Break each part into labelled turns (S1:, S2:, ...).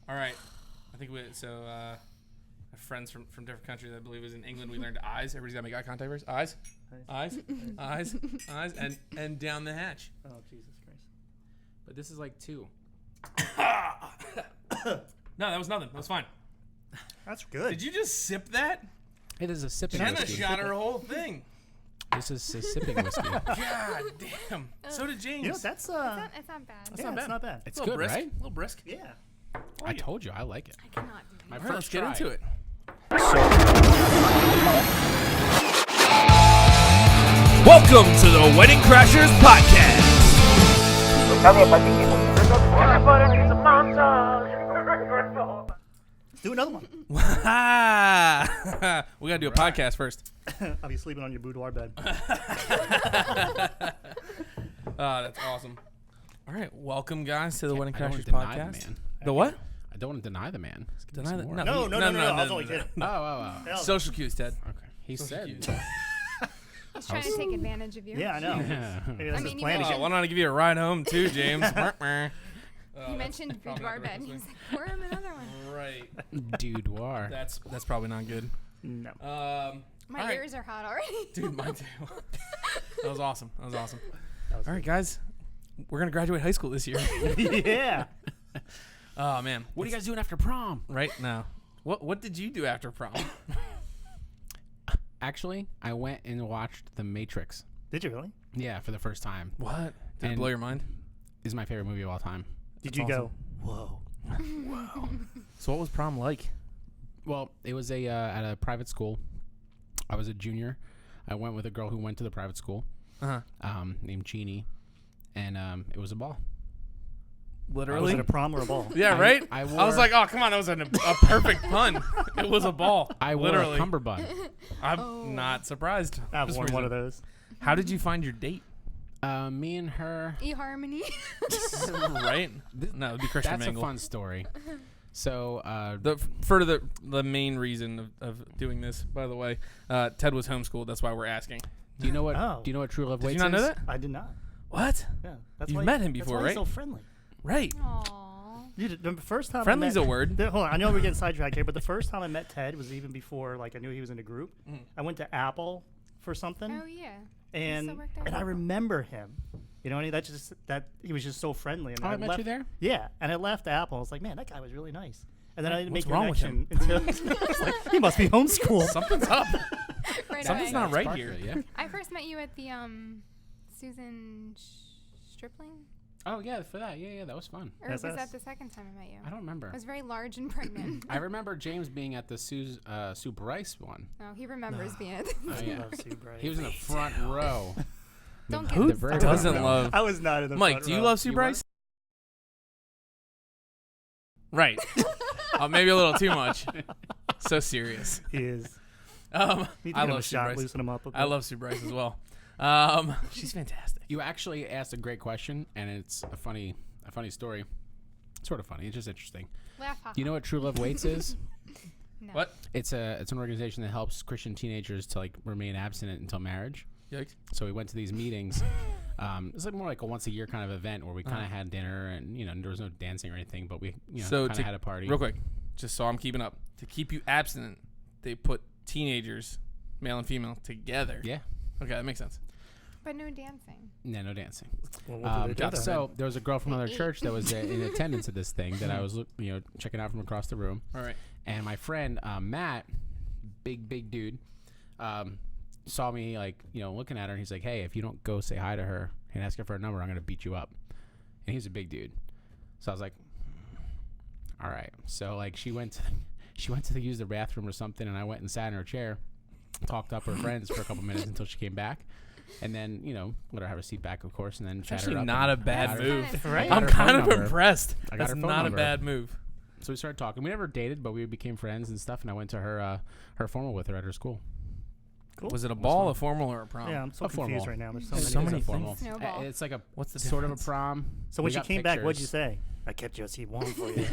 S1: All right. I think friends from different countries. I believe it was in England. We learned eyes. Everybody's got to make eye contact first. Eyes. Eyes, and down the hatch.
S2: Oh, Jesus Christ.
S3: But this is like 2.
S1: No, that was nothing. That was fine.
S2: That's good.
S1: Did you just sip that?
S3: It is a sipping
S1: Jenna
S3: whiskey.
S1: shot her whole thing.
S3: This is a sipping whiskey.
S1: God damn. So did James.
S2: You know, that's
S4: It's not bad.
S1: That's not bad.
S2: It's not bad.
S3: It's
S1: a little
S3: good,
S1: brisk.
S3: right?
S1: A little brisk.
S2: Yeah.
S3: I told you, I like it.
S4: I cannot do that.
S3: My
S1: All right, let's get
S3: try.
S1: into it. Welcome to the Wedding Crashers Podcast.
S2: Let's do another one.
S1: We gotta do a podcast first.
S2: I'll be sleeping on your boudoir bed.
S1: That's awesome. All right, welcome guys to the Wedding
S3: I don't
S1: Crashers
S3: deny the
S1: Podcast.
S3: man.
S1: The what?
S3: I don't want to deny the man. Just give me
S1: Deny
S3: some
S1: the
S3: more.
S2: No. I was only kidding.
S3: Oh.
S1: Social cues, Ted.
S3: Okay. He said.
S1: cues.
S4: He's trying to take advantage of you.
S2: Yeah, I know.
S3: Yeah.
S2: Maybe that's
S4: I
S2: his
S4: mean,
S2: plan.
S4: you
S1: Why don't I give you a ride home too, James?
S4: He mentioned
S1: probably
S4: boudoir
S1: not the
S4: bed.
S1: right
S4: He's like, we're in another one.
S1: Right.
S3: Dudoir.
S1: That's probably not good.
S2: No.
S4: My
S1: all right.
S4: ears are hot already.
S1: Dude, mine too. That was awesome.
S2: That was
S1: All right, guys. We're going to graduate high school this year.
S2: Yeah.
S1: Oh, man.
S3: What are you guys doing after prom?
S1: Right now. What did you do after prom?
S3: Actually, I went and watched The Matrix.
S2: Did you really?
S3: Yeah, for the first time.
S1: What? Did it
S3: And-
S1: blow your mind?
S3: It's my favorite movie of all time.
S2: Did
S1: That's
S2: you
S1: awesome.
S2: go, whoa?
S1: So what was prom like?
S3: Well, it was at a private school. I was a junior. I went with a girl who went to the private school,
S1: Uh-huh.
S3: named Jeannie, and it was a ball.
S2: Was
S1: Literally?
S2: it a prom or a ball?
S1: Yeah, right?
S3: I
S1: I was
S3: wore-
S1: like, oh, come on. That was a perfect pun. It was a ball.
S3: I wore
S1: Literally.
S3: a cummerbund.
S1: I'm not surprised.
S2: I've
S1: Just
S2: worn one of
S1: reason.
S2: those.
S1: How did you find your date?
S3: Me and her.
S4: eHarmony.
S1: Right? No, it'd be Christian
S3: That's
S1: Mingle.
S3: a fun story. So,
S1: For the main reason of doing this, by the way, Ted was homeschooled. That's why we're asking.
S3: do you know what?
S2: Oh.
S3: Do you know what true love
S1: Did
S3: waits
S1: you not know
S3: is?
S1: that?
S2: I did not.
S1: What?
S2: Yeah. That's
S1: You've
S2: why,
S1: met him
S2: that's
S1: before,
S2: why
S1: right?
S2: He's so friendly.
S1: Right.
S4: Aww.
S2: Dude, the first time
S1: Friendly's
S2: I met,
S1: a word.
S2: Hold on, I know we're getting sidetracked here, but the first time I met Ted was even before, like, I knew he was in a group.
S1: Mhm.
S2: I went to Apple for something,
S4: Oh, yeah.
S2: and
S4: still worked out.
S2: I remember him. You know, and that he was just so friendly. And
S3: Oh, I met
S2: left,
S3: you there?
S2: Yeah, and I left Apple. I was like, man, that guy was really nice. And then I didn't
S1: What's
S2: make
S1: wrong with
S2: connection until I was like, he must be homeschooled.
S1: Something's up.
S4: Right
S1: Something's
S4: away.
S1: not right
S3: Part
S1: here.
S3: of it, yeah.
S4: I first met you at the Susan Stripling.
S3: Oh yeah, for that. Yeah, that was fun.
S4: Or
S2: Yes,
S4: was that
S2: that's-
S4: the second time I met you?
S3: I don't remember.
S4: I was very large and pregnant.
S3: I remember James being at the Sue Bryce one.
S4: Oh, he remembers being at
S3: Oh,
S2: I
S3: yeah.
S2: love Sue Bryce.
S3: He was in the front row.
S4: Don't
S1: Who
S4: get
S3: very
S1: doesn't
S3: front row.
S1: love...
S2: I was not in the
S1: Mike,
S2: front
S1: do you
S2: row.
S1: love Sue
S3: You
S1: Bryce? Right. Maybe a little too much. So serious.
S2: He is.
S1: I
S2: Need to give him a
S1: love Sue
S2: shot,
S1: Bryce.
S2: loosen him up a bit.
S1: I love Sue Bryce as well. She's fantastic.
S3: You actually asked a great question, and it's a funny story. Sort of funny. It's just interesting.
S4: laugh.
S3: Do you know what True Love Waits is?
S4: No.
S1: What?
S3: It's an organization that helps Christian teenagers to like remain abstinent until marriage.
S1: Yikes.
S3: So we went to these meetings. It's like more like a once a year kind of event where we kind of had dinner, and there was no dancing or anything, but we
S1: So
S3: kind of had a party.
S1: Real quick, just so I'm keeping up. To keep you abstinent, they put teenagers, male and female, together.
S3: Yeah.
S1: Okay, that makes sense.
S4: But no dancing.
S3: Yeah, no dancing.
S2: Well, what did they do then?
S3: So there was a girl from another church that was in attendance at this thing that I was checking out from across the room.
S1: All right.
S3: And my friend Matt, big dude, saw me looking at her, and he's like, "Hey, if you don't go say hi to her and ask her for a number, I'm gonna beat you up." And he's a big dude, so I was like, "All right." So like she went to use the bathroom or something, and I went and sat in her chair, talked up her friends for a couple minutes until she came back. And then, let her have her seat back, of course, and then chat her
S1: Actually
S3: up.
S1: not a
S3: and
S1: bad
S3: got her-
S1: move.
S2: Right?
S1: I'm
S3: her
S1: kind
S3: phone
S1: of
S3: number.
S1: impressed.
S3: I got
S1: That's
S3: her phone
S1: not
S3: number.
S1: a bad move.
S3: So we started talking. We never dated, but we became friends and stuff. And I went to her formal with her at her school.
S2: Cool.
S1: Was it a
S3: was
S1: ball,
S3: fun.
S1: a formal, or a prom?
S2: Yeah, I'm so
S3: A
S2: confused
S3: formal.
S2: right now. There's so
S1: There's
S2: many.
S1: so many
S3: Formal.
S4: Snowball.
S3: It's like a
S1: What's the
S3: sort of a
S1: difference?
S3: prom.
S2: So when
S3: We
S2: she
S3: got
S2: came back, what'd you
S3: pictures.
S2: say? I kept you a seat warm for you.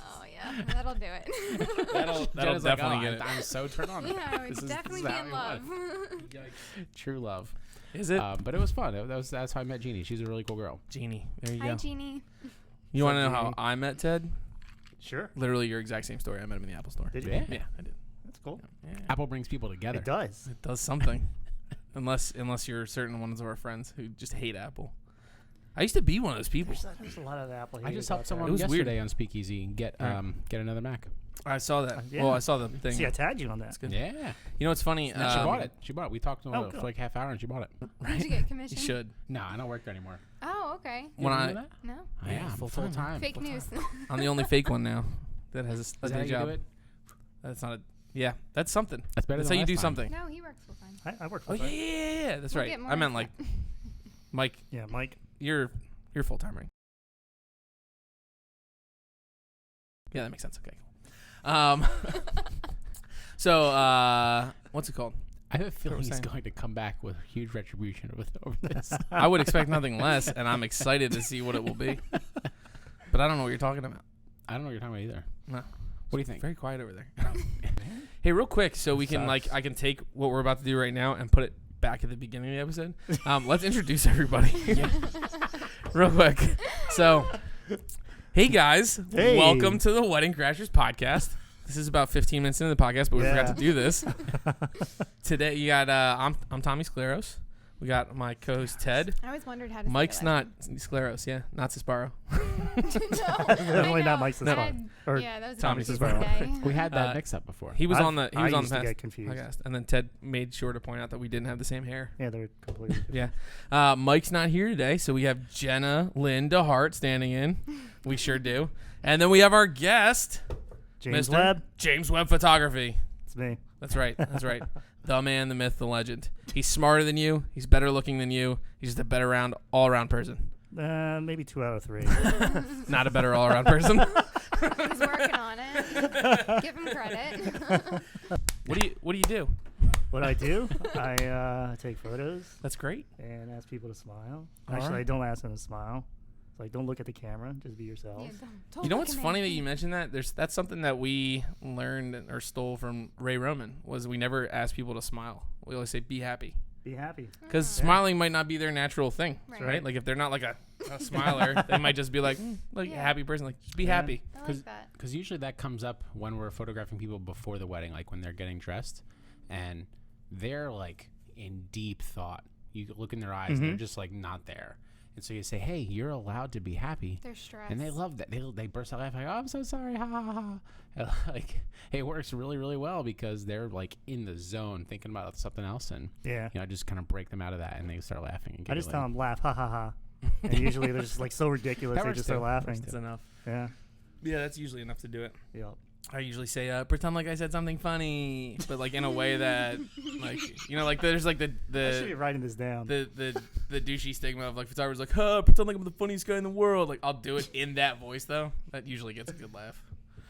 S4: Oh, yeah. That'll do it.
S1: That'll
S3: Jenna's like,
S1: definitely get it.
S3: I'm so turned on.
S4: yeah, I would
S3: This is
S4: definitely
S3: how
S4: be in
S3: we
S4: love.
S3: want. True love.
S1: Is it?
S3: But it was fun. That's how I met Jeannie. She's a really cool girl.
S1: Jeannie. There you
S4: Hi,
S1: go.
S4: Jeannie.
S1: You want to know
S2: Jamie.
S1: how I met Ted?
S2: Sure.
S1: Literally your exact same story. I met him in the Apple store.
S2: Did you?
S3: Yeah.
S1: Yeah, I did.
S2: That's cool.
S1: Yeah.
S3: Apple brings people together.
S2: It does.
S1: It does something. unless you're certain ones of our friends who just hate Apple. I used to be one of those people.
S2: There's a lot of Apple.
S3: I just
S2: haters
S3: helped
S2: out
S3: someone
S1: It was
S3: yesterday
S1: weird.
S3: on Speakeasy get
S1: Right.
S3: get another Mac.
S1: I saw that.
S2: Yeah.
S1: Well, I saw the
S2: there.
S1: thing.
S2: See, I tagged you on that.
S1: That's good.
S3: Yeah.
S1: You know what's funny?
S3: And she bought it. She bought it. We talked to her
S2: Oh,
S3: for
S2: cool.
S3: like half hour and she bought it.
S4: Did you get
S1: You
S4: commission?
S1: should.
S3: No, I don't work there anymore.
S4: Oh, okay.
S1: When
S3: You
S1: I
S3: knew that?
S4: No.
S3: Oh, yeah,
S1: full
S3: full
S1: time.
S3: time.
S4: Fake news.
S1: I'm the only fake one now that has
S3: Is
S1: a
S3: that
S1: day
S3: how you
S1: job.
S3: do it?
S1: That's not a. Yeah, that's something.
S3: That's better
S1: That's
S3: than
S1: how you do
S3: last time.
S1: something.
S4: No, he works full time.
S2: I work
S1: Oh
S2: full
S1: yeah,
S2: time.
S1: yeah. That's
S4: We'll
S1: right.
S4: get more
S1: I meant
S4: of
S1: like
S4: that.
S1: Mike.
S2: Yeah, Mike.
S1: You're full time, right? Yeah, that makes sense. Okay, cool. So what's it called?
S3: I have a feeling
S1: we're
S3: he's
S1: saying.
S3: going to come back with huge retribution over this.
S1: I would expect nothing less, and I'm excited to see what it will be. But I don't know what you're talking about.
S3: I don't know what you're talking about either.
S1: No.
S3: What do you think?
S1: Very quiet over there. Hey, real quick, so we can
S2: Sucks.
S1: I can take what we're about to do right now and put it back at the beginning of the episode. Let's introduce everybody. Real quick. So, hey guys,
S2: Hey.
S1: welcome to the Wedding Crashers podcast. This is about 15 minutes into the podcast, but we forgot
S2: Yeah.
S1: to do this. Today, you got I'm Tommy Scleros. We got my co-host Ted.
S4: I always wondered how to
S1: Mike's
S4: say
S1: not Scleros, yeah, not Cisparo.
S2: Definitely not Mike's
S1: No.
S2: spot. Or
S4: yeah, that was
S1: Tommy
S4: Tommy's
S1: Sparrow.
S4: birthday.
S3: We had that
S1: Uh,
S3: mix up before.
S1: He was
S2: I've-
S1: on the
S2: I
S1: past
S2: used to get confused.
S1: podcast, and then Ted made sure to point out that we didn't have the same hair.
S2: Yeah, they're completely.
S1: Yeah. Mike's not here today, so we have Jenna Dehart standing in. We sure do. And then we have our guest,
S2: James
S1: Mr.
S2: Webb.
S1: James Webb Photography.
S2: It's me.
S1: That's right. That's right. The man, the myth, the legend. He's smarter than you. He's better looking than you. He's just a better all around person.
S2: Maybe 2 out of 3.
S1: Not a better all around person.
S4: He's working on it. Give him credit.
S1: What do you do?
S2: What I do, I take photos
S1: That's great.
S2: and ask people to smile.
S1: All
S2: Actually,
S1: right.
S2: I don't ask them to smile. It's like, don't look at the camera. Just be yourself.
S4: Yeah, don't
S1: You know
S4: look
S1: what's
S4: at me.
S1: funny that you mentioned that? That's something that we learned or stole from Ray Roman was we never ask people to smile. We always say be happy.
S2: Be happy.
S1: Because
S4: Mm.
S1: smiling might not be their natural thing,
S4: Right.
S1: right? Like if they're not like a smiler, they might just be like a
S4: Yeah.
S1: happy person. Like just be
S2: Yeah.
S1: happy.
S4: I like that.
S3: Because usually that comes up when we're photographing people before the wedding, like when they're getting dressed, and they're like in deep thought. You look in their eyes, and they're
S2: Mhm.
S3: just like not there. And so you say, "Hey, you're allowed to be happy,"
S4: They're stressed.
S3: and they love that. They burst out laughing, like, "Oh, I'm so sorry, ha ha ha!" And, like it works really really well because they're like in the zone, thinking about something else, and
S2: Yeah.
S3: just kind of break them out of that, and they start laughing. And
S2: I just tell
S3: giggling.
S2: them laugh, ha ha ha. And usually they're just like so ridiculous,
S3: That
S2: they
S3: works
S2: just start
S3: too.
S2: laughing.
S1: That's enough.
S2: Yeah.
S1: Yeah, that's usually enough to do it.
S2: Yep.
S1: I usually say, pretend like I said something funny, but like in a way that, like, like there's like
S2: I should be
S1: the
S2: writing this down.
S1: the douchey stigma of like photographers like, pretend like I'm the funniest guy in the world. Like I'll do it in that voice though. That usually gets a good laugh.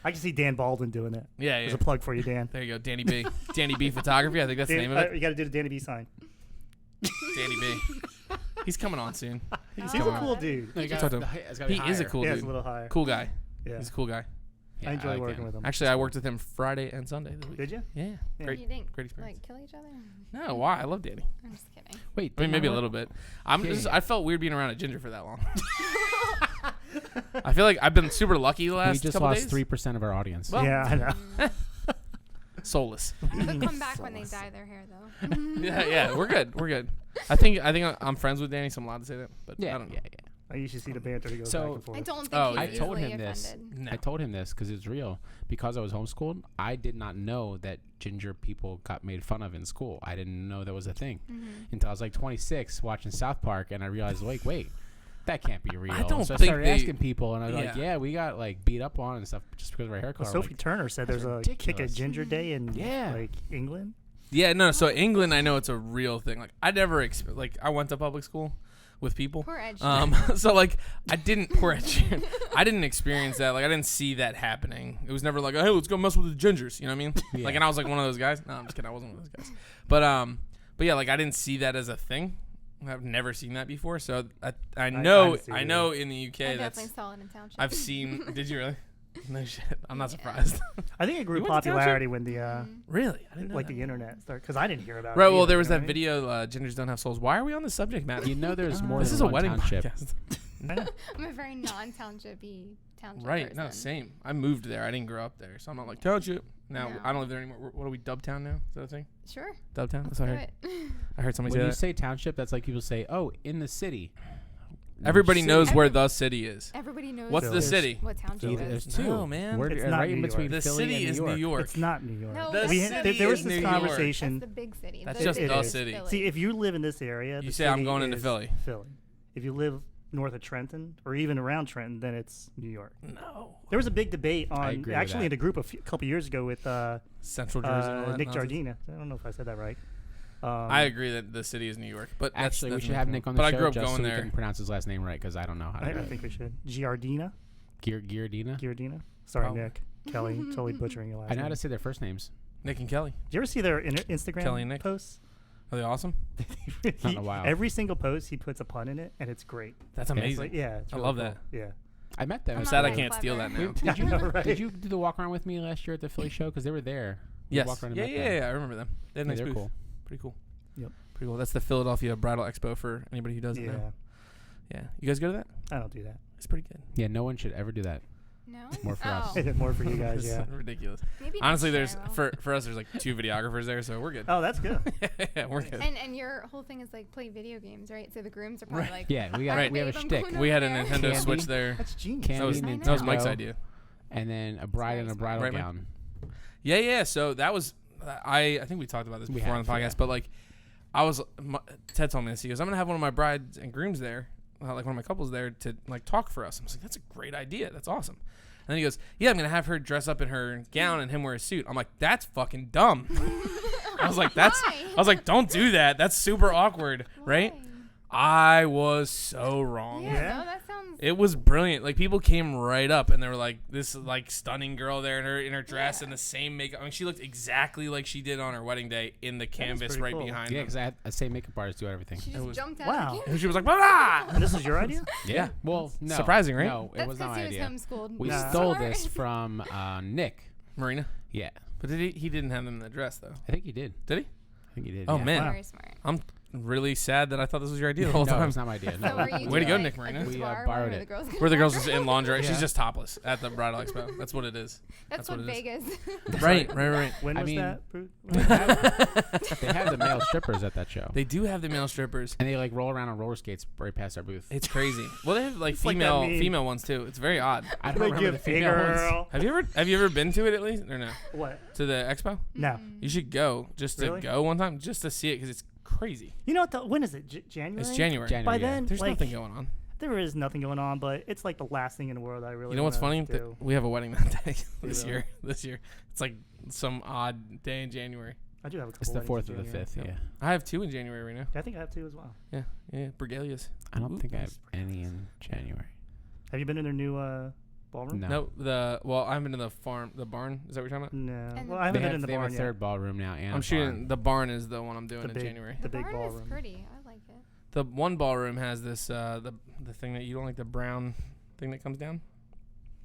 S2: I can see Dan Baldwin doing it.
S1: Yeah,
S2: There's
S1: yeah.
S2: a plug for you, Dan.
S1: There you go, Danny B. Danny B Photography. I think that's the name of it.
S2: You got to do the Danny B sign.
S1: Danny B. He's coming on soon.
S2: He's
S1: coming
S2: a
S1: on.
S2: cool dude.
S3: No, you
S1: Talk
S3: gotta-
S1: to him.
S3: the height has gotta be
S1: He is a
S3: higher.
S1: cool
S2: Yeah, it's
S1: dude.
S2: a little higher.
S1: Cool guy.
S2: Yeah.
S1: He's a cool guy.
S3: Yeah,
S2: I enjoy
S3: like
S2: working
S3: him.
S2: with him.
S1: Actually, I worked with him Friday and Sunday this week.
S2: Did you?
S1: Yeah.
S2: Yeah.
S1: Great.
S4: You didn't
S1: Great experience.
S4: like kill each other?
S1: No, why? I love Danny.
S4: I'm just kidding.
S3: Wait,
S1: I mean, maybe a
S3: didn't
S1: little bit.
S3: Yeah.
S1: I felt weird being around a ginger for that long. I feel like I've been super lucky the
S3: We
S1: last
S3: just
S1: couple
S3: lost
S1: days.
S3: 3% of our audience.
S1: Well-
S2: Yeah, I know.
S1: Soulless.
S4: They'll come back when they dye their hair, though.
S1: yeah, we're good. We're good. I think I'm friends with Danny, so I'm allowed to say that. But I
S3: yeah,
S1: don't know.
S3: yeah.
S2: I usually see the banter that goes
S3: So-
S2: back and
S4: I
S2: forth.
S4: don't think
S1: Oh,
S4: he's
S1: I
S3: I told
S4: easily
S3: him this.
S4: offended.
S1: No.
S3: I told him this because it's real. Because I was homeschooled, I did not know that ginger people got made fun of in school. I didn't know that was a thing until I was like 26 watching South Park, and I realized, wait, that can't be real.
S1: don't
S3: so I
S1: think
S3: started
S1: they-
S3: asking people, and I was like,
S1: Yeah.
S3: yeah, we got like beat up on and stuff just because of our hair color.
S2: Well,
S3: I'm
S2: Sophie
S3: like,
S2: Turner said
S3: that's
S2: there's a kick a
S3: ridiculous.
S2: ginger day in
S3: Yeah.
S2: like England.
S1: Yeah, no. So England, I know it's a real thing. Like I never I went to public school with people.
S4: Poor Ed.
S1: So like I didn't poor Ed Sheeran. I didn't experience that. Like I didn't see that happening. It was never like, hey, let's go mess with the gingers. You know what I mean?
S3: Yeah.
S1: Like, and I was like one of those guys. No, I'm just kidding. I wasn't one of those guys. But yeah, like I didn't see that as a thing. I've never seen that before. So I know
S2: haven't seen
S1: I
S2: it
S1: know in the
S4: I
S1: UK
S4: definitely
S1: that's
S4: saw it in Township.
S1: I've seen. Did you really? No shit. I'm not surprised.
S2: I think it grew
S1: You went to
S2: popularity when the
S1: Really? I didn't know
S2: like
S1: that.
S2: the internet started because I didn't hear about it.
S1: Right. Well,
S2: either,
S1: there was
S2: you know
S1: that
S2: what I mean?
S1: video. Gingers don't have souls. Why are we on the subject matter?
S3: you know, there's more
S1: This
S3: than
S1: is a
S3: one
S1: wedding
S3: township.
S1: podcast.
S4: I'm a very non-townshipy township
S1: Right.
S4: person.
S1: No, same. I moved there. I didn't grow up there, so I'm not like township. Now
S4: No.
S1: I don't live there anymore. What are we? Dubtown now? Is that a thing?
S4: Sure.
S1: Dubtown.
S4: Let's
S1: That's what
S4: do
S1: I heard.
S4: it.
S1: I heard somebody
S3: When
S1: say
S3: you
S1: that.
S3: say township, that's like people say, "Oh, in the city."
S1: Everybody
S3: Which
S1: knows
S3: city?
S1: where the city is.
S4: Everybody knows
S1: What's
S2: Philly.
S1: the city?
S4: what township
S3: Either,
S4: it
S3: there's
S4: is.
S3: two.
S1: No, man.
S3: We're
S2: It's
S3: right
S2: not
S3: in
S2: New
S3: between
S1: The
S3: Philly
S1: city
S3: and
S1: is
S3: New York.
S1: New York.
S2: It's not New York.
S4: No,
S1: The
S4: that's
S1: city
S2: there was
S1: is
S2: this
S1: New York.
S2: conversation.
S4: That's the big city.
S1: That's
S4: The
S1: just
S4: city
S1: the
S4: is
S1: city.
S4: Philly.
S2: See, if you live in this area,
S1: You
S2: the
S1: say I'm
S2: city
S1: going into
S2: is
S1: Philly.
S2: Philly. If you live north of Trenton or even around Trenton, then it's New York.
S1: No.
S2: There was a big debate
S3: I
S2: on
S3: agree with
S2: actually
S3: that.
S2: in a group a couple years ago with
S1: Central Jersey. and all that
S2: Nick
S1: nonsense.
S2: Giardina. I don't know if I said that right.
S1: I agree that the city is New York, but
S3: Actually, we
S1: that's
S3: should have
S1: me.
S3: Nick on the
S1: But
S3: show
S1: I grew up
S3: just
S1: going
S3: so we
S1: there.
S3: can pronounce his last name right because I don't know how to do
S2: I
S3: it.
S2: think we should. Giardina.
S3: Giardina.
S2: Sorry,
S1: Probably.
S2: Nick. Kelly, totally butchering your last
S3: I know how
S2: name.
S3: to say their first names.
S1: Nick and Kelly.
S2: Did you ever see their Instagram
S1: Kelly and Nick.
S2: posts?
S1: Are they awesome?
S3: Not in a while.
S2: Every single post, he puts a pun in it, and it's great.
S1: That's
S3: Yeah.
S2: It's
S1: amazing.
S2: like, yeah, it's
S1: I
S2: really
S1: love
S2: cool.
S1: that.
S2: Yeah.
S3: I met them.
S1: I'm
S4: I'm
S1: sad
S4: not
S1: I
S4: that
S1: can't steal that
S4: clever.
S1: now.
S3: Did you,
S2: I know, right?
S3: did you do the walk around with me last year at the Philly show? Because they were there. We
S1: Yes.
S3: walked around and
S1: Yeah,
S3: met
S1: yeah,
S3: them.
S1: yeah. I remember them. They had a
S3: Yeah,
S1: nice
S3: they're
S1: booth.
S3: cool.
S1: Pretty cool.
S2: Yep.
S1: Pretty cool. That's the Philadelphia Bridal Expo for anybody who doesn't
S2: Yeah.
S1: know. Yeah. You guys go to that?
S2: I don't do that.
S1: It's pretty good.
S3: Yeah, no one should ever do that.
S4: No.
S3: More for us.
S4: Oh.
S2: More for you guys,
S1: It's
S2: yeah.
S1: ridiculous.
S4: Maybe
S1: Honestly,
S4: next
S1: there's
S4: year I will.
S1: for us there's like 2 videographers there, so we're good.
S2: Oh, that's good.
S1: Yeah, we're good.
S4: And your whole thing is like play video games, right? So the grooms are probably
S1: Right.
S4: like,
S3: Yeah, we got
S1: Right.
S3: we have a
S4: Babe, I'm
S3: shtick.
S4: going
S1: We had a
S4: over
S1: Nintendo
S3: Candy.
S1: Switch there.
S2: That's genius.
S3: Candy,
S1: That was,
S4: I know.
S1: that was Mike's
S3: Nintendo,
S1: idea.
S3: And then a bride in a
S4: very
S3: bridal
S1: smart. Right,
S3: gown.
S1: Yeah, yeah. So that was I think we talked about this
S3: We
S1: before on
S3: have,
S1: the podcast,
S3: yeah.
S1: but like I was Ted told me this. He goes, "I'm gonna have one of my brides and grooms there, like one of my couples there to like talk for us." I was like, "That's a great idea. That's awesome." And then he goes, "Yeah, I'm gonna have her dress up in her gown and him wear a suit." I'm like, "That's fucking dumb." I was like,
S4: Why?
S1: I was like, "Don't do that. That's super awkward, right?"
S4: Why?
S1: I was so wrong.
S4: Yeah,
S2: Yeah?
S4: no, that sounds.
S1: It was brilliant. Like people came right up and they were like, "This like stunning girl there in her dress
S4: Yeah.
S1: and the same makeup." I mean, she looked exactly like she did on her wedding day in the canvas
S2: pretty
S1: right
S2: cool.
S1: behind
S3: Yeah,
S1: them.
S3: because I had a same makeup artist do everything.
S4: She
S1: It
S4: just
S1: was-
S4: jumped out
S2: Wow.
S4: of the
S1: And she was like, "Blah!"
S2: And this was your idea?
S1: Yeah.
S3: Well, no.
S1: Surprising, right?
S3: No, it
S4: That's
S3: was not
S4: because
S3: my
S4: he was
S3: idea.
S4: homeschooled.
S3: We
S2: Nah.
S3: stole
S4: Smart.
S3: this from Nick.
S1: Marina.
S3: Yeah,
S1: But he didn't have them in the dress though.
S3: I think he did.
S1: Did he?
S3: I think he did.
S1: Oh,
S3: yeah.
S1: man.
S4: Very smart.
S1: I'm really sad that I thought this was your idea the whole
S3: no,
S1: time.
S3: it's not my idea.
S4: So
S3: No.
S4: were you
S1: Way to
S4: doing,
S1: go,
S4: like,
S1: Nick
S4: a
S1: Marina.
S3: We,
S4: boudoir
S3: borrowed
S4: where
S3: it.
S4: the girls
S1: Where the girls
S4: walk
S1: just in
S4: around?
S1: lingerie.
S2: Yeah.
S1: She's just topless at the bridal expo. That's what it is.
S4: That's
S1: what
S4: what
S1: it is.
S4: Vegas.
S1: Right.
S2: When
S3: I
S2: was
S3: mean-
S2: that? Bruce?
S3: They had the male strippers at that show,
S1: They do have the male strippers.
S3: and they like roll around on roller skates right past our booth.
S1: It's crazy. Well, they have like
S2: It's like that meme.
S1: female ones too. It's very odd.
S3: I don't
S2: They
S3: remember the
S2: give
S3: female ones.
S2: girl.
S1: Have you ever been to it at least or no?
S2: What?
S1: To the expo?
S2: No.
S1: You should go just to
S2: Really?
S1: go one time just to see it because it's crazy.
S2: You know what? When is it? January?
S1: It's January.
S3: January,
S2: By
S3: yeah.
S2: then,
S1: There's
S2: like,
S1: nothing going on.
S2: there is nothing going on, but it's like the last thing in the world I really.
S1: You know what's
S2: wanna
S1: funny? That
S2: do.
S1: we have a wedding that day this
S2: really?
S1: year. This year, it's like some odd day in January.
S2: I do have a couple.
S3: It's the
S2: weddings
S3: 4th
S2: in
S3: or the
S2: January.
S3: 5th.
S1: Yep.
S3: Yeah,
S1: I have 2 in January right now.
S2: I think I have two as well.
S1: Yeah, Bregalias.
S3: I don't
S1: Ooh,
S3: think I have
S1: nice.
S3: any in January.
S2: Have you been in their new ballroom?
S3: No.
S1: No, I haven't been to the barn. Is that what you're talking about?
S2: No.
S4: And
S2: Well, I haven't
S3: They
S2: been
S3: have,
S2: in the
S3: they have
S2: barn
S3: a
S2: yet.
S3: third ballroom now, and
S1: I'm
S3: a
S1: shooting.
S3: barn.
S1: The barn is the one I'm doing
S2: The
S1: in
S2: big-
S1: January.
S2: The
S4: The
S2: big
S4: barn
S2: ballroom.
S4: is pretty. I like it.
S1: The one ballroom has this the thing that you don't like, the brown thing that comes down.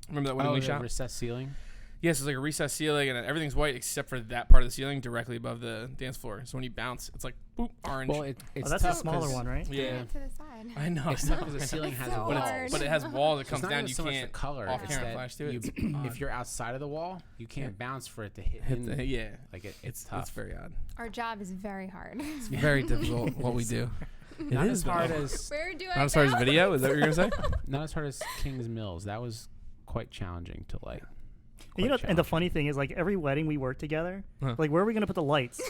S1: Remember that wedding we
S3: the
S1: shot?
S3: recessed ceiling.
S1: Yes, it's like a recessed ceiling, and everything's white except for that part of the ceiling directly above the dance floor. So when you bounce, it's like boop, orange.
S3: Well, it's
S2: Oh, that's a
S3: tough
S2: smaller
S3: 'cause
S2: one, right?
S1: yeah,
S4: Turn it to the side.
S1: I know.
S3: It's tough because the ceiling has
S4: so
S3: walls.
S4: hard.
S1: But it has walls that
S3: So
S1: comes
S3: it's not
S1: down.
S3: even
S1: You
S3: so much the
S1: can't
S3: color.
S1: off
S3: it's
S1: camera
S3: that
S1: flash to it.
S3: you-
S1: It's odd.
S3: if you're outside of the wall, you can't
S1: Yeah.
S3: bounce for it to hit.
S1: hit
S3: in.
S1: the, yeah.
S3: Like it's
S1: It's
S3: tough.
S1: very odd.
S4: Our job is very hard.
S1: It's very difficult what we do. It
S3: Not
S1: is
S3: as hard
S1: though.
S3: as
S4: Where do I
S1: Not as hard as
S4: go?
S1: video. Is that what you're gonna say?
S3: not as hard as Kings Mills. That was quite challenging to like.
S2: And you know,
S3: quite
S2: and the
S3: challenging.
S2: funny thing is, like every wedding we work together,
S1: Huh.
S2: like where are we gonna put the lights?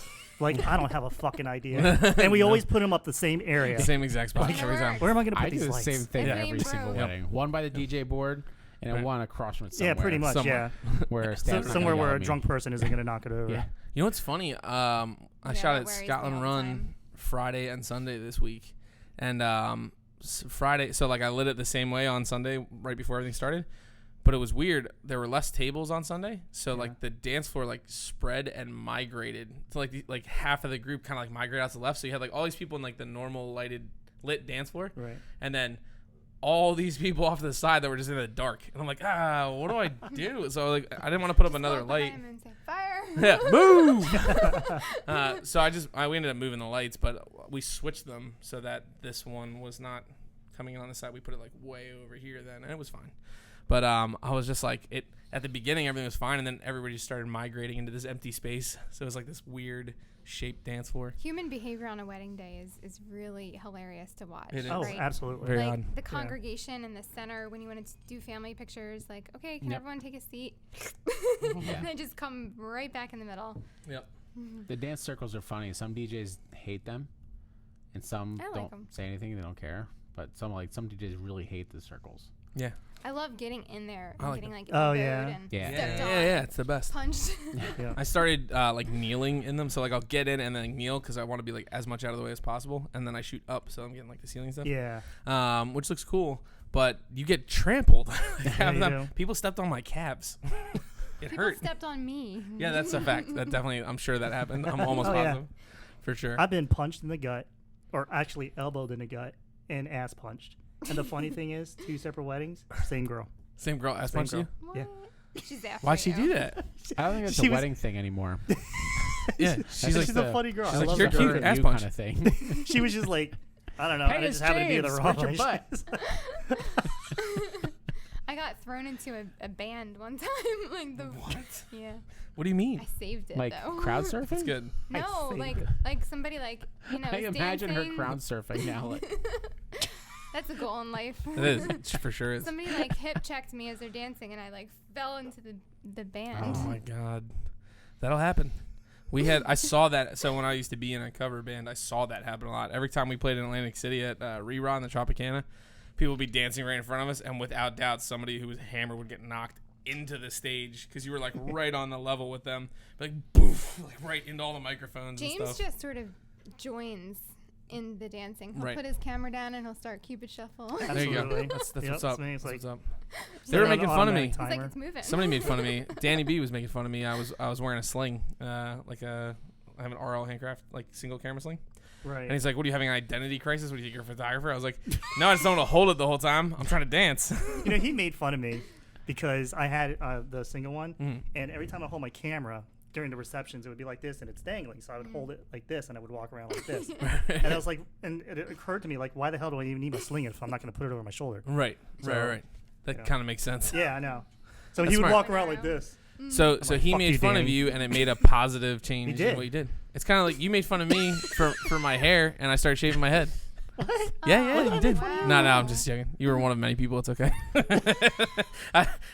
S2: Like I don't have a fucking idea. And we
S1: No.
S2: always put them up the same area.
S1: Same exact spot
S4: Like,
S1: every time.
S2: Where am I gonna put
S3: I do
S2: these
S3: the
S2: lights?
S3: same thing
S4: Every
S3: every single
S4: bro.
S3: wedding. One by the DJ board, and then
S1: Right.
S3: one across from
S2: Yeah,
S3: somewhere.
S2: pretty much.
S1: Somewhere.
S3: Where
S2: Yeah,
S3: Stan's not
S2: somewhere
S3: gonna
S2: where
S3: yell
S2: a
S3: at me.
S2: drunk person isn't gonna knock it over.
S3: Yeah.
S1: You know what's funny? I
S4: Yeah,
S1: shot at
S4: where he's
S1: Scotland
S4: there all the
S1: Run
S4: time.
S1: Friday and Sunday this week, and Friday. So like I lit it the same way on Sunday right before everything started, but it was weird. There were less tables on Sunday, so
S2: Yeah.
S1: like the dance floor like spread and migrated to like half of the group kind of like migrated out to the left. So you had like all these people in like the normal lit dance floor,
S2: Right.
S1: and then all these people off to the side that were just in the dark. And I'm like, what do I do? So like I didn't want to put up
S4: Just
S1: another
S4: walk behind
S1: light.
S4: him and say, fire.
S1: Yeah, move. So we ended up moving the lights, but we switched them so that this one was not coming in on the side, we put it like way over here then, and it was fine. But I was just like, at the beginning, everything was fine, and then everybody just started migrating into this empty space. So it was like this weird shaped dance floor.
S4: Human behavior on a wedding day is really hilarious to watch.
S1: It is.
S2: Oh,
S4: right?
S2: absolutely.
S1: Very
S4: Like
S1: odd.
S4: the congregation in the center when you want to do family pictures, like, okay, can
S3: Yep.
S4: everyone take a seat?
S3: Yeah.
S4: And they just come right back in the middle.
S1: Yep.
S3: The dance circles are funny. Some DJs hate them, and some
S4: I like
S3: don't
S4: 'em.
S3: say anything. They don't care. But some DJs really hate the circles.
S1: Yeah.
S4: I love getting in there
S1: I
S4: and
S1: like
S4: getting
S1: them.
S4: like
S2: Oh,
S4: elbowed
S2: yeah.
S4: and
S3: Yeah.
S4: stepped on,
S1: Yeah, it's the best.
S4: punched.
S2: Yeah.
S1: I started like kneeling in them, so like I'll get in and then kneel because I want to be like as much out of the way as possible, and then I shoot up, so I'm getting like the ceiling stuff.
S2: Yeah.
S1: Which looks cool, but you get trampled. Half
S2: you
S1: them-
S2: do.
S1: People stepped on my calves. It
S4: People
S1: hurt.
S4: stepped on me.
S1: Yeah, that's a fact. That definitely, I'm sure that happened. I'm almost
S2: Oh, yeah.
S1: positive, for sure.
S2: I've been punched in the gut, or actually elbowed in the gut and ass punched. And the funny thing is, 2 separate weddings, same girl.
S1: Same girl ass
S2: Same
S1: punched
S2: girl.
S1: you.
S4: What?
S2: Yeah.
S4: She's after
S1: Why'd she
S4: you.
S1: do that?
S3: I don't think it's
S2: She
S3: a
S2: was-
S3: wedding thing anymore.
S1: Yeah, she's like,
S2: she's a funny girl.
S1: she's
S2: I
S1: like,
S2: love
S1: "You're
S2: her.
S1: cute,
S3: Her and
S1: ass
S3: you
S1: punch."
S3: kind of thing.
S2: She was just like, I don't know.
S3: Hey,
S2: I
S3: it's
S2: just happened to be in the
S3: James.
S2: wrong
S3: Where's your
S2: place.
S4: I got thrown into a band one time. Like the
S1: What?
S4: Yeah,
S1: What do you mean?
S4: I saved it
S3: Like
S4: though.
S3: crowd surfing.
S1: That's good.
S4: No,
S2: saved
S4: like
S2: it.
S4: like somebody like
S3: I
S4: is
S3: imagine her
S4: dancing.
S3: crowd surfing now. Like,
S4: That's a goal in life.
S1: It is. It for sure is.
S4: Somebody like hip checked me as they're dancing, and I like fell into the band.
S1: Oh my god, that'll happen. I saw that. So when I used to be in a cover band, I saw that happen a lot. Every time we played in Atlantic City at Rerun, the Tropicana, people would be dancing right in front of us, and without doubt, somebody who was hammered would get knocked into the stage because you were like right on the level with them, like boof, like right into all the microphones and
S4: James
S1: stuff.
S4: just sort of joins in the dancing. He'll
S1: Right.
S4: put his camera down and he'll start Cupid shuffle. He's
S1: There you go.
S2: Absolutely.
S1: That's
S2: Yep,
S1: what's up.
S2: so it's
S1: That's
S2: like-
S1: what's up.
S2: Set
S1: They were
S2: it on
S1: making fun of me.
S2: automatic
S4: like,
S2: timer.
S4: it's moving.
S1: Somebody made fun of me. Danny B was making fun of me. I was wearing a sling, I have an RL handcraft like single camera sling.
S2: Right.
S1: And he's like, "What are you having an identity crisis? What do you think you're a photographer?" I was like, "No, I just don't want to hold it the whole time. I'm trying to dance."
S2: You know, he made fun of me because I had the single one,
S1: Mhm.
S2: and every time I hold my camera during the receptions, it would be like this, and it's dangling. So I would hold it like this, and I would walk around like this. And I was like, and it occurred to me, like, why the hell do I even need my sling if I'm not going to put it over my shoulder?
S1: Right.
S2: So,
S1: Right. That
S2: you know.
S1: kind of makes sense.
S2: Yeah, I know. So
S1: That's
S2: he would
S1: smart.
S2: walk around like this.
S1: So
S2: like,
S1: he
S2: "Fuck
S1: made
S2: you,
S1: fun of
S2: Danny."
S1: you, and it made a positive change
S2: He did.
S1: in what you did. It's kind of like you made fun of me for my hair, and I started shaving my head.
S2: What?
S1: Yeah, you did.
S4: wow.
S1: No, I'm just joking. You were one of many people. It's okay.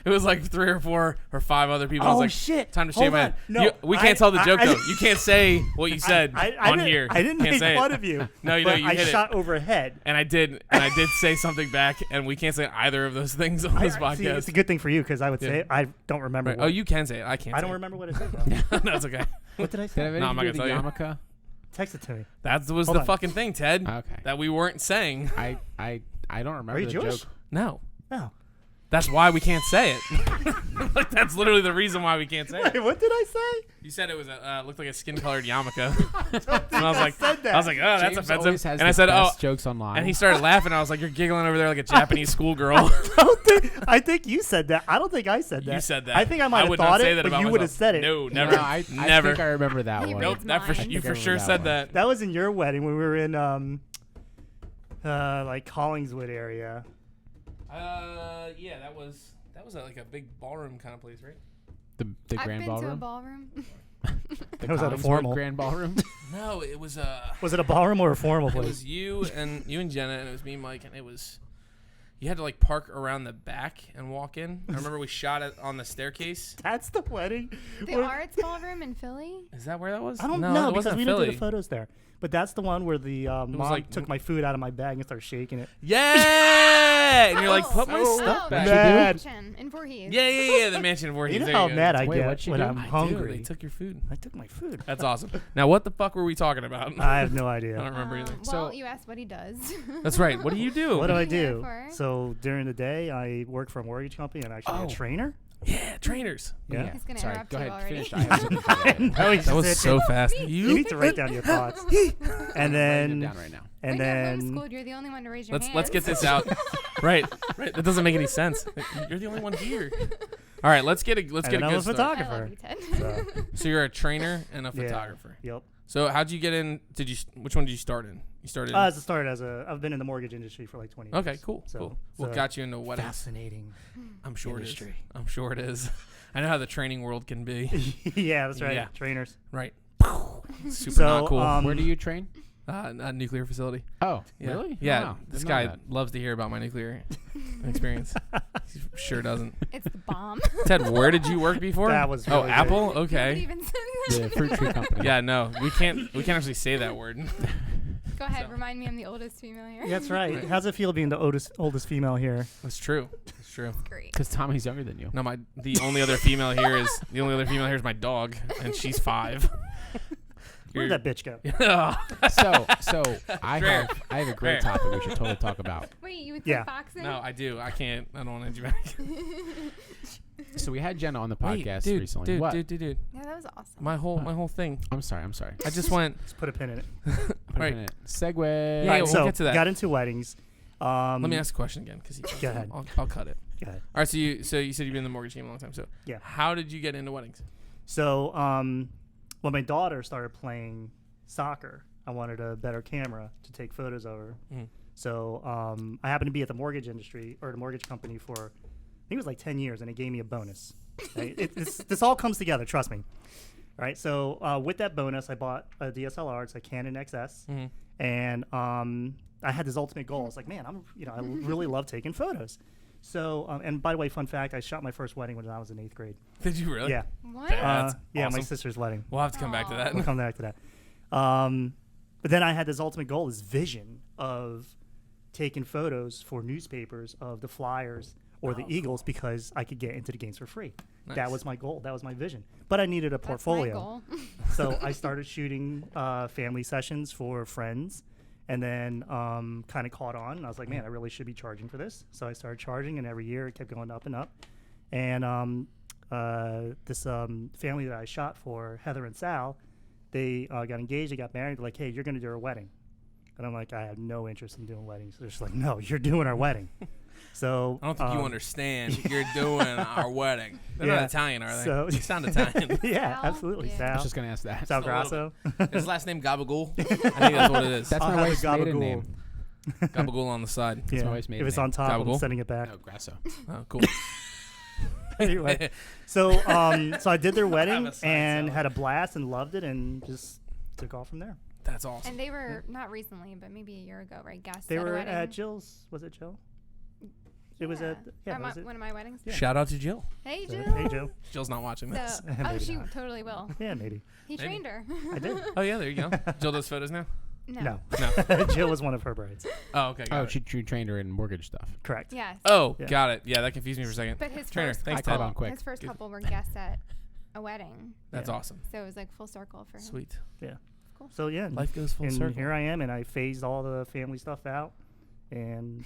S1: It was like 3 or 4 or 5 other people. I was
S2: Oh,
S1: like,
S2: shit.
S1: time to
S2: Hold
S1: shave my
S2: on.
S1: head.
S2: No,
S1: You- we can't
S2: I-
S1: tell the joke,
S2: I-
S1: though. You can't say what you said
S2: I
S1: on
S2: didn't,
S1: here.
S2: I didn't
S1: Can't
S2: make
S1: say
S2: fun
S1: it.
S2: of you.
S1: No, you
S2: but
S1: know, you
S2: I
S1: hit it.
S2: shot overhead.
S1: And I did say something back, and we can't say either of those things on this
S2: See,
S1: podcast.
S2: it's a good thing for you because I would say it. I don't remember.
S1: Right.
S2: What,
S1: Oh, you can say it. I can't.
S2: I
S1: say
S2: don't
S1: it.
S2: remember what it said. Though.
S1: No, it's okay.
S2: What did I
S3: did I
S2: say?
S3: have
S1: No, I'm not
S3: anything to do
S1: gonna
S3: with the
S1: tell you.
S3: yarmulke?
S2: Text it to me.
S1: That was
S2: Hold
S1: the
S2: on.
S1: fucking thing, Ted.
S3: Okay.
S1: That we weren't saying.
S3: I don't remember
S2: Are you
S3: the
S2: Jewish?
S3: joke.
S1: No.
S2: No.
S1: That's why we can't say it. Like, that's literally the reason why we can't say
S2: Wait,
S1: it.
S2: what did I say?
S1: You said it was looked like a skin-colored yarmulke. And I was like,
S2: said that.
S1: oh, that's
S3: James
S1: offensive.
S3: always has
S1: And I
S3: the
S1: said,
S3: best jokes online.
S1: and he started laughing. I was like, you're giggling over there like a Japanese schoolgirl.
S2: I think you said that. I don't think I said that.
S1: You said that.
S2: I think I might have
S1: would not
S2: thought
S1: say
S2: it,
S1: that
S2: but
S1: about
S2: you would have
S1: myself.
S2: said it.
S1: No,
S3: No,
S1: never.
S3: I
S1: Never.
S3: think I remember that
S4: He
S3: one.
S1: Nope.
S4: reads
S1: That for,
S4: minds.
S1: you
S3: I
S1: for
S3: remember
S1: sure
S3: that
S1: said
S3: one.
S1: that.
S2: That was in your wedding when we were in like Collingswood area.
S1: Yeah, that was like a big ballroom kind of place, right?
S3: The
S4: I've
S3: grand
S4: been to a
S3: ballroom.
S4: ballroom.
S3: The
S2: Was that a
S3: Collingswood
S2: formal?
S3: grand ballroom?
S1: No, it was
S2: Was it a ballroom or a formal
S1: it
S2: place?
S1: was you and Jenna, and it was me and Mike, and it was you had to like park around the back and walk in. I remember we shot it on the staircase.
S2: That's the wedding.
S4: The
S2: Where-
S4: Arts Ballroom in Philly.
S1: Is that where that was?
S2: I don't
S1: no,
S2: know
S1: it
S2: because
S1: wasn't
S2: we
S1: Philly.
S2: didn't do the photos there. But that's the one where the mom
S1: like-
S2: took my food out of my bag and started shaking it.
S1: Yeah, and you're like, put my
S2: so
S1: stuff back.
S2: mad.
S4: Mansion in Voorhees.
S1: Yeah, the mansion where
S2: You
S1: he's
S2: know
S1: there.
S2: how
S1: go.
S2: mad I
S3: Wait,
S2: get
S3: what'd you
S2: when
S3: do?
S2: I'm
S1: I do.
S2: hungry.
S1: They took your food.
S2: I took my food.
S1: That's awesome. Now, what the fuck were we talking about?
S2: I have no
S1: I
S2: idea.
S1: don't remember either.
S4: Well,
S3: So-
S4: you asked what he does.
S1: That's right. What do you do?
S2: What do I
S4: What are you here
S2: do?
S4: for?
S2: So during the day, I work for a mortgage company. I'm actually
S1: Oh.
S2: a trainer.
S1: Yeah, trainers.
S2: Yeah.
S4: He's gonna
S3: Sorry,
S4: interrupt
S3: go
S4: you
S3: ahead.
S4: already.
S3: Finish. I have something to say.
S2: No, he's
S1: That was
S2: just
S1: so
S2: itching.
S1: fast.
S2: You need to write down your thoughts. And
S3: I'm writing them
S2: then,
S3: down right now.
S2: and
S4: when you're
S2: then,
S4: homeschooled, you're the only one to raise your
S1: Let's get
S4: hands.
S1: this out. right. That doesn't make any sense. You're the only one here. All right, let's get a
S2: and
S1: good
S2: then I'm a
S1: start.
S4: I
S2: photographer.
S4: love you, Ted.
S2: So,
S1: So you're a trainer and a
S2: yeah.
S1: photographer.
S2: Yep.
S1: So how'd you get in? Which one did you start in? You started.
S2: I've been in the mortgage industry for like 20 years.
S1: Okay, cool.
S2: So
S1: Cool. What
S2: it's a
S1: got you into weddings?
S2: fascinating
S1: I'm sure
S2: industry.
S1: it is. I'm sure it is. I know how the training world can be.
S2: Yeah, that's right.
S1: Yeah.
S2: Trainers.
S1: Right. Super
S2: So,
S1: not cool.
S3: Where do you train?
S1: A nuclear facility.
S3: Oh,
S1: Yeah.
S3: really?
S1: Yeah.
S3: Wow,
S1: This
S3: didn't know
S1: guy
S3: that.
S1: loves to hear about my nuclear experience. He sure doesn't.
S4: It's the bomb.
S1: Ted, where did you work before?
S2: That was
S1: Oh,
S2: really good.
S1: Apple.
S4: Nobody
S1: Okay.
S4: even said that.
S3: The fruit tree company.
S1: Yeah. No, we can't actually say that word.
S4: Go ahead.
S1: So.
S4: Remind me I'm the oldest female here.
S2: That's right.
S1: Right.
S2: How's it feel being the oldest female here?
S1: That's true. That's true.
S4: Great.
S3: Because Tommy's younger than you.
S1: No, the only other female here is my dog, and she's 5.
S2: Where'd that bitch go?
S3: So I
S1: Fair.
S3: have a great
S1: Fair.
S3: topic we should totally talk about.
S4: Wait, you would
S2: Yeah.
S4: say boxing?
S1: No, I do. I can't. I don't want to back.
S3: So we had Jenna on the
S1: Wait,
S3: podcast
S1: dude,
S3: recently.
S1: Dude,
S3: What?
S1: dude.
S4: Yeah, that was awesome.
S1: My whole thing.
S3: I'm sorry.
S1: I just went.
S2: Let's put a pin in it.
S1: Right.
S3: Segue.
S1: Yeah,
S2: All right,
S1: we'll
S2: so
S1: get to that.
S2: got into weddings.
S1: Let me ask a question again, because
S2: Go ahead.
S1: I'll cut it.
S2: Go ahead.
S1: All right. So you said you've been in the mortgage game a long time. So
S2: Yeah.
S1: how did you get into weddings?
S2: So when my daughter started playing soccer, I wanted a better camera to take photos of her.
S1: Mhm.
S2: So I happened to be at the mortgage industry or the mortgage company for, I think it was like 10 years, and it gave me a bonus. Right? This all comes together, trust me. All right, so with that bonus, I bought a DSLR. It's a Canon XS,
S1: Mm-hmm.
S2: and I had this ultimate goal. It's like, man, I really love taking photos. So, and by the way, fun fact, I shot my first wedding when I was in 8th grade.
S1: Did you really?
S2: Yeah,
S4: What?
S1: That's
S2: yeah, my
S1: awesome.
S2: sister's wedding.
S1: We'll have to come back to that.
S2: We'll come back to that. But then I had this ultimate goal, this vision of taking photos for newspapers of the Flyers or the Eagles because I could get into the games for free.
S1: Nice.
S2: That was my goal. That was my vision. But I needed a
S4: That's my
S2: portfolio.
S4: goal.
S2: So I started shooting family sessions for friends, and then kind of caught on. And I was like, man, I really should be charging for this. So I started charging, and every year it kept going up and up. And this family that I shot for, Heather and Sal, they got engaged, they got married. They're like, hey, you're going to do our wedding. And I'm like, I have no interest in doing weddings. They're just like, no, you're doing our wedding. So
S1: I don't think you understand. You're doing our wedding. They're
S2: Yeah.
S1: not Italian, are they?
S2: So-
S1: You sound Italian.
S2: yeah,
S4: Sal?
S2: absolutely.
S4: Yeah.
S3: I
S2: Sal.
S3: was just gonna ask that.
S2: Sal
S1: Just a
S2: Grasso.
S1: His last name Gabagool. I think that's what it is.
S3: That's
S2: I'll
S3: my
S2: have a
S3: wife's maiden
S2: gabagool.
S3: name.
S1: Gabagool on the side.
S3: That's my
S2: Yeah.
S3: wife's
S2: If
S3: maiden
S2: it's
S3: name.
S2: on top, I'm
S1: Gabagool?
S2: sending it back.
S3: No, Grasso.
S1: Oh, cool.
S2: Anyway, so I did their wedding
S1: a side
S2: and
S1: salad.
S2: had a blast and loved it and just took off from there.
S1: That's awesome.
S4: And they were not recently, but maybe a year ago, right? Guests
S2: They
S4: at a
S2: were
S4: wedding.
S2: at Jill's. Was it Jill? It was at was it?
S4: one of my weddings.
S2: Yeah.
S1: Shout out to Jill.
S4: Hey,
S2: So,
S4: Jill.
S2: hey Jill.
S1: Jill's not watching
S4: So,
S1: this.
S4: oh,
S2: Maybe
S4: she
S2: not.
S4: totally will.
S2: Yeah, maybe.
S4: He
S1: Maybe.
S4: trained her.
S2: I did.
S1: Oh yeah, there you go. Jill does photos now.
S2: No.
S1: No.
S2: Jill was one of her brides.
S1: Oh okay. Got
S3: Oh,
S1: it.
S3: she trained her in mortgage stuff.
S2: Correct.
S4: Yes.
S1: Oh,
S2: Yeah.
S1: got it. Yeah, that confused me for a second.
S4: But his
S1: Trainer,
S4: first
S1: thanks,
S3: I caught
S4: couple,
S3: on quick.
S4: his first
S1: Good.
S4: couple were guests at a wedding,
S1: That's
S2: Yeah.
S1: awesome.
S4: so it was like full circle for him.
S1: Sweet.
S2: So yeah,
S1: Life goes full
S2: and
S1: circle.
S2: here I am, and I phased all the family stuff out and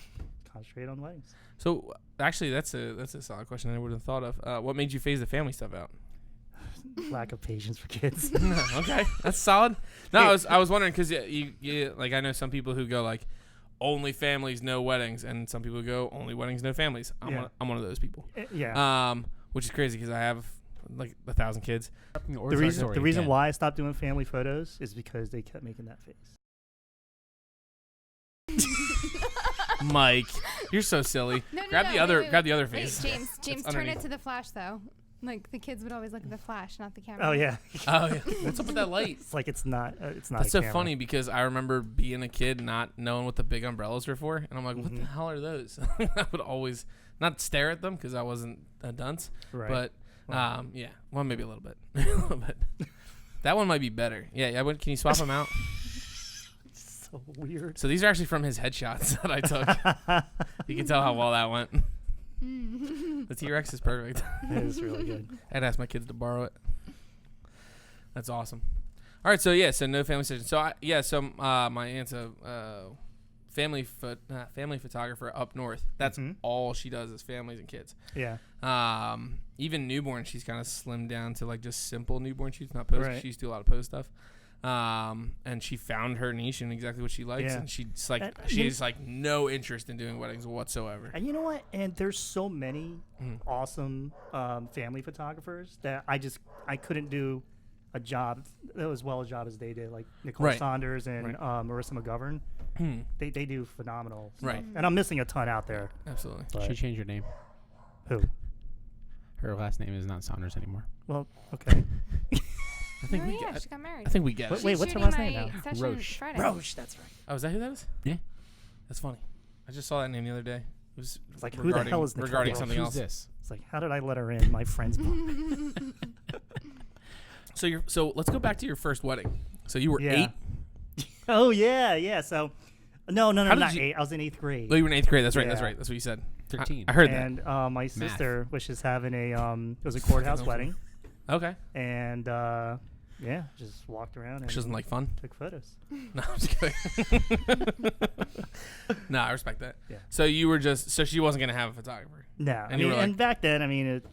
S2: concentrate on weddings.
S1: So actually, that's a solid question I wouldn't have thought of. What made you phase the family stuff out?
S2: Lack of patience for kids.
S1: Okay, that's solid. No, I was wondering because you like I know some people who go like only families, no weddings, and some people go only weddings, no families.
S2: Yeah.
S1: I'm one of those people.
S2: Yeah.
S1: Which is crazy because I have like 1,000 kids.
S2: The reason why I stopped doing family photos is because they kept making that face.
S1: Mike, you're so silly.
S4: No,
S1: grab
S4: no,
S1: the
S4: no, wait, wait,
S1: grab the other
S4: wait.
S1: face.
S4: James, turn
S1: underneath.
S4: it to the flash though. Like the kids would always look at the flash, not the camera.
S2: Oh yeah.
S1: Oh yeah. What's up with that light?
S2: It's like it's not. It's not.
S1: That's
S2: a
S1: so
S2: camera.
S1: funny because I remember being a kid not knowing what the big umbrellas were for, and I'm like, what the
S2: Mhm.
S1: hell are those? I would always not stare at them because I wasn't a dunce,
S2: Right.
S1: but
S2: Wow.
S1: yeah, well maybe a little bit, a little bit. That one might be better. Yeah, can you swap them out?
S2: So weird.
S1: So these are actually from his headshots that I took. You can tell how well that went. The T-Rex is perfect.
S2: It is really good.
S1: I'd ask my kids to borrow it. That's awesome. All right, so yeah, so no family session. So my aunt's a family photographer up north. That's
S2: Mhm.
S1: all she does is families and kids.
S2: Yeah.
S1: Even newborn, she's kind of slimmed down to like just simple newborn shoots, not post.
S2: Right.
S1: She used to do a lot of post stuff. And she found her niche and exactly what she likes,
S2: Yeah.
S1: and she's like
S2: And
S1: she
S2: you-
S1: has like no interest in doing weddings whatsoever.
S2: And you know what? And there's so many
S1: Mhm.
S2: awesome family photographers that I couldn't do a job as well a job as they did, like Nicole
S1: Right.
S2: Saunders and
S1: Right.
S2: Marissa McGovern.
S1: Hmm.
S2: They do phenomenal stuff.
S1: Right.
S2: And I'm missing a ton out there.
S1: Absolutely.
S2: But
S3: She changed her name.
S2: who?
S3: Her last name is not Saunders anymore.
S2: Well, okay.
S1: I think
S4: Oh,
S1: we
S4: yeah,
S1: get.
S4: she got married.
S1: I think we get
S2: Wait,
S1: it.
S2: wait, what's her
S4: Shooting
S2: last name
S4: my
S2: now?
S4: session
S3: Roche.
S4: Friday.
S2: Roche, that's right.
S1: Oh, is that who that is?
S3: Yeah.
S1: That's funny. I just saw that name the other day. It was
S2: It's like, who the hell is Nicole?
S1: regarding
S2: Who's
S1: something
S3: Who's
S1: else.
S3: this?
S2: It's like, how did I let her in my friend's book?
S1: So let's go back to your first wedding. So you were
S2: Yeah.
S1: 8.
S2: Oh, yeah. So, no,
S1: How did
S2: not
S1: you-
S2: 8. I was in 8th grade.
S1: Oh, you were in 8th grade. That's right. That's
S2: Yeah.
S1: right. That's what you said.
S3: 13.
S1: I heard that.
S2: And my sister was just having a, it was a courthouse
S1: awesome.
S2: wedding.
S1: Okay.
S2: And, yeah, just walked around and
S1: She doesn't like fun.
S2: took photos.
S1: No, I'm just kidding. No, I respect that.
S2: Yeah.
S1: So you were so she wasn't gonna have a photographer.
S2: No,
S1: And
S2: I
S1: you
S2: mean,
S1: were like-
S2: and back then, I mean, it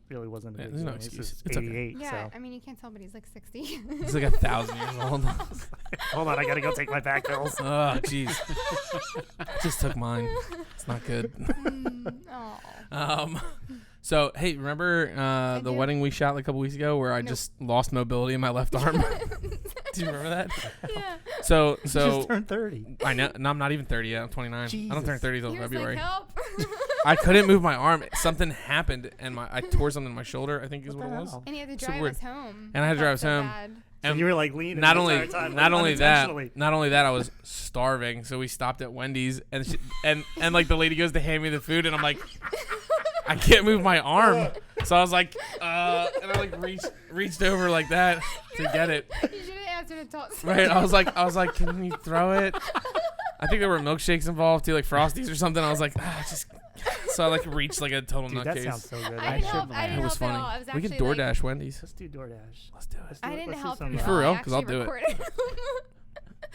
S2: really wasn't a
S1: Yeah,
S2: big
S1: there's no
S2: deal. This
S1: excuse.
S2: is
S1: It's okay.
S2: 88,
S4: Yeah,
S2: so.
S4: I mean, you can't tell, but he's like 60.
S1: He's like 1,000 years old.
S2: Hold on, I gotta go take my back pills.
S1: Oh, jeez. Just took mine. It's not good.
S4: Oh.
S1: So hey, remember the
S4: do.
S1: wedding we shot like a couple weeks ago where I
S4: Nope.
S1: just lost mobility in my left arm? Do you remember that?
S4: Yeah.
S1: So
S2: You just
S1: so
S2: turned 30.
S1: I know. No, I'm not even 30 yet. I'm 29. I don't turn
S2: Jesus.
S1: 30 till
S4: He was
S1: February.
S4: like, help.
S1: I couldn't move my arm. Something happened, and I tore something in my shoulder. I think is what it was.
S2: hell?
S4: And he had to
S1: So
S4: drive
S1: weird.
S4: us home.
S1: And I had to drive us
S4: felt so
S1: home.
S4: bad.
S2: So
S1: And
S2: you were like leaning
S1: not
S2: the
S1: only
S2: entire time,
S1: not
S2: like,
S1: only that
S2: unintentionally.
S1: not only that I was starving. So we stopped at Wendy's, and and like the lady goes to hand me the food, and I'm like, I can't move my arm. So I was like, and I like reached over like that to get it.
S4: You should have answered a toss.
S1: Right. I was like, can you throw it? I think there were milkshakes involved too, like Frosties or something. I was like, just. So I like reached like a total
S2: Dude, that
S1: nutcase.
S2: sounds so good.
S4: I didn't
S3: should
S4: help.
S3: laugh.
S4: I
S1: It
S4: didn't
S1: was
S4: help at
S1: funny.
S4: all. I was
S1: We
S4: actually
S1: could
S4: like,
S1: DoorDash Wendy's.
S2: Let's do DoorDash.
S1: Let's do it.
S2: Let's
S4: I
S2: do-
S4: didn't
S2: let's do
S4: help
S2: some,
S4: him at
S1: For
S4: all.
S1: real?
S4: I
S1: 'Cause I'll
S4: actually
S1: do it.
S4: recorded.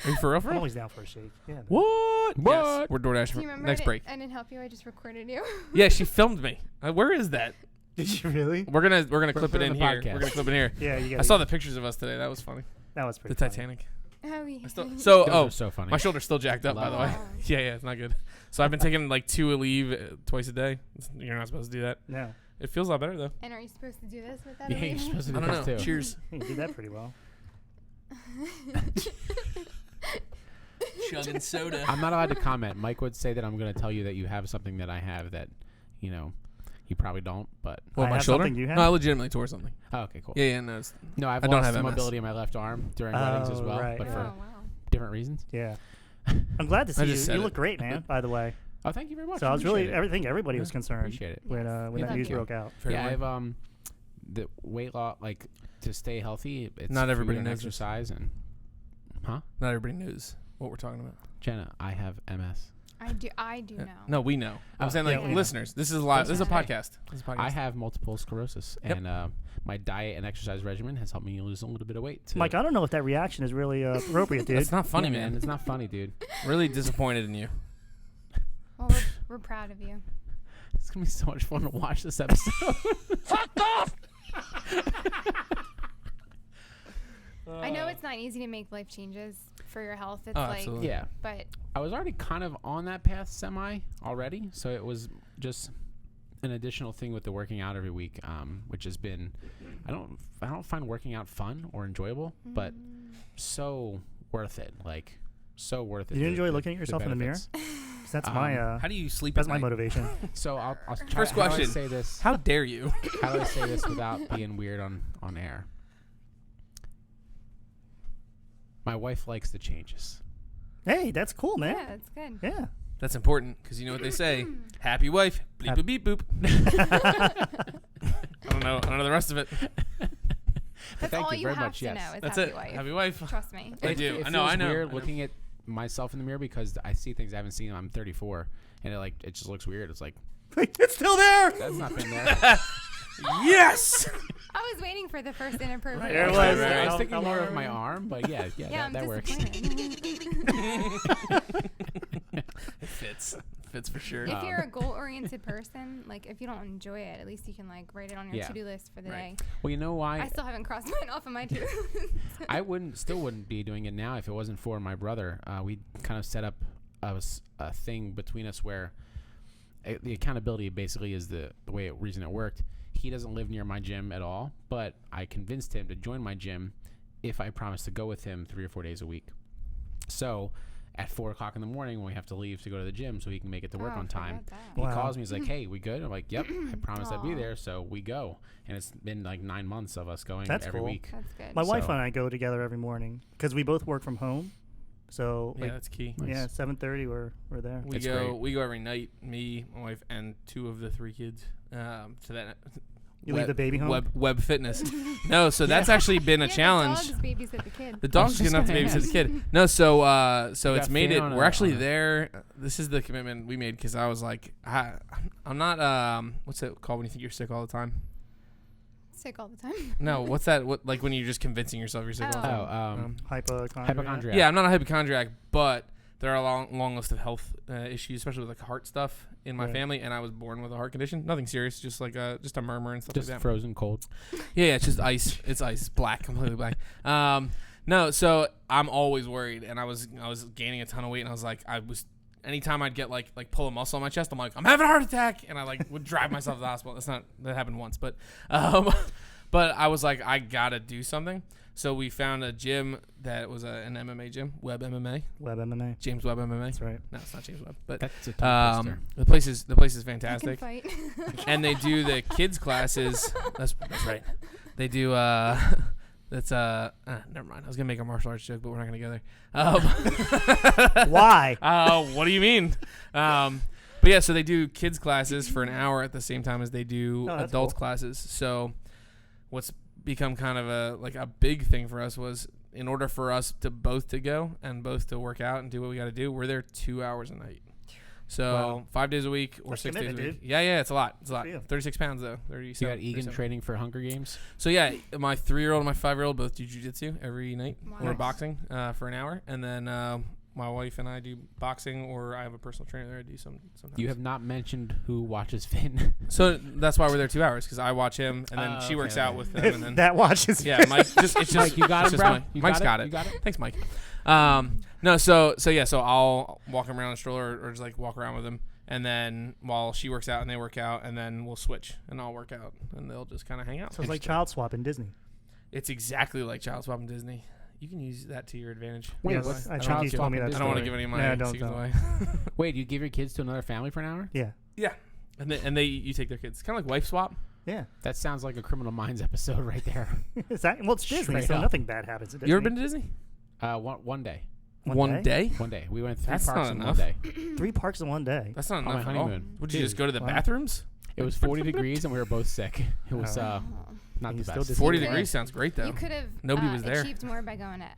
S1: Are you for real? For
S2: I'm
S1: real?
S2: always down for a shake. Yeah. man.
S1: What?
S3: What?
S1: Yes, we're DoorDash.
S4: Do you remember
S1: Next break.
S4: I didn't help you. I just recorded you.
S1: Yeah, she filmed me. Where is that?
S2: Did you really?
S1: We're gonna clip
S3: for
S1: it in
S3: the
S1: here.
S3: podcast.
S1: We're gonna clip it in here.
S2: Yeah, you got
S1: I saw the pictures of us today. That was funny.
S2: That was
S1: The
S2: pretty funny.
S1: Titanic.
S4: Oh, yeah.
S1: I still,
S3: Those
S1: so
S3: are so funny.
S1: my shoulder's still jacked up by the way.
S4: Love it.
S1: Yeah, it's not good. So I've been taking like 2 Aleve twice a day. You're not supposed to do that.
S2: No.
S1: It feels a lot better though.
S4: And are you supposed to do this with that?
S3: Yeah, you're
S4: Aleve?
S3: supposed to
S1: I
S3: do
S1: don't
S3: this
S1: know.
S3: too.
S1: Cheers.
S2: You did that pretty well.
S1: Chugging soda.
S3: I'm not allowed to comment. Mike would say that I'm going to tell you that you have something that I have that, you probably don't. But
S1: What,
S2: I
S1: my
S2: have
S1: shoulder?
S2: something you have?
S1: No, I legitimately tore something.
S3: oh, okay, cool.
S1: Yeah, no. It's,
S3: No, I've
S1: I don't
S3: lost
S1: have
S3: the
S1: MS.
S3: mobility in my left arm during weddings as
S2: Oh,
S3: well,
S2: right,
S3: but
S2: yeah.
S3: for
S4: Oh, wow.
S3: different reasons.
S2: Yeah. I'm glad to see
S1: I
S2: you.
S1: just said
S2: You
S1: it.
S2: look great, man, by the way.
S3: Oh, thank you very much.
S2: So I was
S3: Appreciate
S2: really,
S3: it.
S2: everything, everybody
S1: Yeah,
S2: was concerned
S3: Appreciate it.
S2: when
S4: Yes.
S2: when
S3: Yeah,
S2: that
S3: thank
S2: news
S3: you.
S2: broke out.
S1: fair
S3: Yeah,
S1: enough.
S3: I've the weight loss, like to stay healthy. It's
S1: Not everybody
S3: food and
S1: knows this.
S3: exercise and. Huh,
S1: not everybody knows what we're talking about.
S3: Jenna? I have MS.
S4: I do
S1: Yeah.
S4: know.
S1: No, we know. I'm
S3: Oh,
S1: saying
S2: yeah,
S1: like
S2: we know.
S1: listeners. This is live. This is a
S4: Okay.
S1: podcast. This is a podcast.
S3: I have multiple sclerosis,
S1: Yep.
S3: and my diet and exercise regimen has helped me lose a little bit of weight.
S2: Mike, I don't know if that reaction is really appropriate, dude.
S1: It's not funny,
S3: Yeah,
S1: man.
S3: It's not funny, dude.
S1: Really disappointed in you.
S4: Well, we're proud of you.
S3: It's gonna be so much fun to watch this episode.
S4: I know it's not easy to make life changes for your health. It's
S1: Oh,
S4: like,
S1: absolutely.
S3: Yeah,
S4: but
S3: I was already kind of on that path semi already, so it was just an additional thing with the working out every week, which has been I don't find working out fun or enjoyable, but so worth it. Like so worth it.
S2: Do you
S3: the-
S2: enjoy
S3: the-
S2: looking at
S3: the
S2: yourself in the mirror?
S3: benefits.
S2: 'Cause that's my
S1: How do you sleep
S2: that's
S1: at
S2: my
S1: night?
S2: motivation.
S3: So I'll try,
S1: First
S3: how do I
S1: question.
S3: say this.
S1: How dare you?
S3: How do I say this without being weird on air? My wife likes the changes.
S2: Hey, that's cool,
S4: yeah,
S2: man.
S4: it's good.
S2: Yeah.
S1: That's important because you know what they say. Happy wife. Bleep
S2: Hap-
S1: a beep boop. I don't know the rest of it.
S4: That's
S3: Thank
S4: all
S3: you
S4: you
S3: very
S4: have
S3: much.
S4: to
S3: Yes.
S4: know is
S1: That's
S4: happy
S1: it.
S4: wife.
S1: Happy wife.
S4: Trust me.
S1: I do.
S3: It
S1: I know.
S3: feels
S1: I know.
S3: weird
S1: I know.
S3: looking at myself in the mirror because I see things I haven't seen. I'm 34, and it just looks weird. It's like
S2: It's still there.
S3: that's not been there.
S1: Yes.
S4: I was waiting for the first inappropriate.
S2: There it
S3: I
S2: was.
S3: was,
S1: Right.
S3: I was
S2: I'll-
S3: thinking
S2: I'll
S3: more
S2: let
S3: of my
S2: her know.
S3: arm, but yeah,
S4: Yeah,
S3: that
S4: I'm
S3: works.
S4: disappointed.
S1: It fits. Fits for sure.
S4: If you're a goal-oriented person, like if you don't enjoy it, at least you can like write it on your
S3: Yeah.
S4: to-do list for the
S1: Right.
S4: day.
S3: Well, you know why?
S4: I still haven't crossed mine off of my to-do list.
S3: I still wouldn't be doing it now if it wasn't for my brother. We kind of set up a thing between us where the accountability basically is the reason it worked. He doesn't live near my gym at all, but I convinced him to join my gym if I promised to go with him 3 or 4 days a week. So at 4 o'clock in the morning when we have to leave to go to the gym so he can make it to work on time, he calls me. He's like, hey, we good? I'm like, yep, I promised I'd be there. So we go. And it's been like 9 months of us going every week.
S4: That's good.
S2: My wife and I go together every morning because we both work from home. So
S1: Yeah, that's key.
S3: Nice.
S2: yeah, 7:30 we're there.
S1: We
S3: That's
S1: go
S3: great.
S1: we go every night, me, my wife, and 2 of the 3 kids. To that.
S2: You leave the baby home?
S1: Webb Fitness. No, so that's actually been a challenge.
S4: The dogs babysit the kid.
S1: The dog's good enough to babysit the kid. No, so it's
S3: got
S1: made it.
S3: Finn on
S1: We're
S3: a-
S1: actually
S3: on a-
S1: there. This is the commitment we made because I was like, I'm not. What's it called when you think you're sick all the time?
S4: Sick all the time.
S1: No, what's that? What like when you're just convincing yourself you're sick all the time?
S2: Hypochondriac.
S3: Hypochondriac.
S1: Yeah, I'm not a hypochondriac, but there are a long list of health issues, especially with like heart stuff in my
S2: Right.
S1: family, and I was born with a heart condition. Nothing serious, just like just a murmur and stuff
S3: Just
S1: like that.
S3: frozen cold.
S1: Yeah, it's just ice. It's ice, black, completely black. No, so I'm always worried, and I was gaining a ton of weight, and I was anytime I'd get like pull a muscle on my chest, I'm like, I'm having a heart attack, and I like would drive myself to the hospital. That happened once, but I was like, I gotta do something. So we found a gym that was an MMA gym, Webb MMA,
S2: Webb MMA.
S1: James Webb MMA.
S2: That's right.
S1: No, it's not James Webb, but
S3: That's a tongue twister.
S1: the place is
S4: I can
S1: fantastic,
S4: fight.
S1: and they do the kids classes. That's right. They do. That's never mind. I was gonna make a martial arts joke, but we're not gonna go there.
S2: Why?
S1: What do you mean? But yeah, so they do kids classes for an hour at the same time as they do
S2: Oh, that's
S1: adults
S2: cool.
S1: classes. So what's become kind of a big thing for us was in order for us to both to go and both to work out and do what we got to do, we're there 2 hours a night. So
S2: Wow.
S1: 5 days a week or
S2: That's
S1: 6 days a
S2: commitment,
S1: week.
S2: dude.
S1: Yeah, it's a lot. It's a lot.
S2: for you.
S1: 36 pounds though.
S3: You got Egan training for Hunger Games?
S1: So yeah, my 3-year-old and my 5-year-old both do jiu-jitsu every night
S4: Wow.
S1: or
S2: Nice.
S1: boxing for an hour, and then my wife and I do boxing, or I have a personal trainer there. I do sometimes.
S3: You have not mentioned who watches Finn.
S1: So that's why we're there 2 hours, because I watch him, and then she
S3: okay,
S1: works
S3: okay.
S1: out with him, and then
S2: That watches.
S1: yeah, Mike. It's just
S3: Mike, you got
S1: it's
S3: it,
S1: just
S3: bro?
S1: Mike.
S3: You
S1: Mike's got
S3: You
S1: it.
S3: got it?
S1: Thanks, Mike. No, so I'll walk him around in a stroller or just like walk around with him, and then while she works out and they work out, and then we'll switch and I'll work out, and they'll just kind of hang out.
S2: So it's like child swap in Disney.
S1: It's exactly like Child Swap in Disney. You can use that to your advantage.
S3: Wait,
S2: Yes,
S3: what's
S2: I
S3: child
S2: think you told me
S3: swap in
S2: that
S1: I don't want to
S2: story.
S1: give any of
S2: No,
S1: my
S2: don't
S1: secrets
S2: tell.
S1: away.
S3: Wait, you give your kids to another family for an hour?
S2: Yeah.
S1: Yeah, and you take their kids. Kind of like wife swap.
S2: Yeah.
S3: That sounds like a Criminal Minds episode right there.
S2: It's Disney,
S3: Straight
S2: so
S3: up.
S2: nothing bad happens at Disney.
S1: You ever been to Disney?
S3: One day.
S2: One day?
S3: One day. We went 3
S1: That's
S3: parks
S1: not
S3: in
S1: enough.
S3: 1 day.
S2: 3 parks in one day.
S1: That's not
S3: On my
S1: enough at all.
S3: honeymoon.
S1: Would you just
S3: Dude,
S1: go to the
S2: wow.
S1: bathrooms?
S3: It was 40 degrees and we were both sick. It was
S2: Oh.
S3: not
S2: And
S3: the
S2: you still
S3: best.
S2: did
S1: 40
S4: could've-
S1: degrees sounds great though.
S4: You could have
S1: Nobody was there.
S4: achieved more by going to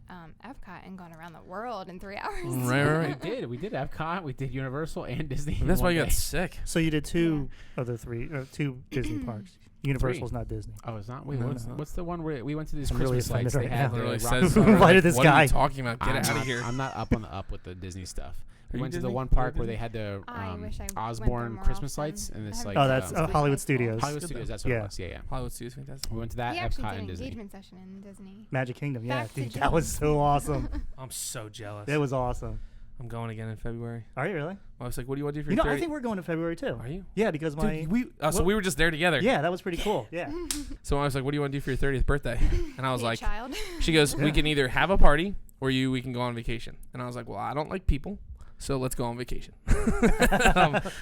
S4: Epcot and going around the world in 3 hours.
S1: Right.
S3: We did Epcot, we did Universal and Disney. in
S1: That's why
S3: one
S1: you
S3: day.
S1: got sick.
S2: So you did 2 of the 3, 2 Disney parks. Universal's not Disney.
S3: Oh, it's not. Wait,
S1: No,
S3: what's,
S1: it's not.
S3: what's the one where we went to these
S2: I'm really
S3: Christmas lights?
S2: offended
S3: They
S2: right
S3: had
S2: now.
S3: the
S1: Literally
S3: rock-
S1: says,
S2: Who invited this
S1: what
S2: guy?
S1: are you talking about? Get
S3: I'm
S1: out of
S3: not-
S1: here.
S3: I'm not up on the up with the Disney stuff. We
S1: you
S3: went to the
S1: Disney?
S3: one
S1: Are you
S3: park where
S1: Disney?
S3: they had the
S4: I wish I went there
S3: Osborne
S4: more
S3: Christmas
S4: often.
S3: lights and
S4: I
S3: this
S4: haven't
S3: like
S2: Oh, that's
S4: been
S2: Hollywood
S4: to
S2: Studios.
S3: Hollywood
S1: Good
S3: Studios.
S1: though.
S3: That's what
S2: Yeah.
S3: it was. Yeah.
S1: Hollywood Studios fantastic.
S3: We went to that
S4: We actually
S3: Epcot
S4: did
S3: and
S4: an
S3: Disney.
S4: engagement session in Disney.
S2: Magic Kingdom. Yeah,
S4: Back to
S2: dude, that was so awesome.
S1: I'm so jealous.
S2: That was awesome.
S1: I'm going again in February.
S2: Are you really?
S1: I was like, what do you want to do for
S2: You
S1: your
S2: know, I
S1: 30?
S2: think we're going to February too.
S1: Are you?
S2: Yeah, because my
S1: Dude, so we were just there together.
S2: yeah, that was pretty cool. Yeah.
S1: So I was like, what do you want to do for your 30th birthday? And I was
S4: Be a
S1: like,
S4: child.
S1: she goes, we
S2: Yeah.
S1: can either have a party or we can go on vacation. And I was like, well, I don't like people, so let's go on vacation.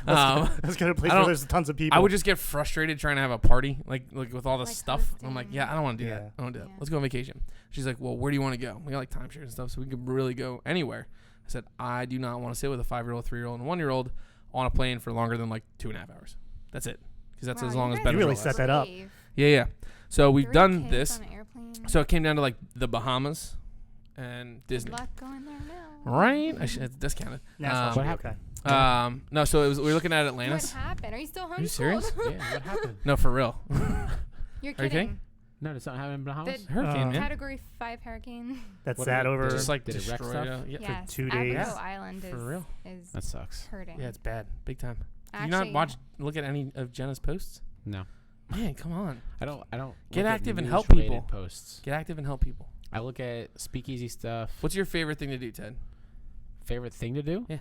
S2: Let's go to a place
S1: I
S2: where
S1: don't-
S2: there's tons of people.
S1: I would just get frustrated trying to have a party, like with all this
S4: Like
S1: stuff. I'm like,
S4: hosting.
S1: yeah, I don't want to do
S2: Yeah.
S1: that. I don't want to do that.
S4: Yeah.
S1: Let's go on vacation. She's like, well, where do you want to go? We got like timeshares and stuff, so we could really go anywhere. I said, I do not want to sit with a 5-year-old, 3-year-old, and 1-year-old on a plane for longer than like 2.5 hours. That's it, because that's
S4: Wow,
S1: as
S4: you
S1: long as
S4: guys
S1: better.
S2: You really
S1: for
S2: set
S1: us.
S2: that up.
S4: brave.
S1: Yeah. So we've
S4: 3
S1: done
S4: kids
S1: this.
S4: on an airplane.
S1: So it came down to like the Bahamas and Disney.
S4: Good luck going there now.
S1: Right? It's discounted.
S2: Nassau
S1: Um,
S2: should be
S3: what
S2: okay.
S1: No, so it was, we were looking at
S4: What
S1: Atlantis.
S4: happened? Are you still homeschooled?
S1: Are you serious?
S3: Yeah. What happened?
S1: No, for real.
S4: You're
S1: Are you
S4: kidding.
S1: kidding?
S3: No, did something happen in Bahamas?
S4: The
S1: Hurricane,
S2: Uh,
S1: man.
S4: Category 5 hurricane.
S2: That's
S3: what
S2: sad
S3: did it-
S2: over.
S1: Just like
S3: Did it wreck
S1: destroyed.
S3: stuff?
S1: Yeah.
S4: Yes.
S2: 2 days?
S4: Abaco Island
S1: For real.
S4: is
S3: That sucks.
S4: hurting.
S1: Yeah, it's bad. Big time. Do you
S4: Actually,
S1: not look at any of Jenna's posts?
S3: No,
S1: Man, come on.
S3: I don't.
S1: Get
S3: look at
S1: active and help
S3: news-related
S1: people.
S3: Posts.
S1: Get active and help people.
S3: I look at speakeasy stuff.
S1: What's your favorite thing to do, Ted?
S3: Favorite thing to do?
S1: Yeah.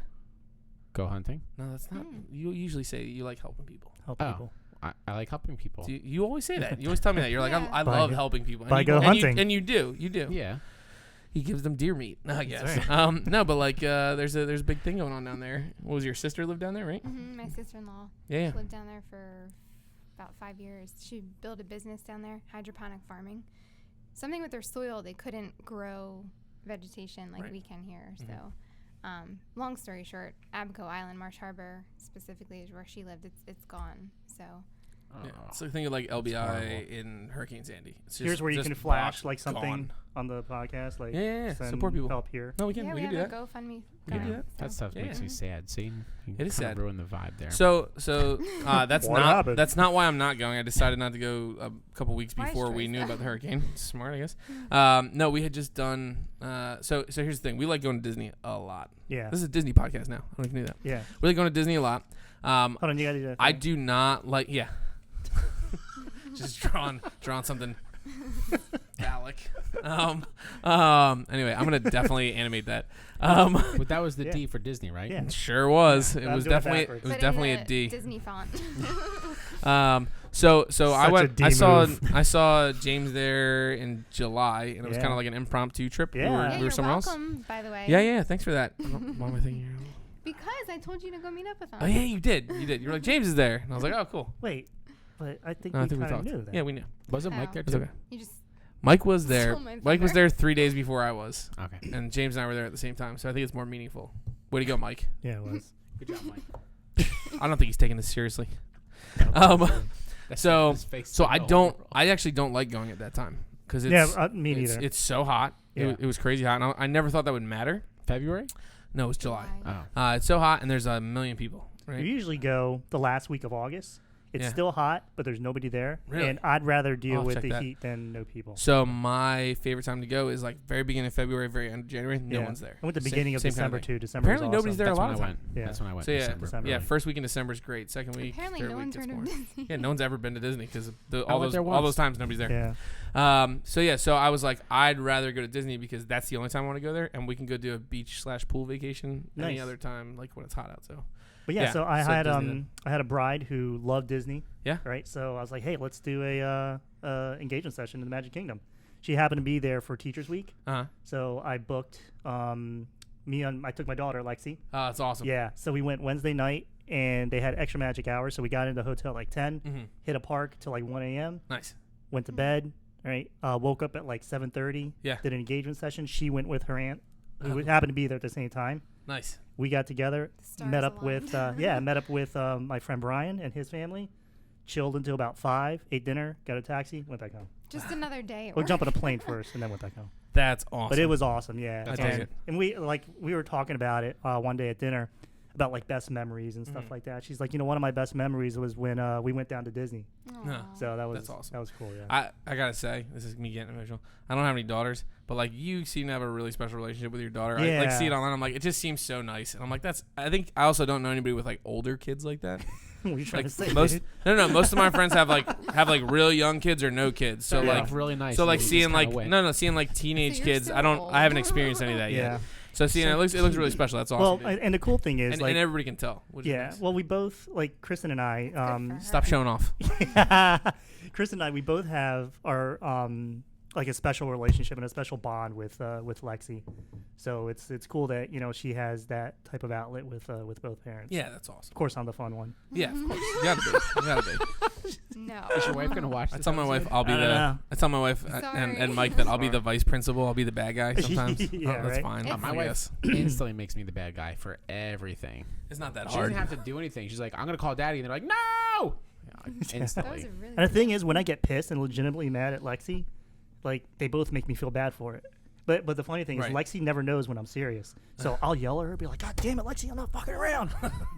S3: Go hunting.
S1: No, that's not. You usually say you like helping people.
S2: Help
S3: Oh.
S2: people.
S3: I like helping people.
S1: You always say that. You always tell me that. You're like,
S4: Yeah.
S1: I love helping people.
S2: By go hunting.
S1: And you do. You do.
S3: Yeah.
S1: He gives them deer meat. I guess.
S2: right.
S1: No, but like, there's a big thing going on down there. What was your sister live down there, right?
S4: My sister-in-law.
S1: Yeah.
S4: She lived down there for about 5 years. She built a business down there, hydroponic farming. Something with their soil, they couldn't grow vegetation like we can here. So, long story short, Abaco Island, Marsh Harbor specifically is where she lived. It's gone. So.
S1: Yeah. So think of like LBI in Hurricane Sandy. It's
S2: Here's
S1: just-
S2: where you
S1: just
S2: can flash
S1: rock
S2: like something
S1: gone.
S2: on the podcast. Like
S1: Yeah.
S2: send
S1: Support people.
S2: help here.
S1: No, we can.
S4: Yeah,
S1: we
S4: we
S1: can
S4: have
S1: do
S4: a
S1: that.
S4: GoFundMe.
S1: We can do
S4: going,
S1: that.
S3: That stuff
S1: Yeah.
S3: makes me sad. See, you
S1: It is
S3: kinda
S1: sad.
S3: ruined the vibe there.
S1: So that's
S2: What
S1: not
S2: happened?
S1: that's not why I'm not going. I decided not to go a couple weeks
S4: Why
S1: before we
S4: choice,
S1: knew
S4: though?
S1: about the hurricane. Smart, I guess. No, we had just done. So here's the thing. We like going to Disney a lot.
S2: Yeah.
S1: This is a Disney podcast now. I don't know if you knew that.
S2: Yeah.
S1: We like going to Disney a lot.
S2: Hold on, you gotta do that.
S1: I
S2: thing.
S1: do not like. Yeah. Just drawing something phallic. Anyway, I'm gonna definitely animate that.
S3: But that was the
S2: Yeah.
S3: D for Disney, right?
S2: Yeah.
S1: Sure was.
S2: Yeah,
S1: It
S2: I'm
S1: was
S2: doing it
S1: definitely
S2: backwards.
S1: it was
S4: Put in
S1: definitely
S4: the
S1: a D.
S4: Disney font.
S1: So I
S2: Such a
S1: went.
S2: D
S1: I saw
S2: move.
S1: I saw James there in July, and it was
S2: Yeah.
S1: kind of like an impromptu trip.
S2: Yeah.
S1: We were,
S2: Yeah,
S1: we were
S4: you're
S1: somewhere else.
S4: welcome, by the way.
S1: Yeah. Thanks for that. Why am I thinking?
S4: Because I told you to go meet up with them.
S1: Oh yeah, you did. You were like, James is there, and I was like, oh cool.
S2: Wait, but I think
S1: No, I
S2: we
S1: think we
S2: kind of
S1: talked.
S2: knew that.
S1: Yeah, we knew.
S3: Wasn't Mike
S4: Oh.
S3: there
S1: It's
S3: too?
S1: okay.
S4: You just
S1: Mike was there.
S4: Stole my
S1: Mike was
S4: thunder.
S1: there 3 days before I was,
S3: Okay.
S1: and James and I were there at the same time. So I think it's more meaningful. Way to go, Mike.
S2: Yeah, it was.
S3: Good job, Mike.
S1: I don't think he's taking this seriously.
S3: That's
S1: So
S3: his face
S1: so
S3: to
S1: I
S3: go
S1: don't.
S3: overall.
S1: I actually don't like going at that time because it's
S2: Yeah, me
S1: it's,
S2: neither.
S1: it's so hot.
S2: Yeah.
S1: It was crazy hot. And I never thought that would matter.
S3: February?
S1: No, it was July.
S3: Oh.
S1: It's so hot, and there's a million people.
S2: You
S1: Right?
S2: usually go the last week of August. It's
S1: Yeah.
S2: still hot, but there's nobody there.
S1: Really?
S2: And I'd rather deal
S1: I'll
S2: with
S1: check
S2: the
S1: that.
S2: heat than no people.
S1: So my favorite time to go is like very beginning of February, very end of January. No
S2: Yeah.
S1: one's there.
S2: I went the
S1: Same-
S2: beginning of
S1: same kind
S2: December
S1: thing.
S2: too. December
S1: Apparently
S2: was
S1: nobody's
S2: awesome.
S1: there
S3: That's
S1: a
S3: when
S1: lot
S3: I
S1: of
S3: went.
S1: time.
S2: Yeah.
S3: That's when I went.
S1: So yeah,
S3: December.
S2: December.
S1: yeah.
S2: Right.
S1: First week in December is great. Second week,
S4: Apparently,
S1: third
S4: no
S1: week
S4: one's
S1: gets
S4: heard of
S1: boring.
S4: Disney.
S1: Yeah, no one's ever been to Disney because
S3: I
S1: all
S3: went
S1: those
S3: there
S1: all
S3: once.
S1: those times nobody's there.
S2: Yeah.
S1: So I was like, I'd rather go to Disney because that's the only time I want to go there, and we can go do a beach/pool vacation any
S2: Nice.
S1: other time, like when it's hot out. So
S2: But yeah,
S1: Yeah,
S2: so I
S1: so
S2: had
S1: Disney then.
S2: I had a bride who loved Disney.
S1: Yeah.
S2: Right. So I was like, hey, let's do a engagement session in the Magic Kingdom. She happened to be there for Teachers Week, so I booked I took my daughter Lexi.
S1: That's awesome.
S2: Yeah. So we went Wednesday night, and they had extra magic hours. So we got into the hotel at like 10,
S1: Mm-hmm.
S2: hit a park till like 1 a.m.
S1: Nice.
S2: Went to bed. Right. Woke up at like 7:30.
S1: Yeah.
S2: Did an engagement session. She went with her aunt, who
S1: Oh.
S2: happened to be there at the same time.
S1: Nice.
S2: We got together,
S4: Stars
S2: met up
S4: aligned.
S2: with my friend Brian and his family, chilled until about 5, ate dinner, got a taxi, went back home.
S4: Just another day. At
S2: We'll
S4: work.
S2: jump on a plane first and then went back home.
S1: That's awesome.
S2: But it was awesome, yeah.
S1: That's
S2: and,
S1: awesome.
S2: and we were talking about it one day at dinner about like best memories and stuff
S1: Mhm.
S2: like that. She's like, one of my best memories was when we went down to Disney.
S1: No.
S4: Aw.
S2: So that was
S1: That's awesome.
S2: That was cool, yeah.
S1: I gotta say, this is me getting emotional. I don't have any daughters, but like you seem to have a really special relationship with your daughter. I like
S2: Yeah.
S1: see it online. I'm like, it just seems so nice, and I'm like, I think I also don't know anybody with like older kids like that.
S2: What are you trying
S1: Like
S2: to say?
S1: most,
S2: dude?
S1: no. Most of my friends have like real young kids or no kids. So
S2: Yeah.
S1: like,
S3: really nice.
S1: so like
S3: Ladies
S1: seeing
S3: kinda
S1: like
S3: went.
S1: seeing like teenage
S4: you're
S1: kids.
S4: so
S1: I haven't
S4: old.
S1: experienced any of that
S2: Yeah.
S1: yet. So seeing it looks really special. That's
S2: Well,
S1: awesome. dude.
S2: and the cool thing is,
S1: and,
S2: like,
S1: and everybody can tell. Which is
S2: yeah.
S1: nice.
S2: Well, we both, like Kristen and I,
S4: Good for her.
S1: Stop showing off.
S2: Chris and I, we both have our like a special relationship and a special bond with Lexi. So it's cool that she has that type of outlet with both parents.
S1: Yeah, that's awesome.
S2: Of course, I'm the fun one.
S1: Yeah, of course. You gotta be. You gotta be.
S4: No.
S3: Is your wife gonna watch
S1: I
S3: this?
S1: tell my wife I'll be
S2: I don't know.
S1: I tell my wife and
S4: Sorry.
S1: Mike that I'll be the vice principal. I'll be the bad guy sometimes.
S2: Yeah,
S1: That's
S2: right?
S1: fine.
S4: It's-
S3: My
S1: I
S3: wife
S1: guess.
S3: instantly makes me the bad guy for everything.
S1: It's not that
S3: She
S1: hard.
S3: doesn't have to do anything. She's like, I'm gonna call daddy, and they're like, no.
S4: That was
S3: Instantly.
S4: a really.
S2: And the thing is, when I get pissed and legitimately mad at Lexi, like they both make me feel bad for it. But the funny thing is,
S1: Right.
S2: Lexi never knows when I'm serious. So I'll yell at her, be like, "God damn it, Lexi, I'm not fucking around,"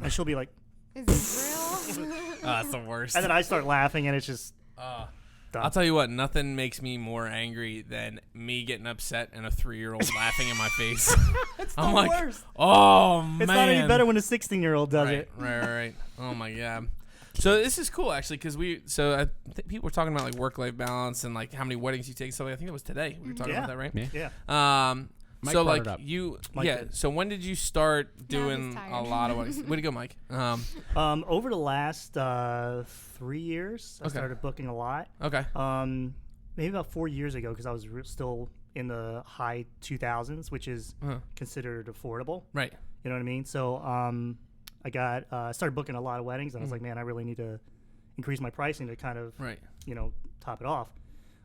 S2: and she'll be like,
S4: Is this real?
S1: That's the worst.
S2: and then I start laughing, and it's just. Done.
S1: I'll tell you what, nothing makes me more angry than me getting upset and a 3-year-old laughing in my face. I'm like,
S2: worst.
S1: oh man.
S2: It's not any better when a 16-year-old does it.
S1: Right. Oh my god. So this is cool actually because I think people were talking about like work-life balance and like how many weddings you take. So I think it was today we were talking
S2: Yeah.
S1: about that, right?
S3: Yeah.
S2: Yeah.
S3: Mike
S1: so
S3: brought
S1: like
S3: it up.
S2: Mike
S1: yeah.
S2: did.
S1: So when did you start
S4: Now he's
S1: doing a
S4: tired.
S1: lot of weddings? Way to go, Mike.
S2: Over the last 3 years, I
S1: Okay.
S2: started booking a lot.
S1: Okay.
S2: Maybe about 4 years ago, because I was still in the high 2000s, which is
S1: Uh-huh.
S2: considered affordable.
S1: Right.
S2: You know what I mean? So I got started booking a lot of weddings, and I was like, man, I really need to increase my pricing to kind of
S1: Right.
S2: top it off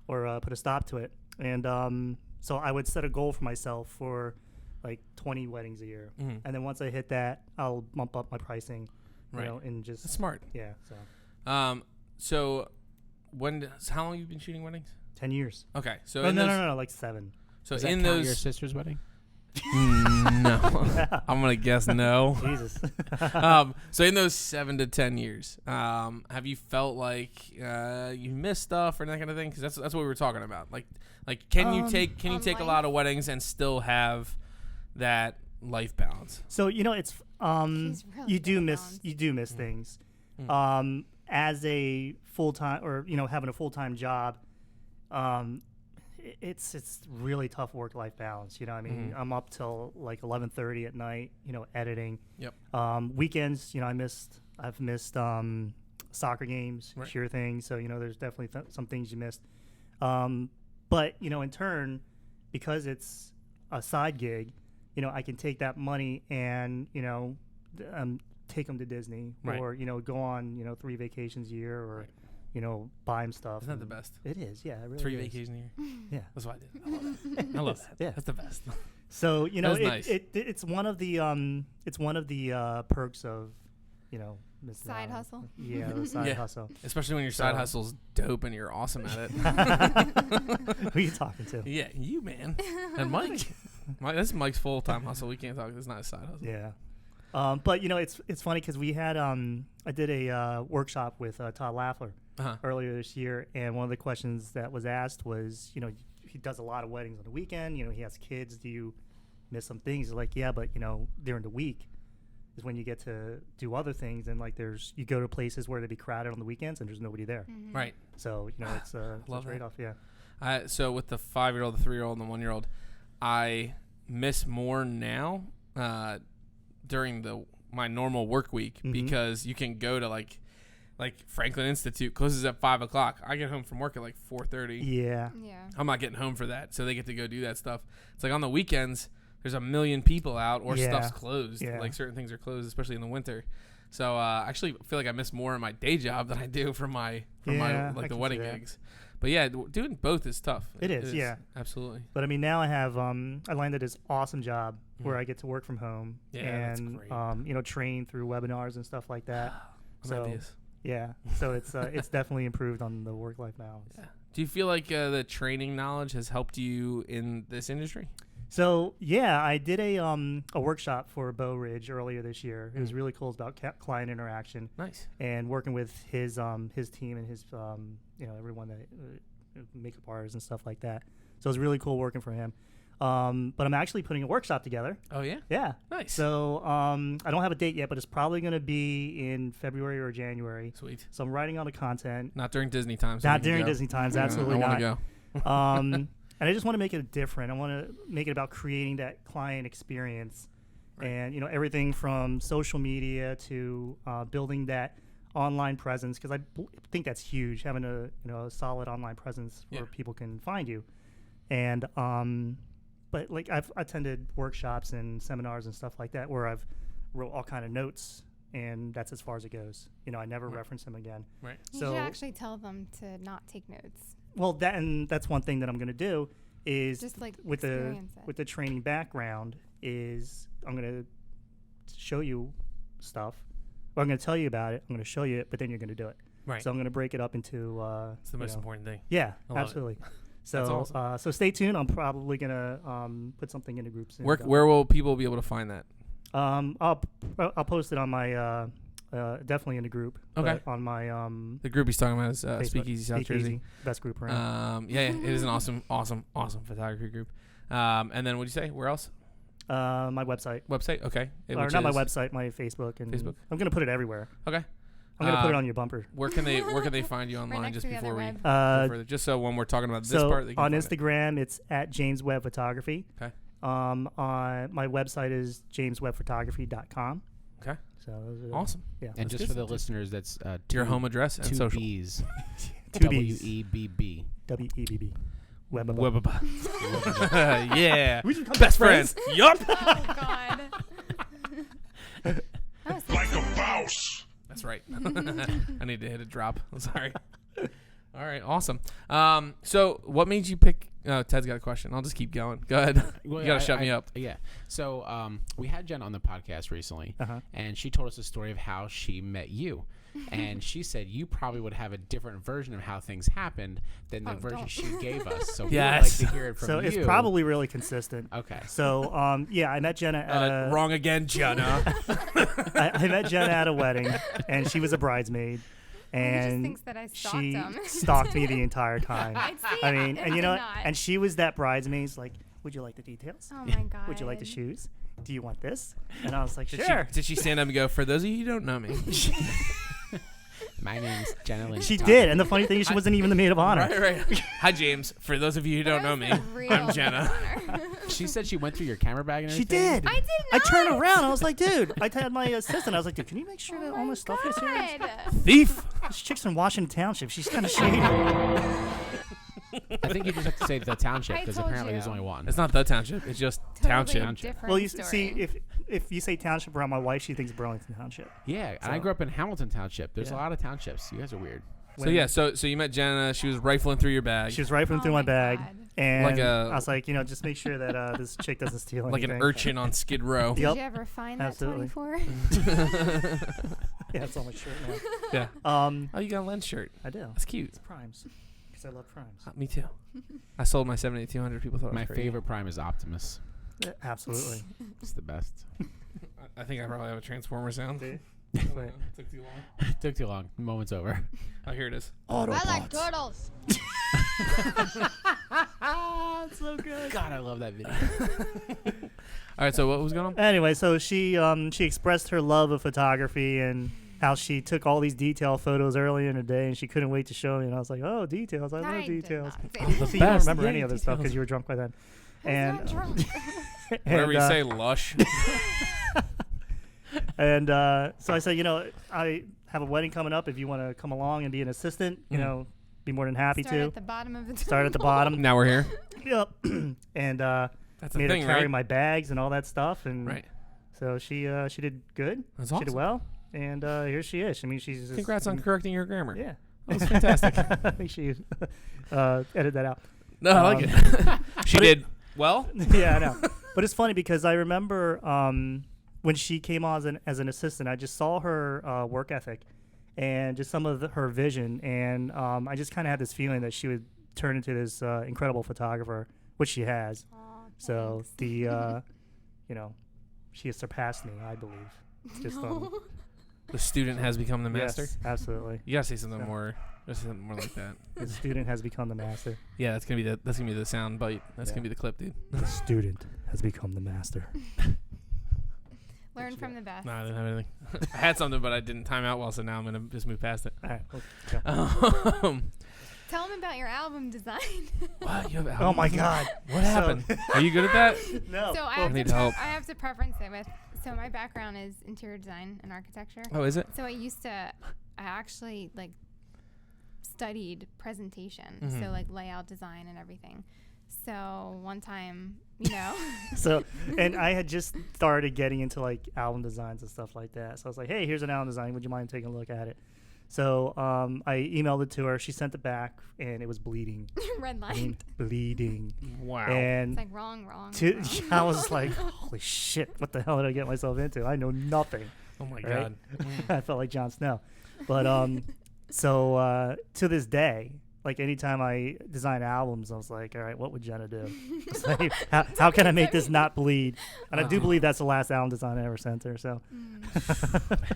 S2: or put a stop to it. And so I would set a goal for myself for like 20 weddings a year,
S1: Mhm.
S2: and then once I hit that, I'll bump up my pricing.
S1: Right.
S2: And just
S1: That's smart.
S2: yeah. So
S1: So how long have you been shooting weddings?
S2: 10 years.
S1: Okay. So
S2: Oh,
S1: in
S2: no,
S1: those,
S2: no, like 7.
S1: So
S3: Does that
S1: in
S3: count
S1: those
S3: your sister's wedding?
S1: no. I'm gonna guess no.
S2: Jesus.
S1: So in those 7 to 10 years, have you felt like you missed stuff or that kind of thing? Because that's what we were talking about. Like can you take
S4: On
S1: a
S4: life?
S1: lot of weddings and still have that life balance?
S2: So it's
S4: He's really
S2: you
S4: good
S2: do
S4: at
S2: miss
S4: balance.
S2: things.
S1: Mm.
S2: As a full time or having a full time job, it's really tough work life balance. I mean, I'm up till like 11:30 at night. Editing.
S1: Yep.
S2: Weekends. I've missed soccer games,
S1: Right.
S2: cheer things. So there's definitely some things you missed. But in turn, because it's a side gig, I can take that money and take them to Disney,
S1: Right.
S2: or go on 3 vacations a year, or buy them stuff.
S1: Isn't that the
S2: and
S1: best?
S2: It is, yeah. It really
S1: 3
S2: is.
S1: vacations a year.
S2: Yeah.
S1: That's what I did. I love that. I love that.
S2: Yeah.
S1: That's the best.
S2: So
S1: That was nice.
S2: it's one of the perks of missing
S4: Side
S2: out.
S4: hustle?
S2: Yeah, the side
S1: Yeah.
S2: hustle.
S1: Especially when your side
S2: So-
S1: hustle's dope and you're awesome at it.
S2: Who are you talking to?
S1: Yeah, you man. And Mike. That's Mike's full-time hustle. We can't talk. It's not a side hustle.
S2: Yeah. But it's funny because we had I did a workshop with Todd Laffler
S1: Uh-huh.
S2: earlier this year, and one of the questions that was asked was, he does a lot of weddings on the weekend. He has kids. Do you miss some things? He's like, yeah, but during the week is when you get to do other things, and like you go to places where they be crowded on the weekends and there's nobody there.
S4: Mhm.
S1: Right.
S2: So it's a
S1: Love that.
S2: trade-off. Yeah.
S1: So with the 5-year-old, the 3-year-old, and the 1-year-old, I miss more now during my normal work week
S2: Mhm.
S1: because you can go to like Franklin Institute closes at 5 o'clock. I get home from work at like 4:30.
S2: Yeah.
S4: Yeah.
S1: I'm not getting home for that, so they get to go do that stuff. It's like on the weekends, there's a million people out or
S2: Yeah.
S1: stuff's closed.
S2: Yeah.
S1: Like certain things are closed, especially in the winter. So I actually feel like I miss more in my day job than I do from my
S2: Yeah, I
S1: the
S2: can
S1: wedding
S2: see that.
S1: gigs. But yeah, doing both is tough.
S2: It is, yeah.
S1: Absolutely.
S2: But I mean, now I have I landed this awesome job where
S1: Mhm.
S2: I get to work from home
S1: Yeah, that's
S2: and
S1: great.
S2: train through webinars and stuff like that. So
S1: Ideas.
S2: yeah, so it's definitely improved on the work life balance.
S1: Yeah. Do you feel like the training knowledge has helped you in this industry?
S2: So yeah, I did a workshop for Bo Ridge earlier this year. It was
S1: Mhm.
S2: really cool. It's about client interaction
S1: Nice.
S2: and working with his team and his everyone that makeup artists and stuff like that. So it was really cool working for him. But I'm actually putting a workshop together.
S1: Oh yeah.
S2: Yeah.
S1: Nice.
S2: So I don't have a date yet, but it's probably going to be in February or January.
S1: Sweet.
S2: So I'm writing on the content.
S1: Not during Disney times. so
S2: Not
S1: we can
S2: during
S1: go.
S2: Disney times,
S1: Yeah,
S2: absolutely
S1: I
S2: not.
S1: want to go.
S2: And I just want to make it different. I want to make it about creating that client experience,
S1: Right.
S2: and everything from social media to building that online presence, because I think that's huge, having a solid online presence where
S1: Yeah.
S2: people can find you. And but like I've attended workshops and seminars and stuff like that where I've wrote all kind of notes, and that's as far as it goes. I never
S1: Right.
S2: reference them again.
S1: Right.
S4: You
S2: So
S4: should actually tell them to not take notes.
S2: well, that's one thing that I'm going to do is
S4: Just like
S2: with the
S4: experience it.
S2: with the training background is I'm going to show you stuff, or I'm going to tell you about it. I'm going to show you it, but then you're going to do it.
S1: Right.
S2: So I'm going to break it up into.
S1: It's the most important thing.
S2: Yeah,
S1: I love it.
S2: absolutely. So
S1: That's awesome.
S2: so stay tuned. I'm probably going to put something into groups.
S1: Where will people be able to find that?
S2: I'll post it on my definitely in the group.
S1: Okay.
S2: But on my
S1: The group he's talking about is
S2: Facebook,
S1: Speakeasy South Jersey.
S2: best group around.
S1: Yeah, it is an awesome photography group. And then what'd you say? Where else?
S2: My website.
S1: Website? Okay.
S2: Or
S1: Which
S2: not my
S1: is-
S2: website, my Facebook. And
S1: Facebook?
S2: I'm going to put it everywhere.
S1: Okay.
S2: I'm going to put it on your bumper.
S1: Where can they find you
S4: Right
S1: online
S4: next
S1: just
S4: to the
S1: before
S4: other
S1: we
S4: web.
S1: go further? Just so when we're talking about this
S2: So
S1: part, they can
S2: on
S1: find it.
S2: Instagram, it's at James Webb Photography.
S1: Okay.
S2: On my website is jameswebbphotography.com.
S1: Okay.
S2: So those are
S1: Awesome.
S2: Yeah.
S3: And just for the listeners, that's
S1: Your home address and
S3: two
S1: social.
S3: B's.
S2: Two B's.
S3: WEBB.
S2: WEBB. Webb.
S1: Webba. Yeah.
S2: We should become
S1: Best friends. Yup.
S4: Oh God. That was
S5: Like a mouse.
S1: That's right. I need to hit a drop. I'm sorry. All right. Awesome. So what made you pick? Ted's got a question. I'll just keep going. Go ahead.
S3: Well,
S1: You gotta shut me up.
S3: Yeah. So we had Jen on the podcast recently,
S2: Uh-huh.
S3: and she told us the story of how she met you. And she said you probably would have a different version of how things happened than the
S4: Oh,
S3: version
S4: don't.
S3: she gave us. So we would
S1: Yes.
S3: like to hear it from
S2: So
S3: you.
S2: it's probably really consistent.
S3: Okay.
S2: So yeah, I met Jenna at
S1: Wrong again, Jenna.
S2: I met Jenna at a wedding, and she was a bridesmaid,
S4: He just
S2: and
S4: thinks that I stalked
S2: she
S4: him.
S2: stalked me the entire time.
S4: I'd see
S2: I mean,
S4: it.
S2: and
S4: I
S2: you know,
S4: did not.
S2: and she was that bridesmaid's like, would you like the details?
S4: Oh my God.
S2: Would you like the shoes? Do you want this? And I was like,
S1: Did
S2: sure.
S1: she stand up and go, for those of you who don't know me?
S3: My name's Jenna Lynn.
S2: She did, and the funny thing is, she wasn't even the maid of honor.
S1: Right. Hi, James. For those of you who don't know me, I'm Jenna.
S3: She said she went through your camera bag and
S2: She
S3: everything.
S2: did.
S4: I did
S2: I
S4: not.
S2: turned around. I was like, dude. I had my assistant. I was like, dude, can you make sure that
S4: Oh
S2: all my stuff is here?
S4: God.
S1: Thief.
S2: This chick's from Washington Township. She's kind of shady.
S3: I think you just have to say the township
S4: I
S3: because
S4: told
S3: apparently
S4: you.
S3: there's only one.
S1: It's not the township. It's just
S4: Totally
S1: township.
S4: different
S2: Well, you
S4: story.
S2: see, if you say township around my wife, she thinks Burlington Township.
S3: Yeah, and I
S2: So-
S3: grew up in Hamilton Township. There's
S2: Yeah.
S3: a lot of townships. You guys are weird.
S1: So yeah, so you met Jenna. She was rifling through your bag,
S2: She was rifling
S4: Oh
S2: through my
S4: my
S2: bag,
S4: God.
S2: and
S1: Like a-
S2: I was like, just make sure that this chick doesn't steal
S1: like
S2: anything.
S1: an urchin on Skid Row.
S4: Did
S2: Yep.
S4: you ever find
S2: Absolutely.
S4: that 24?
S2: Yeah, it's on my shirt now.
S1: Yeah.
S2: Um,
S1: Oh, you got a lens shirt.
S2: I do.
S1: That's cute.
S2: It's Primes, because I love Primes.
S1: Me too. I sold my 7200. People thought it was
S3: My
S1: crazy.
S3: favorite prime is Optimus.
S2: Yeah, absolutely.
S3: It's the best.
S1: I think I probably have a Transformer sound.
S2: See?
S1: It took too long.
S3: Took too long. The moment's over.
S1: Oh, here it is.
S2: Autobots.
S4: turtles.
S2: It's so good.
S3: God, I love that video.
S1: All right. So what was going on?
S2: Anyway, so she expressed her love of photography and how she took all these detail photos early in the day, and she couldn't wait to show me. And I was like, oh, details. I love
S4: did
S2: details.
S4: not say
S2: See,
S4: that.
S2: you don't
S1: best.
S2: remember any
S1: Yay,
S2: of this stuff because
S1: details.
S2: you were drunk by then.
S4: I was
S2: And
S4: not drunk.
S1: Whatever you
S2: and,
S1: say, lush.
S2: And so I said, I have a wedding coming up. If you want to come along and be an assistant, be more than happy
S4: Start
S2: to.
S4: at the bottom of the
S2: Start at the
S4: table.
S2: bottom.
S1: Now we're here.
S2: Yep. And
S1: That's the
S2: made
S1: thing,
S2: her carry
S1: right?
S2: my bags and all that stuff. And
S1: Right.
S2: so she did good.
S1: That's
S2: She did
S1: awesome.
S2: well. And here she is. I mean, she's just,
S1: Congrats on correcting your grammar.
S2: Yeah.
S1: That was fantastic.
S2: I think she edited that out.
S1: No, I like it. She
S2: but it-
S1: did well.
S2: Yeah, I know. But it's funny because I remember when she came on as an assistant, I just saw her work ethic and just some of her vision. And I just kind of had this feeling that she would turn into this incredible photographer, which she has.
S4: Aw,
S2: So
S4: thanks.
S2: she has surpassed me, I believe. Just
S1: The student has become the master.
S2: Yes, absolutely.
S1: You gotta say something
S2: So-
S1: more. Just say something more like that.
S2: The student has become the master.
S1: Yeah, that's gonna be the sound bite. That's
S2: Yeah.
S1: gonna be the clip, dude.
S2: The student has become the master.
S4: Learn from the best.
S1: No, I didn't have anything. I had something, but I didn't time out well, so now I'm gonna just move past it.
S2: All right. Well, go.
S4: Tell them about your album design.
S1: What? You have
S2: Oh my
S1: albums?
S2: God.
S1: What happened? Are you good at that?
S2: No.
S4: So
S2: well,
S1: need help.
S4: I have to preference it with. So my background is interior design and architecture.
S1: Oh, is it?
S4: So I actually studied presentation,
S1: Mhm.
S4: so layout design and everything. So one time,
S2: So, and I had just started getting into album designs and stuff like that. So I was like, hey, here's an album design. Would you mind taking a look at it? So I emailed it to her. She sent it back, and it was bleeding.
S4: red
S2: I
S4: light.
S2: mean, bleeding.
S1: Wow.
S2: And
S4: It's like wrong.
S2: I was like, holy shit, what the hell did I get myself into? I know nothing.
S1: Oh my
S2: Right?
S1: God.
S2: I felt like Jon Snow. But so to this day, anytime I design albums, I was like, all right, what would Jenna do? It's like, how can I make this not bleed? And I do believe that's the last album design I ever sent her. So,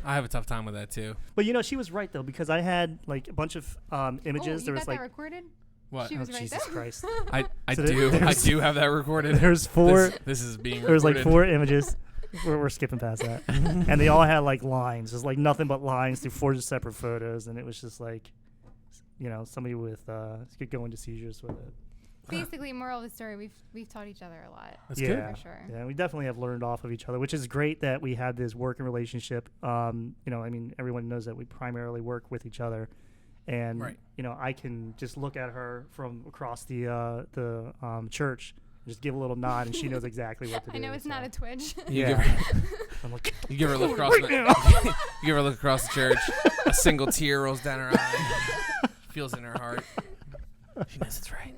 S1: I have a tough time with that too.
S2: but she was right though, because I had a bunch of images.
S4: You
S2: there was
S4: got that recorded?
S1: What?
S4: She was right
S2: Jesus
S4: there.
S2: Christ.
S1: I
S2: So
S1: do. I do have that recorded.
S2: There's four.
S1: This is being
S2: There was
S1: recorded.
S2: 4 images. We're skipping past that, and they all had lines. There's nothing but lines through 4 separate photos, and it was just somebody with could go into seizures with it.
S4: basically, moral of the story, we've taught each other a lot.
S1: That's
S2: Yeah.
S1: good.
S4: For sure.
S2: Yeah, we definitely have learned off of each other, which is great that we have this working relationship. Everyone knows that we primarily work with each other, and
S1: Right.
S2: I can just look at her from across the church, and just give a little nod, and she knows exactly what to do.
S4: I know it's not a twitch.
S1: You
S2: I'm like,
S1: You give her a look across the you give her a look across the church. A single tear rolls down her eye. Feels in her heart. She knows it's right.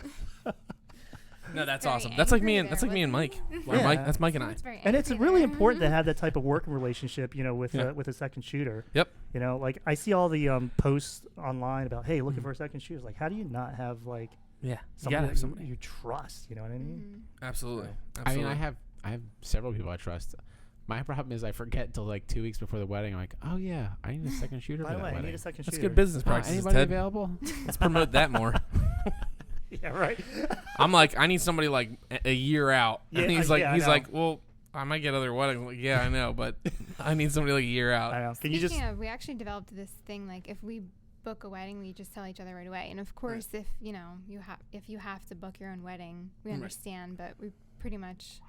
S1: No, that's
S4: Very
S1: awesome. That's like me and
S4: angry there,
S1: Mike.
S4: wasn't
S1: Well,
S2: Yeah.
S1: Mike, that's Mike and I.
S4: It's very
S2: and it's
S4: angry
S2: really
S4: there.
S2: important to have that type of working relationship, with
S1: Yeah.
S2: with a second shooter.
S1: Yep.
S2: Like I see all the posts online about, hey, looking for a second shooter. Like, how do you not have like
S1: Yeah, you
S2: somebody
S1: gotta
S2: that
S1: have somebody.
S2: you trust? You know what I mean?
S1: Absolutely.
S3: I mean, I have several people I trust. My problem is I forget until like 2 weeks before the wedding. I'm like, oh yeah, I need a second shooter
S2: By
S3: for
S2: the
S3: that
S2: way, I
S3: wedding.
S2: need a second
S1: That's
S2: shooter.
S1: good business practices,
S3: Anybody
S1: Ted.
S3: available?
S1: Let's promote that more.
S2: Yeah, right.
S1: I'm like, I need somebody like a year out.
S2: Yeah,
S1: And he's
S2: I
S1: like,
S2: know.
S1: well, I might get other weddings. I'm like, yeah, I know, but I need somebody like a year
S2: I
S1: out.
S2: know. Can you just?
S4: Speaking of, we actually developed this thing like if we book a wedding, we just tell each other right away. And of course, if you have to book your own wedding, we
S1: Right.
S4: understand, but we pretty much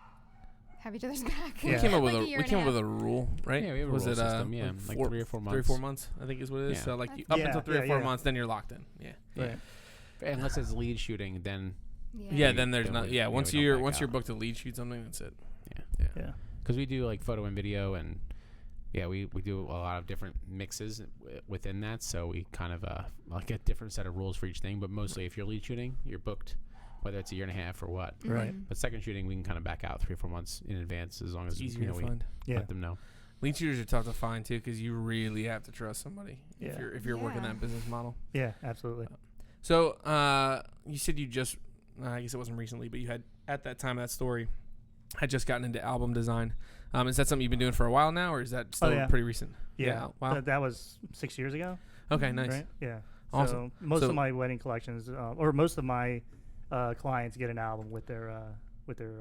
S4: have each other's back.
S2: Yeah.
S1: We came up with
S4: Like
S1: a
S4: year
S1: we
S4: and
S1: came
S4: a
S1: up with a rule, right?
S3: Yeah, we have a
S1: Was
S3: rule
S1: it
S3: system, yeah, like 3 or 4 months.
S1: 3 or 4 months, I think is what it is.
S3: Yeah.
S1: So like
S4: That's
S1: up
S2: good.
S1: until 3
S2: Yeah,
S1: or 4
S2: yeah.
S1: months, then you're locked in. Yeah.
S2: Right.
S3: Unless it's lead shooting, then
S1: Yeah. Then there's
S3: Then
S1: not.
S3: we-
S1: Yeah.
S3: yeah,
S1: Once
S3: we don't
S1: you're
S3: back
S1: once you're
S3: out.
S1: booked to lead shoot something, that's it.
S2: Yeah.
S3: because we do like photo and video, and we do a lot of different mixes within that. So we kind of like a different set of rules for each thing. But mostly, if you're lead shooting, you're booked, whether it's a year and a half or what.
S2: Right.
S3: But second shooting, we can kind of back out 3 or 4 months in advance, as long as
S1: It's easier to
S3: we
S1: find.
S2: Yeah.
S3: let them know.
S1: Lead shooters are tough to find too, because you really have to trust somebody
S2: Yeah.
S1: if you're working
S4: Yeah.
S1: that business model.
S2: Yeah. Absolutely.
S1: So you said you just I guess it wasn't recently, but you had at that time of that story had just gotten into album design. Is that something you've been doing for a while now, or is that still
S2: yeah.
S1: pretty recent?
S2: Yeah.
S1: Wow.
S2: That was 6 years ago.
S1: Okay. Nice.
S2: Right. Yeah.
S1: Awesome.
S2: So most
S1: So-
S2: of my wedding collections, or most of my clients, get an album with their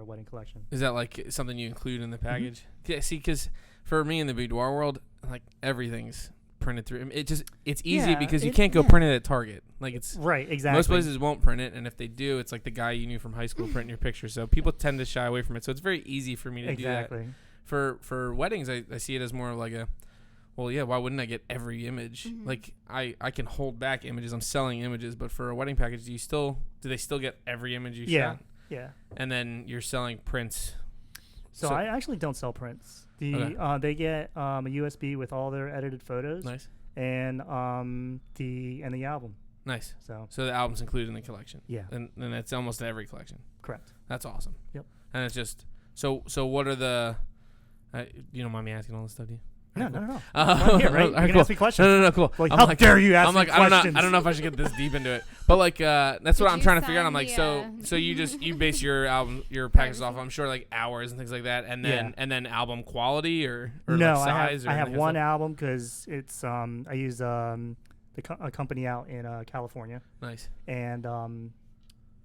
S2: wedding collection.
S1: Is that like something you include in the package? Yeah. See, because for me in the boudoir world, like everything's printed through. It's easy
S2: Yeah,
S1: because you
S2: it-
S1: can't go
S4: yeah.
S1: print it at Target. Like it's
S2: Right. Exactly.
S1: most places won't print it, and if they do, it's like the guy you knew from high school printing your picture. So people tend to shy away from it. So it's very easy for me to do that.
S2: Exactly.
S1: For weddings, I see it as more like a, well, yeah, why wouldn't I get every image?
S4: Mhm.
S1: Like I can hold back images. I'm selling images, but for a wedding package, do they still get every image you
S2: Yeah.
S1: shot?
S2: Yeah.
S1: And then you're selling prints.
S2: So I actually don't sell prints. They get a USB with all their edited photos
S1: Nice.
S2: and the album.
S1: Nice.
S2: So
S1: So the album's included in the collection.
S2: yeah,
S1: And it's almost every collection.
S2: correct.
S1: That's awesome.
S2: Yep.
S1: And it's just so what are the you don't mind me asking all this stuff, do you?
S2: No,
S1: Alright,
S2: no, no.
S1: cool.
S2: I'm here, right? You
S1: Alright,
S2: can
S1: cool.
S2: ask me questions.
S1: No, cool.
S2: Like,
S1: I'm
S2: how dare you ask
S1: I'm
S2: me
S1: like,
S2: questions?
S1: I don't know if I should get this deep into it, but like, that's what
S4: Did
S1: I'm
S4: you
S1: trying to figure out. I'm
S4: sign
S1: like,
S4: the,
S1: so you base your album, your packages off,
S4: privacy?
S1: I'm sure, like hours and things like that, and
S2: Yeah.
S1: then album quality or
S2: No,
S1: like size.
S2: I
S1: or
S2: have
S1: anything
S2: one
S1: else?
S2: album because it's I use a company out in California,
S1: Nice.
S2: and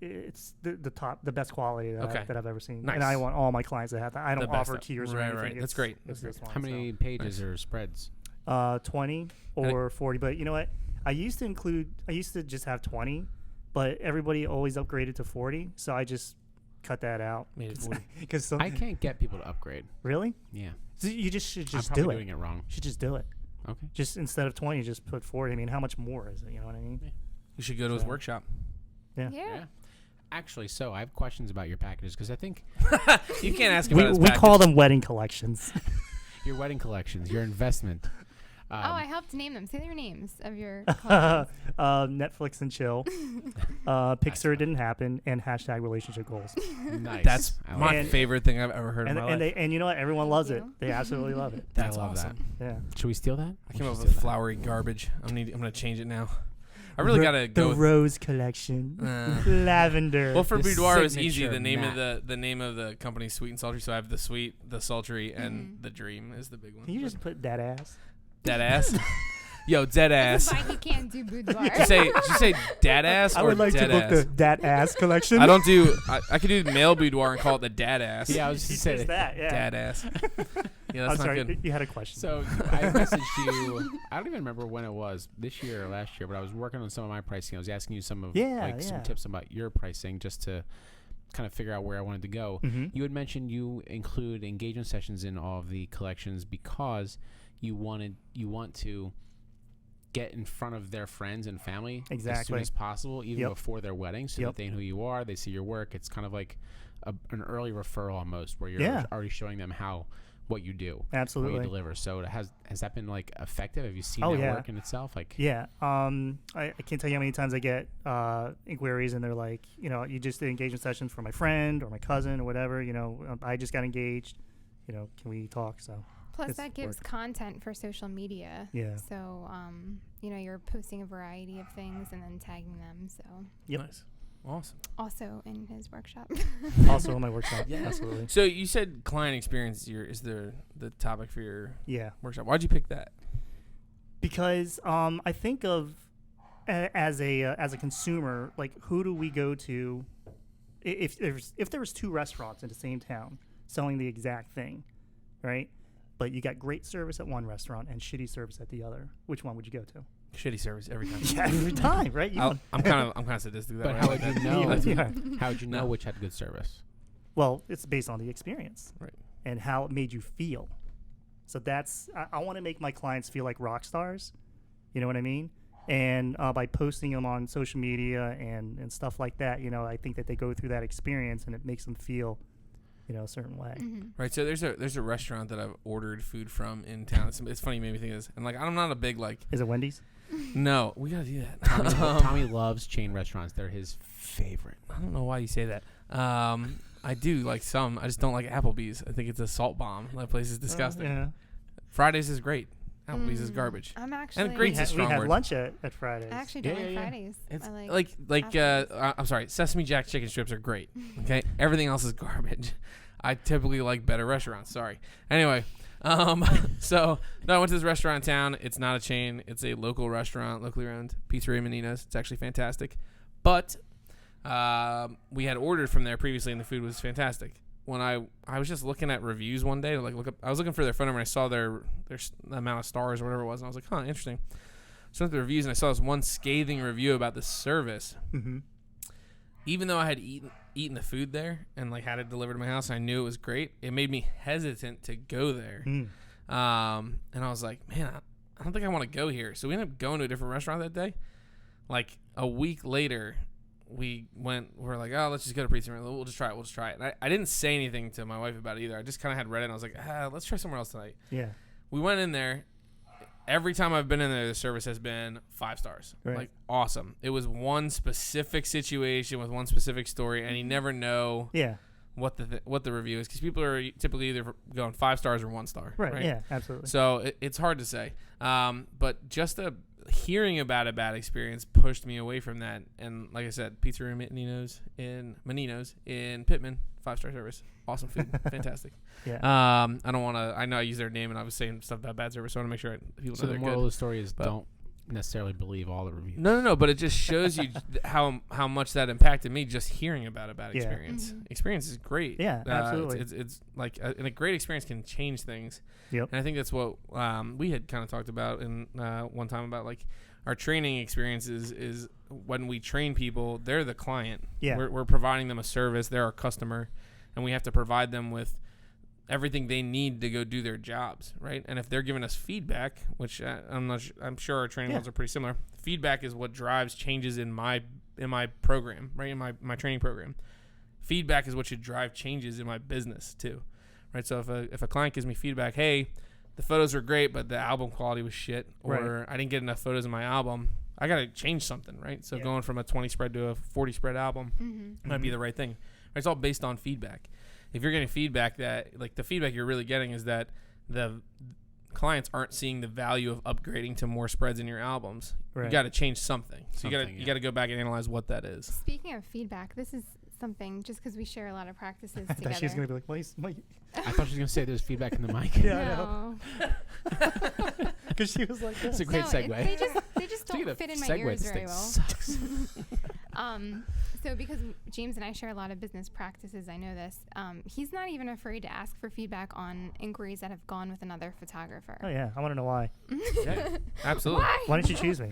S2: it's the best quality that,
S1: Okay.
S2: that I've ever seen.
S1: Nice.
S2: And I want all my clients to have that. I don't
S1: The best
S2: offer
S1: stuff.
S2: tiers or
S1: Right,
S2: anything.
S1: right. That's
S2: It's-
S1: great.
S2: It's
S1: That's
S2: this one.
S3: How many pages or spreads?
S2: 20 or 40. But you know what? I used to just have 20, but everybody always upgraded to 40, so I just cut that out.
S1: Made it 40.
S2: Because
S3: I can't get people to upgrade.
S2: really,
S3: Yeah,
S2: so you should
S3: I'm
S2: just
S3: probably
S2: do it.
S3: doing it wrong.
S2: You should just do it.
S3: Okay.
S2: Just instead of 20, just put 40. I mean, how much more is it? You know what I mean?
S1: You should go to his
S2: So-
S1: workshop.
S2: Yeah.
S3: Yeah. Actually, so I have questions about your packages because I think
S1: You can't ask about his
S2: We call
S1: package.
S2: them wedding collections.
S3: your wedding collections, your investment.
S4: Oh, I helped name them. Say their names of your.
S2: Netflix and chill. Pixar didn't happen, and hashtag relationship goals.
S3: Nice.
S1: That's
S3: I
S1: my
S3: like
S2: And-
S1: favorite thing I've ever heard
S2: And
S1: in my life.
S2: and you know what? Everyone loves it.
S4: you.
S2: They absolutely love it.
S1: That's
S3: I love
S1: awesome.
S2: Yeah.
S3: that. Should we steal that?
S1: I came
S3: We
S1: up
S3: should
S1: with
S3: steal that.
S1: flowery garbage. I'm gonna change it now. I really gotta
S2: The
S1: go. With,
S2: rose collection.
S1: Uh,
S2: Lavender.
S1: well, for
S3: The
S1: boudoir, it was easy.
S3: signature
S1: The name
S3: Matt.
S1: of the name of the company, Sweet and Sultry. So I have the sweet, the sultry, and the dream is the big one.
S2: Can you just put that ass?
S1: dead ass? Yo, dead
S4: That's
S1: ass.
S4: why you can't do boudoir.
S1: Did you say dad ass
S2: I
S1: or
S2: would like to
S1: dead
S2: book
S1: ass?
S2: the that ass collection.
S1: I don't do. I could do the male boudoir and call it the dad ass.
S3: Yeah, I was
S2: He
S3: just
S2: says
S3: saying.
S2: that. Yeah.
S1: Dad ass. Yeah, that's
S2: I'm
S1: not
S2: sorry.
S1: good.
S2: You had a question.
S3: So I messaged you. I don't even remember when it was, this year or last year, but I was working on some of my pricing. I was asking you some of some tips about your pricing just to kind of figure out where I wanted to go.
S2: Mm-hmm.
S3: You had mentioned you include engagement sessions in all of the collections because you want to get in front of their friends and family as soon
S2: Exactly.
S3: as possible, even before their wedding, so that they know who you are, they see your work. It's kind of like an early referral almost, where you're already showing them what you do,
S2: Absolutely.
S3: what you deliver. So has that been like effective? Have you seen that work in itself? Like,
S2: I can't tell you how many times I get inquiries and they're like, you just did engagement sessions for my friend or my cousin or whatever. I just got engaged. Can we talk? So.
S4: Plus, that gives content for social media.
S2: Yeah.
S4: So, you're posting a variety of things and then tagging them. So.
S2: Yep.
S1: Nice. Awesome.
S4: Also in his workshop.
S2: Also in my workshop. Yeah, absolutely.
S1: So you said client experience is the topic for your workshop. Why'd you pick that?
S2: Because I think of as a consumer, like, who do we go to if there's two restaurants in the same town selling the exact thing, right? But you got great service at one restaurant and shitty service at the other. Which one would you go to?
S1: Shitty service every time.
S2: Yeah, every time, right?
S1: I'm kind of sadistic.
S3: But how would you know? How would you know which had good service?
S2: Well, it's based on the experience,
S1: right,
S2: and how it made you feel. So that's I want to make my clients feel like rock stars. You know what I mean? And by posting them on social media and stuff like that, I think that they go through that experience and it makes them feel, a certain way.
S4: Mm-hmm.
S1: Right. So there's a restaurant that I've ordered food from in town. It's funny, you made me think of this. And like, I'm not a big
S2: Is it Wendy's?
S1: No, we gotta do that.
S3: Tommy loves chain restaurants. They're his favorite.
S1: I don't know why you say that. I do like some. I just don't like Applebee's. I think it's a salt bomb. That place is disgusting.
S2: Yeah.
S1: Fridays is great. Applebee's is garbage.
S4: I'm actually.
S1: And great's a
S2: We
S1: strong
S2: had
S1: word.
S2: lunch at Fridays.
S4: I actually don't like Fridays.
S1: It's
S4: I
S1: like I'm sorry, Sesame Jack chicken strips are great. Okay, everything else is garbage. I typically like better restaurants. Sorry. Anyway, so no, I went to this restaurant in town. It's not a chain. It's a local restaurant, locally owned, Pizzeria Menino's. It's actually fantastic. But we had ordered from there previously, and the food was fantastic. When I was just looking at reviews one day to look up, I was looking for their phone number, and I saw their amount of stars or whatever it was, and I was like, interesting. So I went to the reviews, and I saw this one scathing review about the service.
S2: Mm-hmm.
S1: Even though I had eaten the food there and like had it delivered to my house, and I knew it was great, it made me hesitant to go there. And I was like, man, I don't think I want to go here. So we ended up going to a different restaurant that day. Like a week later, we're like, oh, let's just go to Pizza. We'll just try it. And I didn't say anything to my wife about it either. I just kind of had read it, and I was like, let's try somewhere else tonight.
S2: Yeah.
S1: We went in there. Every time I've been in there, the service has been 5 stars.
S2: Right.
S1: Like, awesome. It was one specific situation with one specific story, and you never know what the review is, because people are typically either going 5 stars or 1 star.
S2: Right. Yeah, absolutely.
S1: So it's hard to say. But just hearing about a bad experience pushed me away from that. And like I said, Pizzeria Menino's in Pittman, 5-star service. Awesome food. Fantastic.
S2: Yeah.
S1: I don't want to. I know I use their name, and I was saying stuff about bad service, so I want to make sure people know they're good.
S3: So the moral of the story is don't necessarily believe all the reviews.
S1: No. But it just shows you how much that impacted me just hearing about a bad experience.
S4: Mm-hmm.
S1: Experience is great.
S2: Yeah, absolutely.
S1: It's like and a great experience can change things.
S2: Yep.
S1: And I think that's what we had kind of talked about in one time about like our training experiences is when we train people, they're the client.
S2: Yeah.
S1: We're providing them a service. They're our customer. And we have to provide them with everything they need to go do their jobs, right? And if they're giving us feedback, which I'm sure our training ones are pretty similar. Feedback is what drives changes in my program, right? In my training program. Feedback is what should drive changes in my business too, right? So if a client gives me feedback, hey, the photos were great, but the album quality was shit, or I didn't get enough photos in my album, I got to change something, right? So going from a 20 spread to a 40 spread album might be the right thing. It's all based on feedback. If you're getting feedback that, like, the feedback you're really getting is that the clients aren't seeing the value of upgrading to more spreads in your albums, you got to change something. So you got to go back and analyze what that is.
S4: Speaking of feedback, this is something just because we share a lot of practices
S2: I
S4: together.
S2: thought she was going to be like, wait.
S3: I thought she was going to say there's feedback in the mic.
S2: Yeah, because she was like,
S3: That's a great segue.
S4: They just don't fit in my ears very well.
S3: Sucks.
S4: So because James and I share a lot of business practices, I know this. He's not even afraid to ask for feedback on inquiries that have gone with another photographer.
S2: Oh yeah, I want to know why.
S1: Yeah, absolutely.
S2: Why didn't you choose me?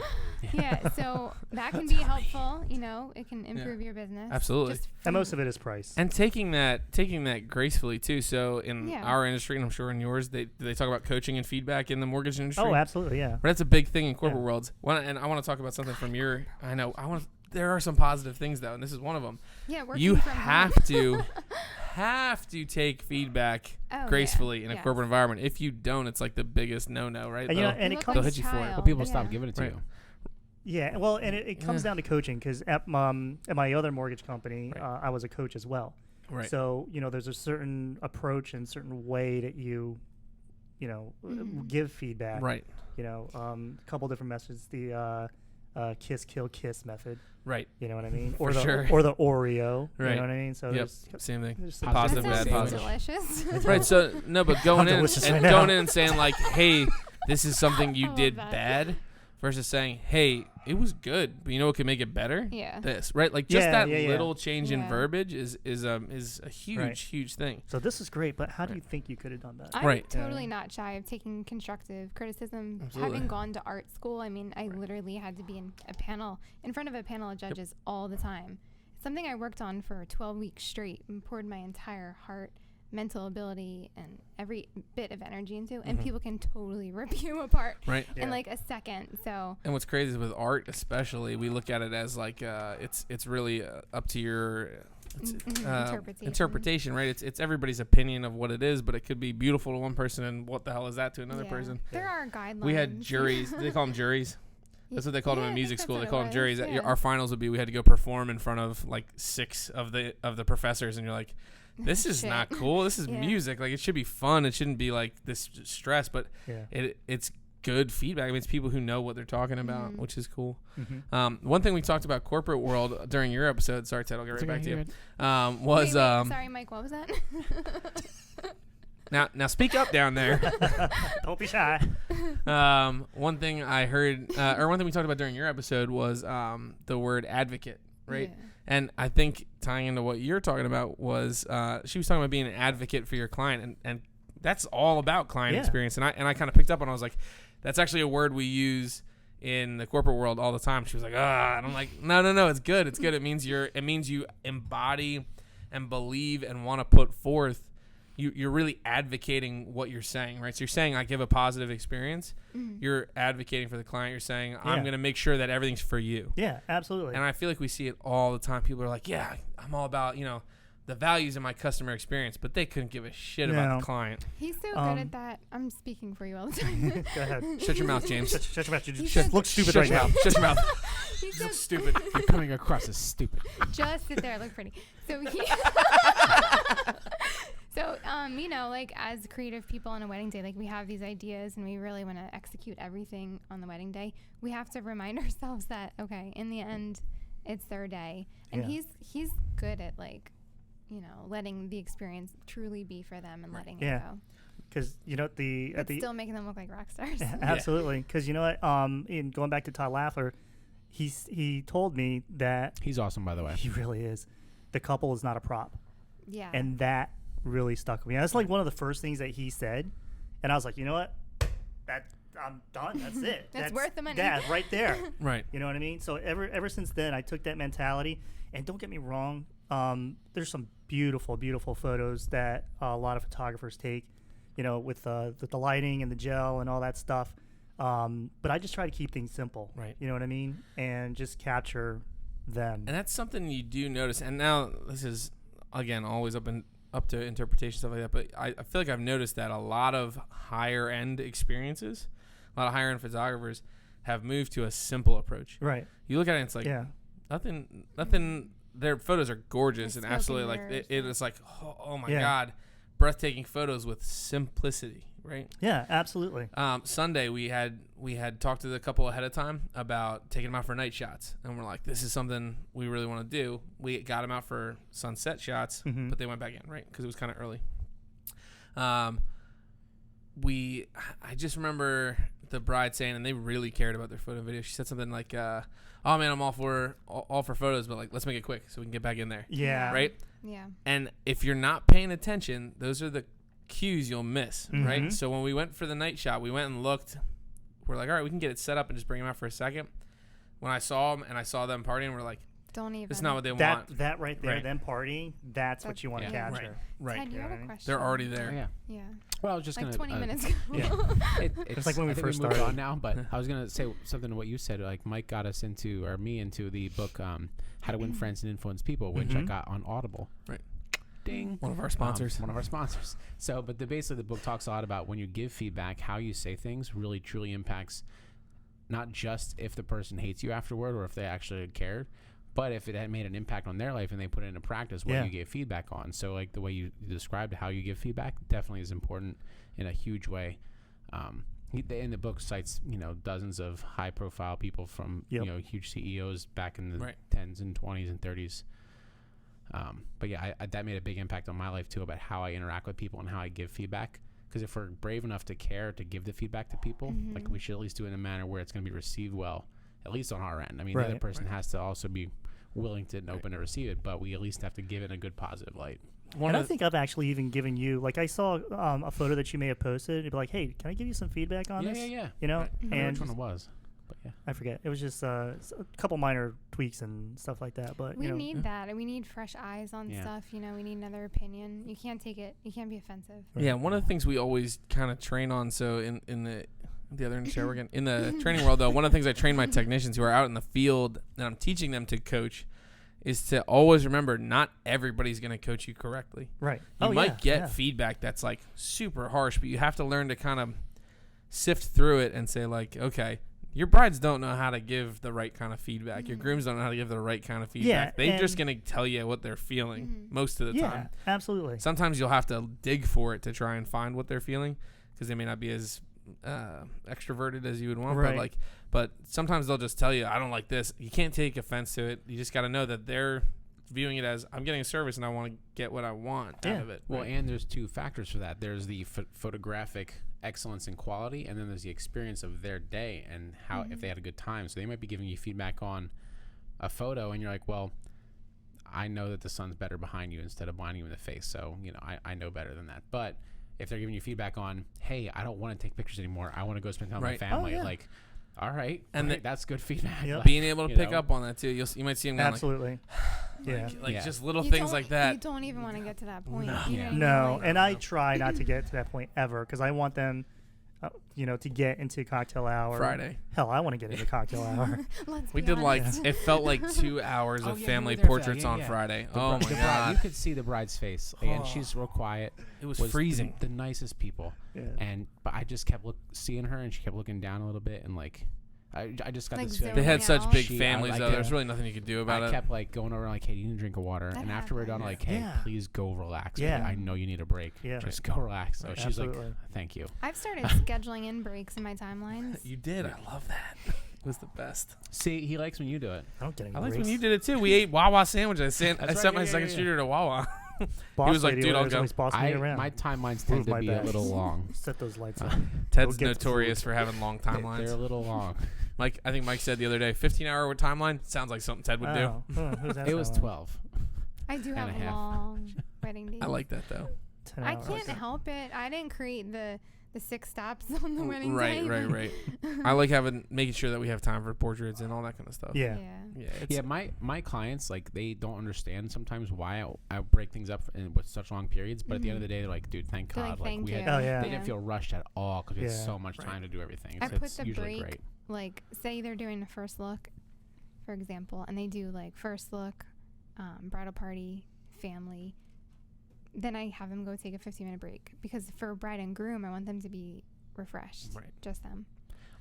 S4: Yeah, so that can be helpful. You know, it can improve your business.
S1: Absolutely.
S2: And most of it is price.
S1: And taking that gracefully too. So in
S4: Yeah.
S1: our industry, and I'm sure in yours, they talk about coaching and feedback in the mortgage industry.
S2: Oh, absolutely, yeah.
S1: But that's a big thing in corporate worlds. And I want to talk about something from your. I know. There are some positive things though, and this is one of them.
S4: Yeah, working
S1: You
S4: from
S1: have
S4: home.
S1: to take feedback
S4: Oh,
S1: gracefully in a
S4: yes.
S1: corporate environment. If you don't, it's like the biggest no-no, right?
S2: And, you know, and
S4: You
S2: it
S4: look
S2: comes.
S1: they'll hit you for it.
S4: child,
S3: Well, people
S4: but
S3: stop
S4: yeah.
S3: giving it to
S1: Right.
S3: you.
S2: Yeah, well, and it comes
S1: Yeah.
S2: down to coaching because at my other mortgage company,
S1: Right.
S2: I was a coach as well.
S1: Right.
S2: So you know, there's a certain approach and certain way that you know, give feedback.
S1: Right.
S2: You know, a couple different methods. The kiss, kill, kiss method.
S1: Right.
S2: You know what I mean?
S1: For
S2: Or the
S1: sure.
S2: or the Oreo.
S1: Right.
S2: You know what I mean? So
S1: Yep.
S2: there's
S1: Same thing.
S2: there's some
S3: Positive,
S4: That
S1: bad,
S4: sounds
S1: positive.
S4: delicious.
S1: Right. So no, but going
S2: I'm
S1: in
S2: delicious
S1: and
S2: right now.
S1: going in and saying like, "Hey, this is something you
S4: love
S1: did
S4: that.
S1: bad," versus saying, "Hey, it was good, but you know what can make it better?
S4: Yeah.
S1: This, right? Like just
S2: Yeah,
S1: that
S2: yeah.
S1: little change in
S4: Yeah.
S1: verbiage is a huge
S2: Right.
S1: huge thing.
S2: So this is great, but how do you think you could have done that?
S4: I'm
S1: Right.
S4: totally not shy of taking constructive criticism.
S1: Absolutely.
S4: Having gone to art school, I mean, I literally had to be in front of a panel of judges all the time. It's something I worked on for 12 weeks straight and poured my entire heart, mental ability, and every bit of energy into, and people can totally rip you apart
S1: Right.
S2: Yeah.
S4: in like a second. So
S1: And what's crazy is with art, especially, we look at it as like it's really up to your interpretation, right? It's everybody's opinion of what it is, but it could be beautiful to one person, and what the hell is that to another
S4: yeah.
S1: person?
S4: There are guidelines.
S1: We had juries. They call them juries. That's what they called them in
S4: I
S1: music
S4: think
S1: school.
S4: that's
S1: They
S4: what
S1: call
S4: it
S1: them juries.
S4: was, yeah.
S1: Our finals would be we had to go perform in front of like 6 of the professors, and you're like, this is not
S4: Shit.
S1: cool. This is
S4: Yeah.
S1: music. Like it should be fun. It shouldn't be like this stress. But
S2: Yeah.
S1: it's good feedback. I mean, it's people who know what they're talking about,
S4: Mm-hmm.
S1: which is cool.
S2: Mm-hmm.
S1: One thing we talked about corporate world during your episode. Sorry, Ted. I'll get right back to you. Was
S4: Wait, sorry, Mike. What was that?
S1: now speak up down there.
S2: Don't be shy.
S1: One thing I heard, or one thing we talked about during your episode was the word advocate, right?
S4: Yeah.
S1: And I think tying into what you're talking about was she was talking about being an advocate for your client, and that's all about client
S2: Yeah.
S1: experience. And I kind of picked up on it. I was like, that's actually a word we use in the corporate world all the time. She was like, and I'm like, no, it's good. It's good. It means you embody and believe and want to put forth. You're really advocating what you're saying, right? So you're saying I give a positive experience. You're advocating for the client. You're saying I'm
S2: Yeah.
S1: going to make sure that everything's for you.
S2: Yeah, absolutely.
S1: And I feel like we see it all the time. People are like, yeah, I'm all about, the values in my customer experience, but they couldn't give a shit about
S2: No.
S1: the client.
S4: He's so good at that. I'm speaking for you all the time.
S2: Go ahead.
S1: Shut your mouth, James.
S2: Shut your mouth. You
S4: He
S2: just
S4: says-
S2: look stupid
S1: Shut
S2: right
S1: your
S2: now.
S1: mouth. Shut your mouth.
S4: He
S1: You look
S4: says,
S1: stupid.
S3: You're coming across as stupid.
S4: just sit there, look pretty. So he So, like as creative people on a wedding day, like we have these ideas and we really want to execute everything on the wedding day. We have to remind ourselves that, okay, in the end, it's their day. And
S2: Yeah.
S4: he's good at letting the experience truly be for them and letting
S2: Yeah.
S4: it go.
S2: Because
S4: But still making them look like rock stars.
S2: absolutely. Because you know what? In going back to Todd Laffler, he told me that
S3: He's awesome, by the way.
S2: he really is. The couple is not a prop,
S4: Yeah.
S2: and that really stuck with me. That's like one of the first things that he said, and I was like, you know what? That I'm done. That's it.
S4: That's worth the money.
S2: Yeah, right there.
S1: Right.
S2: You know what I mean? So ever since then, I took that mentality. And don't get me wrong, there's some beautiful, beautiful photos that a lot of photographers take, with the lighting and the gel and all that stuff. But I just try to keep things simple.
S1: Right.
S2: You know what I mean? And just capture them.
S1: And that's something you do notice. And now this is, again, always up to interpretation, stuff like that. But I feel like I've noticed that a lot of higher end experiences, a lot of higher end photographers have moved to a simple approach.
S2: Right.
S1: You look at it and it's like,
S2: Yeah.
S1: nothing. Their photos are gorgeous and
S4: Smoke and
S1: absolutely like
S4: mirrors,
S1: it is like, oh my
S2: Yeah.
S1: God, breathtaking photos with simplicity, right?
S2: Yeah, absolutely.
S1: Sunday we had talked to the couple ahead of time about taking them out for night shots, and we're like, this is something we really want to do. We got them out for sunset shots, but they went back in, right, because it was kind of early. I just remember the bride saying, and they really cared about their photo and video. She said something like, "Oh man, I'm all for photos, but like let's make it quick so we can get back in there."
S2: Yeah.
S1: Right.
S4: Yeah.
S1: And if you're not paying attention, those are the cues you'll miss. Right. So when we went for the night shot, we went and looked. We're like, all right, we can get it set up and just bring them out for a second. When I saw them and I saw them partying, we're like,
S4: don't even.
S1: this is not what they want.
S2: That right there,
S1: Right.
S2: them partying, that's what you want to
S4: Yeah.
S2: capture.
S1: Right.
S4: Ted, you
S2: You know
S4: had
S2: what I
S4: a
S2: mean?
S4: question.
S1: They're already there.
S3: Oh, yeah.
S4: Yeah.
S3: Well, I was just
S4: Like
S3: gonna
S4: 20 minutes ago.
S2: Yeah.
S3: It's
S2: like when we
S3: I think
S2: first
S3: moved
S2: started.
S3: on now, but I was gonna say something to what you said. Like Mike got us into, or me into the book, How to Win Friends and Influence People, which I got on Audible.
S1: Right.
S3: Ding.
S1: One of our sponsors.
S3: One of our sponsors. So, but basically the book talks a lot about when you give feedback, how you say things really truly impacts not just if the person hates you afterward or if they actually cared, but if it had made an impact on their life and they put it into practice, what
S2: Yeah.
S3: you gave feedback on. So like the way you described how you give feedback definitely is important in a huge way. In the book cites, dozens of high profile people from, huge CEOs back in the
S1: Right.
S3: 10s and 20s and 30s. But yeah, that made a big impact on my life too, about how I interact with people and how I give feedback. Because if we're brave enough to care to give the feedback to people, like we should at least do it in a manner where it's going to be received well, at least on our end. I mean, the other person has to also be willing to and open to receive it, but we at least have to give it in a good positive light.
S2: And I think I've actually even given you, like I saw a photo that you may have posted. It'd be like, hey, can I give you some feedback on this?
S3: Yeah.
S2: You know,
S3: I don't know
S2: and
S3: which one it was, but yeah.
S2: I forget. It was just a couple minor tweaks and stuff like that. But
S4: We need that. We need fresh eyes on stuff. We need another opinion. You can't take it. You can't be offensive.
S1: Yeah, one of the things we always kind of train on. So in the other end of the show, we're in the training world, though, one of the things I train my technicians who are out in the field and I'm teaching them to coach is to always remember not everybody's going to coach you correctly.
S2: Right.
S1: You might get feedback that's like super harsh, but you have to learn to kind of sift through it and say like, okay, your brides don't know how to give the right kind of feedback. Your grooms don't know how to give the right kind of feedback. They're just going to tell you what they're feeling most of the time.
S2: Yeah, absolutely.
S1: Sometimes you'll have to dig for it to try and find what they're feeling because they may not be as extroverted as you would want.
S2: Right.
S1: But sometimes they'll just tell you, I don't like this. You can't take offense to it. You just got to know that they're viewing it as I'm getting a service and I want to get what I want out of it.
S3: Well, and there's two factors for that. There's the photographic excellence and quality, and then there's the experience of their day and how if they had a good time. So they might be giving you feedback on a photo, and you're like, well, I know that the sun's better behind you instead of blinding you in the face. So, I know better than that. But if they're giving you feedback on, hey, I don't want to take pictures anymore. I want to go spend time with my family. Like, all right.
S1: And
S3: that's good feedback.
S2: Yep.
S1: Being able to pick up on that too. You might see them going
S2: Absolutely. Just
S1: little things like that.
S4: You don't even want to get to that point.
S2: No, and I try not to get to that point ever because I want them, to get into cocktail hour.
S1: Friday.
S2: Hell, I want to get into cocktail hour.
S1: We did it felt like 2 hours of
S3: yeah,
S1: family
S3: you were there for
S1: portraits
S3: that.
S1: on
S3: Yeah.
S1: Friday.
S3: The
S1: Oh
S3: bride-
S1: my
S3: the bride,
S1: God.
S3: you could see the bride's face, and she's real quiet.
S1: It was freezing.
S3: The nicest people, but I just kept seeing her, and she kept looking down a little bit, and I just got
S4: Like
S3: this feeling.
S1: They had such big
S3: She-
S1: families,
S3: I
S1: though.
S3: kept-
S1: There's really nothing you could do about
S3: I
S1: it.
S3: kept going over hey, you need a drink of water,
S4: That
S3: and after we're done,
S4: happens.
S3: hey,
S2: Yeah.
S3: please go relax.
S2: Yeah.
S3: I know you need a break.
S2: Yeah.
S3: Just go relax. So she's
S2: Absolutely.
S3: like, thank you.
S4: I've started scheduling in breaks in my timelines.
S1: You did. I love that. It was the best.
S3: See, he likes when you do it.
S2: I don't get any
S1: I liked
S2: breaks.
S1: when you did it too. We ate Wawa sandwiches. I
S3: That's
S1: sent
S3: right,
S1: my
S3: yeah,
S1: second
S3: yeah.
S1: shooter to Wawa.
S2: Boss
S1: he was like,
S2: lady
S1: dude, I'll
S2: was
S1: go.
S2: always bossing me around.
S3: My timelines tend
S2: Move
S3: to
S2: my
S3: be
S2: bag.
S3: a little long.
S2: Set those lights
S1: Oh.
S2: on.
S1: Ted's
S2: Go get the
S1: notorious
S2: food.
S1: for having long
S3: They're a
S1: timelines.
S3: little long.
S1: I think Mike said the other day, 15-hour timeline sounds like something Ted would do.
S2: Oh, who's that
S3: It was
S2: sound
S3: 12.
S4: I do
S3: And
S4: have
S3: a half.
S4: long wedding days.
S1: I like that though.
S2: 10
S4: I
S2: hours.
S4: can't help it. I didn't create the 6 stops on the wedding
S1: Right.
S4: day.
S1: I like making sure that we have time for portraits and all that kind of stuff.
S2: Yeah.
S1: Yeah.
S3: My clients, they don't understand sometimes why I break things up with such long periods, but at the end of the day, they're like, dude, thank
S4: They're
S3: God.
S4: like, thank
S3: we
S4: you.
S3: had,
S2: Oh, yeah.
S3: They didn't feel rushed at all because we had
S2: Yeah.
S3: so much time to do everything.
S4: I
S3: It's,
S4: put
S3: it's
S4: the
S3: usually
S4: break,
S3: great.
S4: like, say they're doing a first look, for example, and they do, like, first look, bridal party, family. Then I have them go take a 15-minute break because for bride and groom, I want them to be refreshed.
S1: Right.
S4: Just them.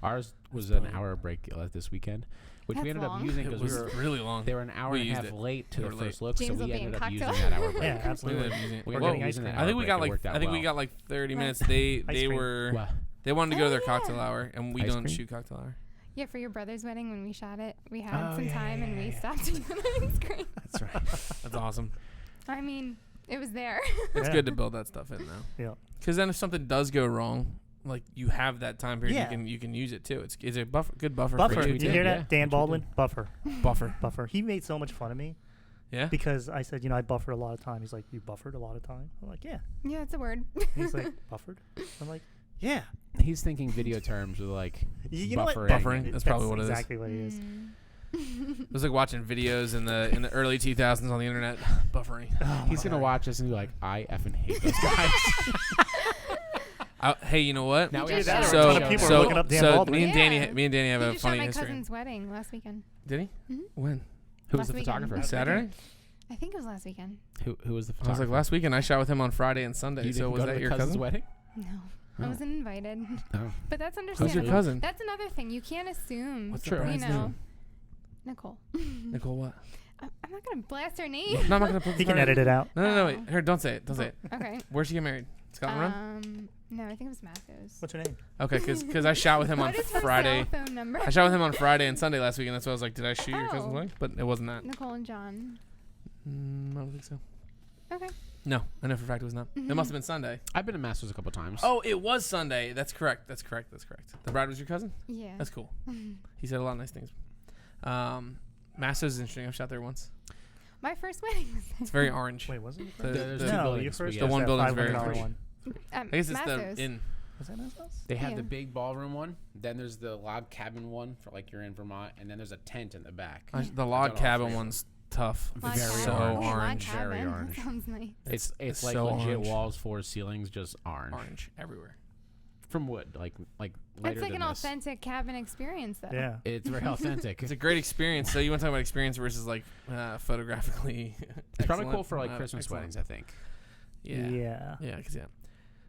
S3: Ours was
S1: That's
S3: an
S1: brilliant.
S3: hour break this weekend, which we
S4: That's
S3: ended up
S4: long.
S3: using
S1: It
S3: because
S1: was
S3: we were
S1: really long.
S3: they were an hour
S1: We
S3: and a
S1: used
S3: half
S1: it.
S3: late to
S1: They
S3: the
S1: were late.
S3: first look,
S4: James
S3: so
S4: will
S3: we
S4: be in
S3: ended up
S4: cocktail.
S3: using that hour break.
S2: Yeah,
S1: We
S2: absolutely.
S1: ended up using it.
S3: We
S2: We're
S3: ended up
S2: getting ice
S3: using
S2: cream.
S3: that
S1: I think
S3: hour
S1: we
S3: break.
S1: got
S3: It
S1: like
S3: worked out well.
S1: 30
S4: Right.
S1: minutes. They
S2: Ice cream.
S1: were
S3: What?
S1: they wanted to go to their
S4: Oh,
S1: cocktail
S4: yeah.
S1: hour and we
S3: Ice
S1: don't
S3: cream?
S1: shoot cocktail hour.
S4: Yeah, for your brother's wedding, when we shot it, we had
S3: Oh,
S4: some
S3: yeah,
S4: time and
S3: yeah,
S4: we
S3: yeah.
S4: stopped to get ice cream.
S3: That's right.
S1: That's awesome.
S4: I mean, it was there.
S1: It's
S2: Yeah.
S1: good to build that stuff in though.
S2: Yeah.
S1: Because then if something does go wrong, like you have that time period.
S2: Yeah.
S1: You can use it too. It's a good buffer.
S2: Buffer.
S1: For you
S2: Did you
S1: too.
S2: hear that?
S3: Yeah.
S2: Dan
S3: That's what we
S2: Baldwin. Buffer.
S1: Buffer.
S2: He made so much fun of me
S1: Yeah.
S2: because I said, I buffered a lot of time. He's like, you buffered a lot of time? I'm like, yeah.
S4: Yeah, it's a word.
S2: He's like, buffered? I'm like, yeah.
S3: He's thinking video terms with like
S2: You know what?
S1: Buffering. That's probably what it is.
S2: exactly what it is.
S1: It was like watching videos in the early 2000s on the internet. Buffering.
S2: Oh
S3: he's
S2: my
S3: gonna
S2: God.
S3: watch this and be like, I effing hate those guys.
S1: Hey, you know what?
S3: Now we
S4: Just
S3: have
S4: shut
S3: to
S4: up.
S2: A ton of people are looking up Dan
S3: so
S2: Baldwin.
S1: me and Danny
S4: Yeah.
S1: have
S4: He
S1: a
S4: just shot
S1: funny
S4: my
S1: history.
S4: cousin's wedding last weekend.
S1: Did he?
S4: Mhm.
S1: When?
S3: who was
S4: Last
S3: the
S4: weekend.
S3: photographer?
S1: Saturday?
S4: I think it was last weekend.
S3: Who was the
S1: I was
S3: photographer?
S1: like last weekend. I shot with him on Friday and Sunday.
S3: You
S1: so
S3: didn't
S1: was
S3: go to
S1: that
S3: the
S1: your
S3: cousin's
S1: cousin?
S3: wedding?
S4: No,
S3: Oh.
S4: I wasn't invited.
S3: Oh.
S4: But that's
S1: Who's
S4: understandable.
S1: your cousin?
S4: That's another thing. You can't assume.
S1: What's
S3: Sure.
S1: the
S4: You
S1: bride's
S4: know,
S1: name?
S4: Nicole.
S1: Nicole what?
S4: I'm not gonna blast her name.
S1: No, I'm not gonna put.
S2: He can edit it out.
S1: No,
S4: Oh.
S1: wait. Here, don't say it. Don't say it.
S4: Okay.
S1: Where'd she get married? Scotland Run?
S4: No, I think it was Matthews.
S2: What's her name?
S1: Okay, because I shot with him on
S4: What is her
S1: Friday.
S4: cell phone number?
S1: I shot with him on Friday and Sunday last week, and that's why I was like, did I shoot your cousin's
S4: Oh.
S1: wedding? But it wasn't that.
S4: Nicole and John.
S1: I don't think so.
S4: Okay.
S1: No, I know for a fact it was not. It must have been Sunday.
S3: I've been to Masters a couple times.
S1: Oh, it was Sunday. That's correct. That's correct. The bride was your cousin?
S4: Yeah.
S1: That's cool. He said a lot of nice things. Masters is interesting. I've shot there once.
S4: My first wedding was
S1: It's very orange.
S2: Wait, wasn't it?
S1: The-
S3: There's
S1: the-
S3: two
S2: No,
S3: buildings,
S2: you
S3: but
S2: first
S3: yeah.
S1: The one
S2: was that
S1: building's very
S2: $500
S1: orange.
S2: one.
S1: I guess it's
S4: Massos.
S1: the inn.
S2: Was that Massos?
S3: They have
S4: Yeah.
S3: the big ballroom one. Then there's the log cabin one for like you're in Vermont, and then there's a tent in the back.
S1: The log
S3: all
S1: cabin
S3: three of
S1: one's tough.
S4: Log
S3: Very
S1: so
S4: cabin.
S3: orange.
S4: Log
S1: orange.
S3: Very
S4: cabin.
S3: orange.
S4: That sounds nice.
S3: It's like
S1: so
S3: legit
S1: orange.
S3: walls, floors, ceilings, just orange.
S1: Orange everywhere.
S3: From wood, like later
S4: It's like
S3: than
S4: an
S3: this.
S4: authentic cabin experience, though.
S2: Yeah.
S3: It's very authentic.
S1: It's a great experience. So you want to talk about experience versus like photographically?
S3: It's probably
S1: excellent?
S3: cool for like Christmas
S1: Excellent.
S3: weddings, I think.
S1: Yeah.
S2: Yeah.
S1: Yeah. Cause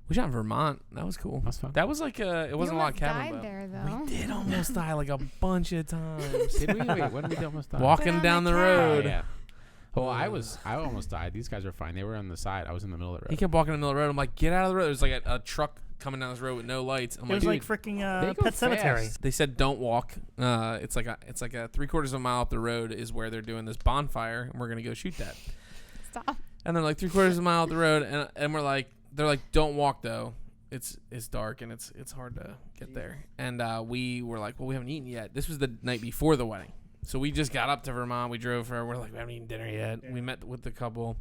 S1: we shot in Vermont. That was cool.
S3: That's fun.
S1: That was like it wasn't a log cabin,
S4: died
S1: but
S4: there, though.
S1: we did almost die like a bunch of times.
S3: Did we? Wait, when did we almost die?
S1: Walking
S4: on
S1: down
S4: the
S1: the
S4: couch.
S3: Oh,
S1: road.
S3: yeah. Well, I almost died. These guys were fine. They were on the side. I was in the middle of the
S1: He
S3: road.
S1: kept walking in the middle of the road. I'm like, get out of the road. There's like a truck coming down this road with no lights. I'm
S2: It was
S1: like,
S2: like
S1: dude,
S2: freaking
S3: they go
S2: Pet Cemetery.
S3: fast.
S1: they said don't walk. It's like a 3/4 of a mile up the road is where they're doing this bonfire, and we're gonna go shoot that.
S4: Stop.
S1: And they're like 3/4 of a mile up the road, and we're like, they're like, don't walk though. It's dark and it's hard to get there. And we were like, well, we haven't eaten yet. This was the night before the wedding, so we just got up to Vermont. We drove for. We're like, we haven't eaten dinner yet. Yeah. We met with the couple.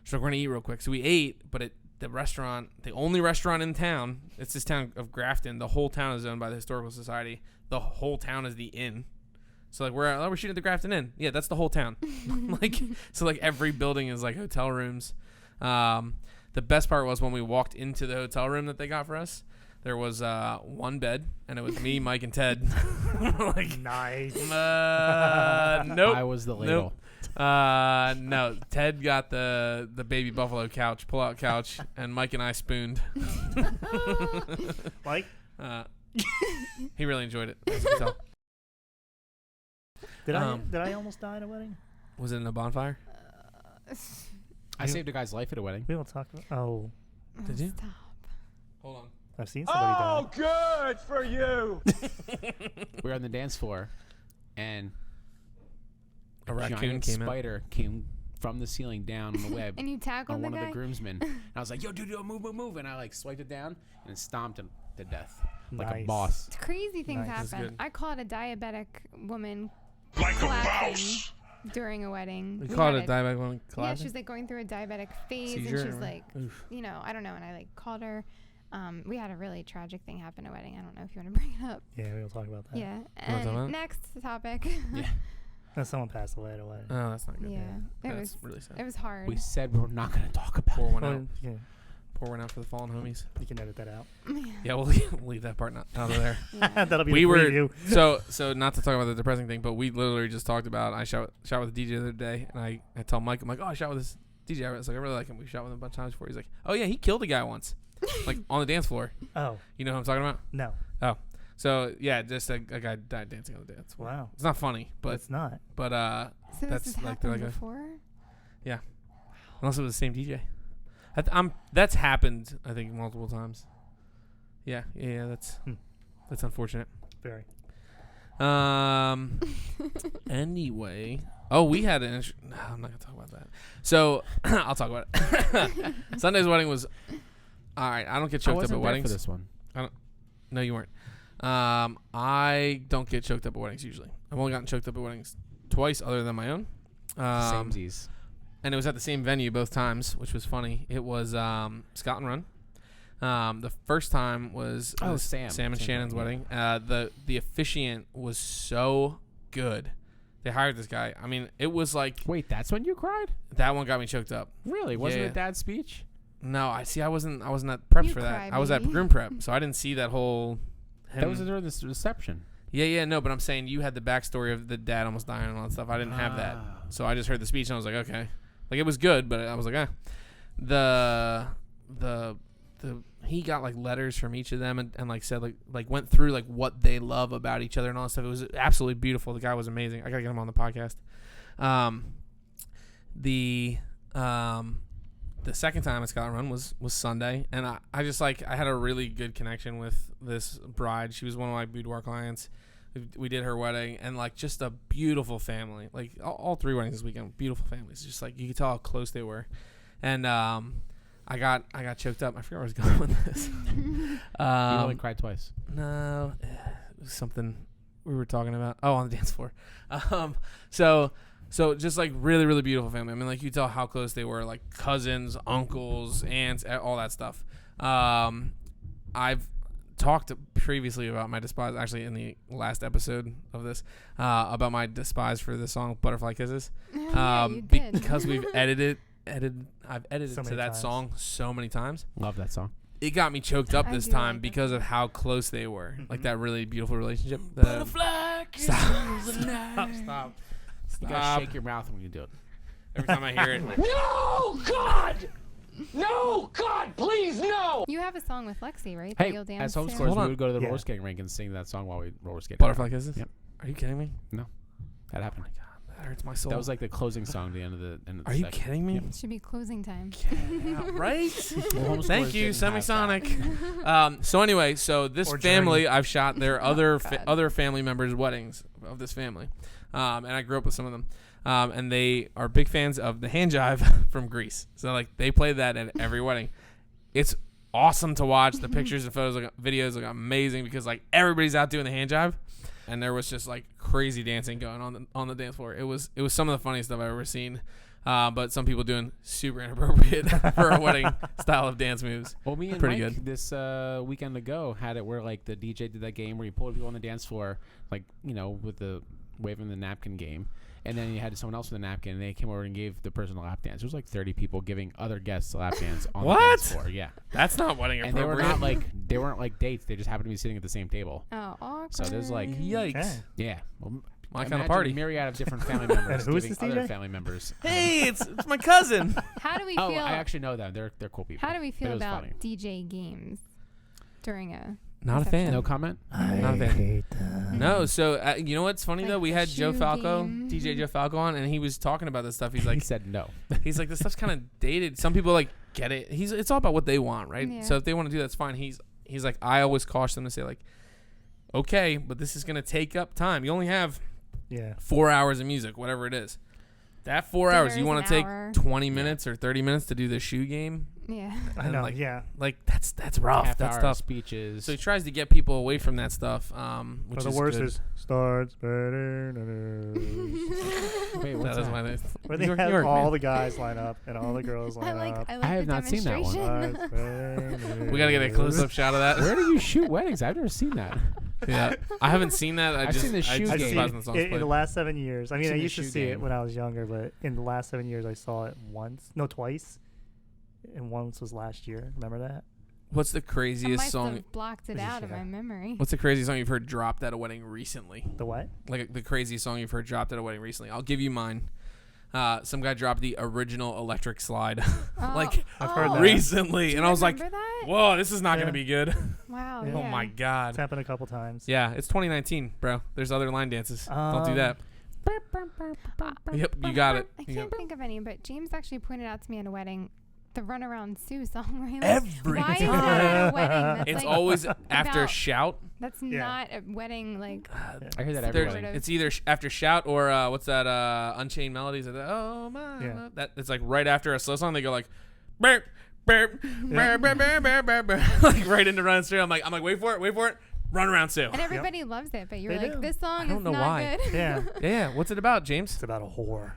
S1: So we're gonna eat real quick. So we ate, but the restaurant, the only restaurant in town, it's this town of Grafton. The whole town is owned by the Historical Society. The whole town is the inn. So like we're shooting at the Grafton Inn. Yeah, that's the whole town. So every building is like hotel rooms. The best part was when we walked into the hotel room that they got for us. There was one bed, and it was me, Mike, and Ted. Like,
S2: Nice.
S1: nope.
S3: I was the ladle.
S1: Nope. No, Ted got the baby buffalo couch, pull-out couch, and Mike and I spooned.
S2: Mike?
S1: He really enjoyed it. As you can tell.
S2: Did I almost die at a wedding?
S1: Was it in a bonfire?
S3: I saved a guy's life at a wedding.
S2: We don't talk about. Oh,
S1: Did you?
S4: Stop.
S1: Hold on.
S2: I've seen somebody die.
S5: Good for you.
S3: We were on the dance floor, and
S1: A raccoon
S3: giant
S1: came out.
S3: spider came from the ceiling down on the web
S4: And you tackled
S3: on
S4: the
S3: one
S4: guy?
S3: of the groomsmen. And I was like, yo, dude, move. And I like swiped it down and stomped him to death. Like a
S2: Nice.
S3: boss.
S4: Crazy things
S2: Nice.
S1: That's
S4: happen.
S1: good.
S4: I caught a diabetic woman
S5: Like a
S4: collapsing
S5: mouse.
S4: during a wedding.
S1: We
S4: We
S1: called
S4: had
S1: it a diabetic one
S4: Yeah,
S1: collapsing.
S4: she was like going through a diabetic phase,
S1: Seizure
S4: and she's
S1: or-
S4: like,
S1: Oof.
S4: I don't know. And I like called her. We had a really tragic thing happen at a wedding. I don't know if you want to bring it up.
S2: Yeah, we'll talk about that.
S4: Yeah.
S1: wanna talk about it?
S4: And next topic.
S3: Yeah.
S2: No, someone passed away at a wedding.
S1: Oh, that's not good.
S4: Yeah. It
S1: That's
S4: was.
S1: really sad.
S4: It was hard.
S3: We said we're not going to talk about
S1: Pour
S3: it.
S1: one
S2: Oh,
S1: out.
S2: yeah,
S1: Pour one out for the fallen homies.
S2: you can edit that out.
S1: Yeah, we'll leave that part out of there.
S4: Yeah.
S2: That'll be
S1: We
S2: the
S1: were
S2: preview.
S1: so not to talk about the depressing thing, but we literally just talked about. I shot with the DJ the other day, and I tell Mike, I'm like, oh, I shot with this DJ. I was like, I really like him. We shot with him a bunch of times before. He's like, oh yeah, he killed a guy once, like on the dance floor.
S2: Oh,
S1: You know who I'm talking about?
S2: no.
S1: So yeah, just a guy died dancing on the dance floor.
S2: Wow.
S1: It's not funny, but
S2: It's not.
S4: So
S1: That's
S4: this has
S1: like they're
S4: happened
S1: like a-
S4: before?
S1: unless it was the same DJ. That's happened, I think, multiple times. Yeah, that's unfortunate.
S2: Very.
S1: Anyway, we had an. No, I'm not gonna talk about that. So I'll talk about it. Sunday's wedding was. All right, I don't get
S3: I
S1: choked up
S3: wasn't
S1: at
S3: there
S1: weddings.
S3: for this one.
S1: No, you weren't. I don't get choked up at weddings usually. I've only gotten choked up at weddings twice, other than my own.
S3: Samesies.
S1: And it was at the same venue both times, which was funny. It was Scotland Run. The first time was Sam and Shannon's wedding. The officiant was so good. They hired this guy. I mean, it was like...
S3: Wait, that's when you cried?
S1: That one got me choked up.
S3: Really? Wasn't it Dad's speech?
S1: No, I wasn't at prep for that.
S4: Cry,
S1: I was at
S4: baby.
S1: groom prep, so I didn't see that whole...
S3: That was during the reception.
S1: Yeah, no, but I'm saying you had the backstory of the dad almost dying and all that stuff. I didn't have that. So I just heard the speech and I was like, okay. Like, it was good, but I was like, he got like letters from each of them and like said like went through like what they love about each other and all that stuff. It was absolutely beautiful. The guy was amazing. I gotta get him on the podcast. The second time at Scotland Run was Sunday, and I just like I had a really good connection with this bride. She was one of my boudoir clients. We did her wedding, and like just a beautiful family. Like all 3 weddings this weekend, beautiful families. Just like you could tell how close they were, and I got choked up. I forgot where I was going with this.
S3: You only cried twice.
S1: No, it was something we were talking about. Oh, on the dance floor. So just like really, really beautiful family. I mean, like you tell how close they were, like cousins, uncles, aunts, all that stuff. I've talked previously about my despise, actually in the last episode of this, about my despise for the song Butterfly Kisses.
S4: Yeah, you did.
S1: Because we've I've edited
S2: So
S1: to
S2: many
S1: that
S2: times.
S1: song so many times.
S3: Love that song.
S1: It got me choked up
S4: I
S1: this
S4: do
S1: time
S4: like that
S1: because of
S4: song.
S1: how close they were. Like that really beautiful relationship.
S3: Butterfly kisses
S1: Stop.
S3: You gotta shake your mouth when you do it.
S1: Every time I hear it.
S5: No, God! No, God, please, no!
S4: You have a song with Lexi, right? that
S3: Hey,
S4: you'll
S3: as
S4: dance
S3: homeschoolers,
S4: to?
S1: Hold
S3: we
S1: on.
S3: would go to the
S2: Yeah.
S3: roller skating rink and sing that song while we roller skated.
S1: Butterfly Kisses?
S3: Yep.
S1: Are you kidding me?
S3: That happened.
S1: That hurts my soul.
S3: That was like the closing song at the end of the
S1: Are you
S3: section.
S1: kidding me?
S3: Yep.
S4: Should be closing time.
S1: Right?
S3: Well, homeschoolers
S1: Thank you,
S3: didn't have that.
S1: Semisonic. So anyway, so this
S2: Or
S1: family
S2: Journey.
S1: I've shot their
S4: Oh,
S1: other
S4: God.
S1: other family members' weddings of this family, and I grew up with some of them, and they are big fans of the hand jive from Greece. So like they play that at every wedding. It's awesome to watch. The pictures and photos, videos look amazing because like everybody's out doing the hand jive, and there was just like crazy dancing going on the dance floor. It was some of the funniest stuff I've ever seen. But some people doing super inappropriate for a wedding style of dance moves.
S3: Well, me and
S1: Pretty
S3: Mike
S1: good.
S3: this weekend ago had it where like the DJ did that game where you pulled people on the dance floor, like with the waving the napkin game, and then you had someone else with a napkin, and they came over and gave the person a lap dance. There was like 30 people giving other guests a lap dance on the dance floor. Yeah,
S1: That's not wedding
S3: and they
S1: appropriate.
S3: weren't like dates. They just happened to be sitting at the same table.
S4: Oh, awkward.
S3: So there's like
S1: Yikes.
S2: Okay.
S3: yeah. Well,
S1: My kind of
S3: imagine
S1: party.
S3: a myriad of different family members
S2: who is
S3: giving
S2: this
S3: other
S2: DJ?
S3: family members.
S1: Hey, it's my cousin.
S4: How do we
S3: Oh,
S4: feel?
S3: I actually know them. They're cool people.
S4: How do we
S3: But
S4: feel
S3: it was
S4: about
S3: funny.
S4: DJ games during a?
S1: Not a fan.
S3: No comment.
S1: Not a fan. No, so you know what's funny
S4: Like
S1: though? We
S4: the
S1: had Joe
S4: shoe
S1: Falco,
S4: game.
S1: DJ Joe Falco on, and he was talking about this stuff. He's
S3: He
S1: like,
S3: said no.
S1: he's like, this stuff's kind of dated. Some people like get it. It's all about what they want, right?
S4: Yeah.
S1: So if they want to do that's fine. He's like, I always caution them to say like, okay, but this is gonna take up time. You only have
S2: Yeah.
S1: 4 hours of music, whatever it is. That 4
S4: Dinner
S1: hours, you
S4: is
S1: want
S4: an
S1: to take
S4: hour.
S1: 20 minutes or 30 minutes to do the shoe game?
S4: Yeah.
S2: I
S1: And,
S2: know.
S1: like,
S2: Yeah.
S1: Like that's rough.
S3: Half
S1: That's
S3: hour
S1: tough.
S3: speeches.
S1: So he tries to get people away from that stuff, which
S2: Or the
S1: is
S2: worst
S1: good.
S2: is starts better.
S3: Wait,
S1: That
S3: what's
S1: is
S3: that?
S1: my
S2: Where they
S1: New York,
S2: have
S1: New York,
S2: all
S1: man.
S2: the guys line up and all the girls line up.
S4: I like
S3: I have
S4: the
S3: not seen that one.
S4: demonstration.
S2: Starts better.
S1: We gotta get a close-up shot of that.
S3: Where do you shoot weddings? I've never seen that.
S1: Yeah, I haven't seen that.
S3: I've seen the shoe
S2: I've
S3: game.
S2: seen
S1: surprised
S2: it
S1: when the songs
S2: in
S1: played.
S2: the last 7 years. I mean,
S3: seen
S2: I
S3: the
S2: used to
S3: shoe
S2: see it
S3: game.
S2: when I was younger, but in the last 7 years, I saw it twice. And once was last year. Remember that?
S1: What's the
S4: I
S1: craziest
S4: must
S1: song?
S4: have blocked it out of
S2: Yeah.
S4: my memory.
S1: What's the craziest song you've heard dropped at a wedding recently?
S2: The what?
S1: Like the craziest song you've heard dropped at a wedding recently. I'll give you mine. Some guy dropped the original Electric Slide
S4: Oh,
S1: like
S2: I've heard that.
S1: recently,
S4: Do
S1: and
S4: you
S1: I was like,
S4: remember that?
S1: "Whoa, this is not
S2: Yeah.
S1: gonna be good."
S4: Wow.
S2: Yeah.
S1: Oh
S4: Yeah.
S1: my
S2: It's
S1: god.
S2: happened a couple times.
S1: Yeah, it's 2019, bro. There's other line dances. Don't do that. Yep, you got it.
S4: I
S1: You
S4: can't
S1: got-
S4: think of any, but James actually pointed out to me at a wedding the Runaround Sue song. Where he
S1: Every
S4: why is that at a wedding? That's
S1: It's
S4: like,
S1: always after
S4: about-
S1: shout.
S4: That's
S2: Yeah.
S4: not a wedding. Like
S3: I hear that
S1: There's-
S3: every wedding.
S1: It's either after shout or what's that? Unchained Melodies. Oh my,
S2: Yeah.
S1: that it's like right after a slow song. They go like, burp, burp, burp, burp, burp, burp, burp, burp, like right into running straight. I'm like, wait for it. Run around Sue.
S4: And everybody loves it, but you're
S2: They
S4: like,
S2: do.
S4: this song
S1: don't
S4: is
S1: know
S4: not
S1: why.
S4: good.
S2: Yeah.
S1: Yeah. What's it about, James?
S2: It's about a whore.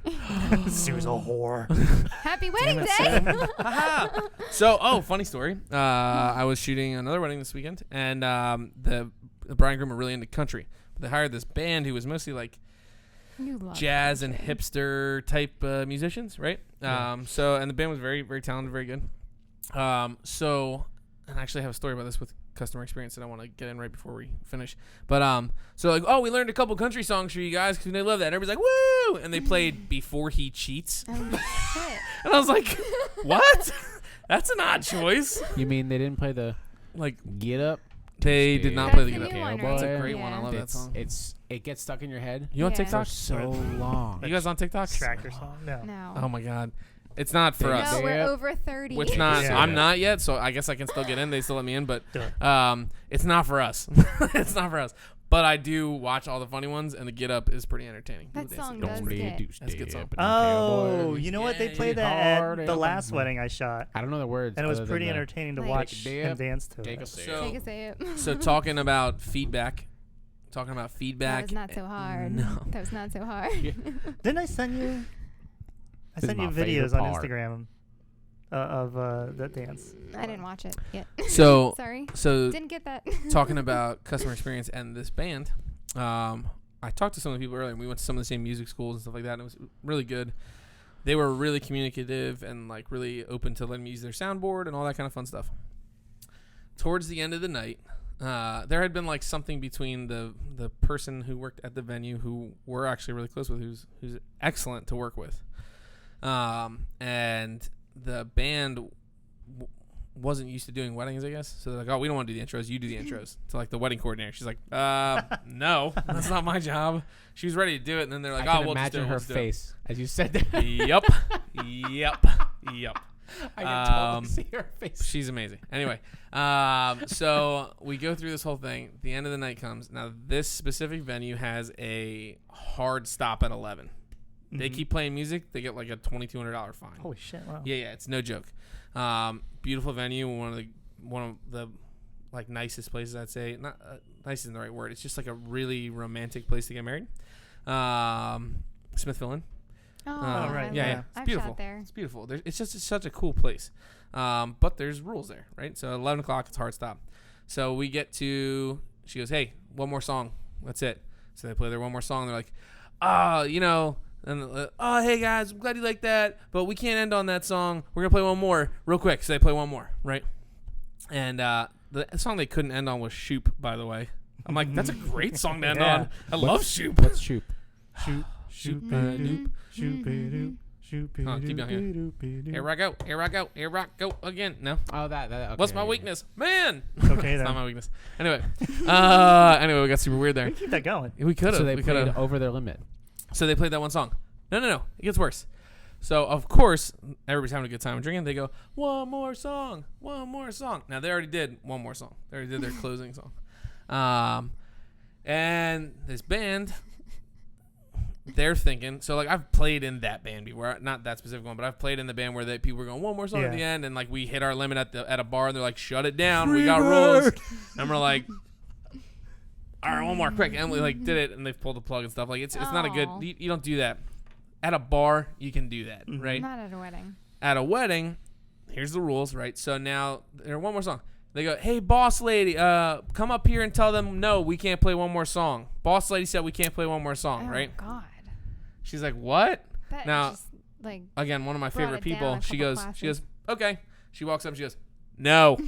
S2: Sue's a whore.
S4: Happy wedding
S2: it,
S4: day.
S1: Haha. So, funny story. I was shooting another wedding this weekend, and the bride and groom were really into country. But they hired this band who was mostly like
S4: You love
S1: jazz and
S4: country.
S1: hipster type musicians, right?
S2: Yeah.
S1: And the band was very, very talented, very good. And I actually have a story about this with customer experience that I want to get in right before we finish. But so like, we learned a couple country songs for you guys because they love that. And everybody's like, woo! And they played Before He Cheats,
S4: Oh, shit.
S1: and I was like, what? That's an odd choice.
S3: You mean they didn't play the
S1: Like,
S3: Get Up?
S1: they did not
S4: That's
S1: play the
S4: the
S1: Get Up.
S4: new one,
S3: That's
S4: right?
S3: a
S1: great one. I love that song.
S3: It gets stuck in your head
S1: You on
S4: Yeah.
S1: TikTok?
S3: for so long.
S1: You guys on TikTok?
S2: Tractor song? No.
S4: No.
S1: Oh my God, it's not for
S3: No,
S1: us.
S4: No, we're
S3: Yep.
S4: over 30.
S1: It's not.
S2: Yeah.
S1: I'm not yet, so I guess I can still get in. They still let me in, but
S2: Do it.
S1: it's not for us. It's not for us. But I do watch all the funny ones, and the Get Up is pretty entertaining.
S4: That
S1: People
S4: song
S1: dancing.
S4: does get.
S1: That's a good song.
S2: Oh, you know what? They
S1: Yeah,
S2: played
S1: yeah.
S2: that
S3: Hard
S2: at the
S3: and
S2: last
S3: hard.
S2: wedding I shot.
S3: I don't know the words.
S2: And it was
S3: other than
S2: pretty
S3: the
S2: entertaining to
S4: Like-
S2: watch
S3: Take a dip,
S2: and dance to
S3: take
S2: it.
S3: a sip.
S1: So-
S4: Take a say it.
S1: So talking about feedback.
S4: That was not so hard.
S1: No.
S4: That was not so hard.
S2: Didn't I send you? I
S3: This is
S2: sent you
S3: my
S2: videos
S3: favorite
S2: on
S3: part.
S2: Instagram of that dance.
S4: I didn't watch it yet.
S1: So
S4: Sorry.
S1: so
S4: Didn't get that.
S1: talking about customer experience and this band, I talked to some of the people earlier. And we went to some of the same music schools and stuff like that. And it was really good. They were really communicative and like really open to letting me use their soundboard and all that kind of fun stuff. Towards the end of the night, there had been like something between the person who worked at the venue, who we're actually really close with, who's excellent to work with, and the band wasn't used to doing weddings, I guess. So they're like, we don't want to do the intros. You do the intros. To like the wedding coordinator. She's like, no, that's not my job. She was ready to do it, and then they're like,
S3: I can
S1: we'll just do
S3: imagine
S1: it.
S3: her
S1: We'll just do it.
S3: face as you said that.
S1: Yep.
S3: I can totally see her face.
S1: She's amazing. Anyway, so we go through this whole thing. The end of the night comes. Now, this specific venue has a hard stop at 11. They keep playing music. They get like a $2,200 fine.
S2: Holy shit! Wow.
S1: Yeah, it's no joke. Beautiful venue. One of the like nicest places, I'd say. Not nice isn't the right word. It's just like a really romantic place to get married. Smithville Inn.
S4: Oh,
S2: right.
S4: I
S1: Yeah,
S4: love-
S1: yeah. It's
S4: I've
S1: beautiful.
S4: shot there.
S1: It's beautiful. It's just such a cool place. But there's rules there, right? So at 11 o'clock, it's hard stop. So we get to, she goes, hey, one more song. That's it. So they play their one more song. They're like, hey guys, I'm glad you like that, but we can't end on that song. We're going to play one more real quick. So they play one more, right? And the song they couldn't end on was Shoop, by the way. I'm like, that's a great song to end
S2: Yeah.
S1: on. I love Shoop.
S3: What's Shoop?
S2: Shoot, shoot, doop, shoot, doop, shoot,
S1: Oh, keep going
S2: doop.
S1: Here I go. Here I go. Here I go again. No.
S3: Oh, that. Okay.
S1: What's my weakness? Man.
S2: Okay,
S1: It's
S2: then.
S1: not my weakness. Anyway. We got super weird there.
S2: We keep that going.
S1: We could have.
S3: So they
S1: we could
S3: played
S1: have.
S3: over their limit.
S1: So they played that one song. No. It gets worse. So, of course, everybody's having a good time drinking. They go, one more song. One more song. Now, they already did one more song. They already did their closing song. And this band, they're thinking, so like I've played in that band before, not that specific one, but I've played in the band where people were going one more song at
S2: Yeah.
S1: the end, and like we hit our limit at a bar, and they're like, shut it down, we got rules, and we're like, all right, one more, quick, and we like did it, and they've pulled the plug and stuff. Like it's not a good,
S4: Aw.
S1: you don't do that at a bar. You can do that, right?
S4: Not at a wedding.
S1: At a wedding, here's the rules, right? So now there's one more song. They go, hey, boss lady, come up here and tell them, no, we can't play one more song. Boss lady said we can't play one more song,
S4: Oh,
S1: right?
S4: God.
S1: She's like, what?
S4: That
S1: Now,
S4: just, like,
S1: again, one of my
S4: brought
S1: favorite
S4: it down
S1: people.
S4: a
S1: She
S4: couple
S1: goes,
S4: classes.
S1: okay. She walks up and she goes, no.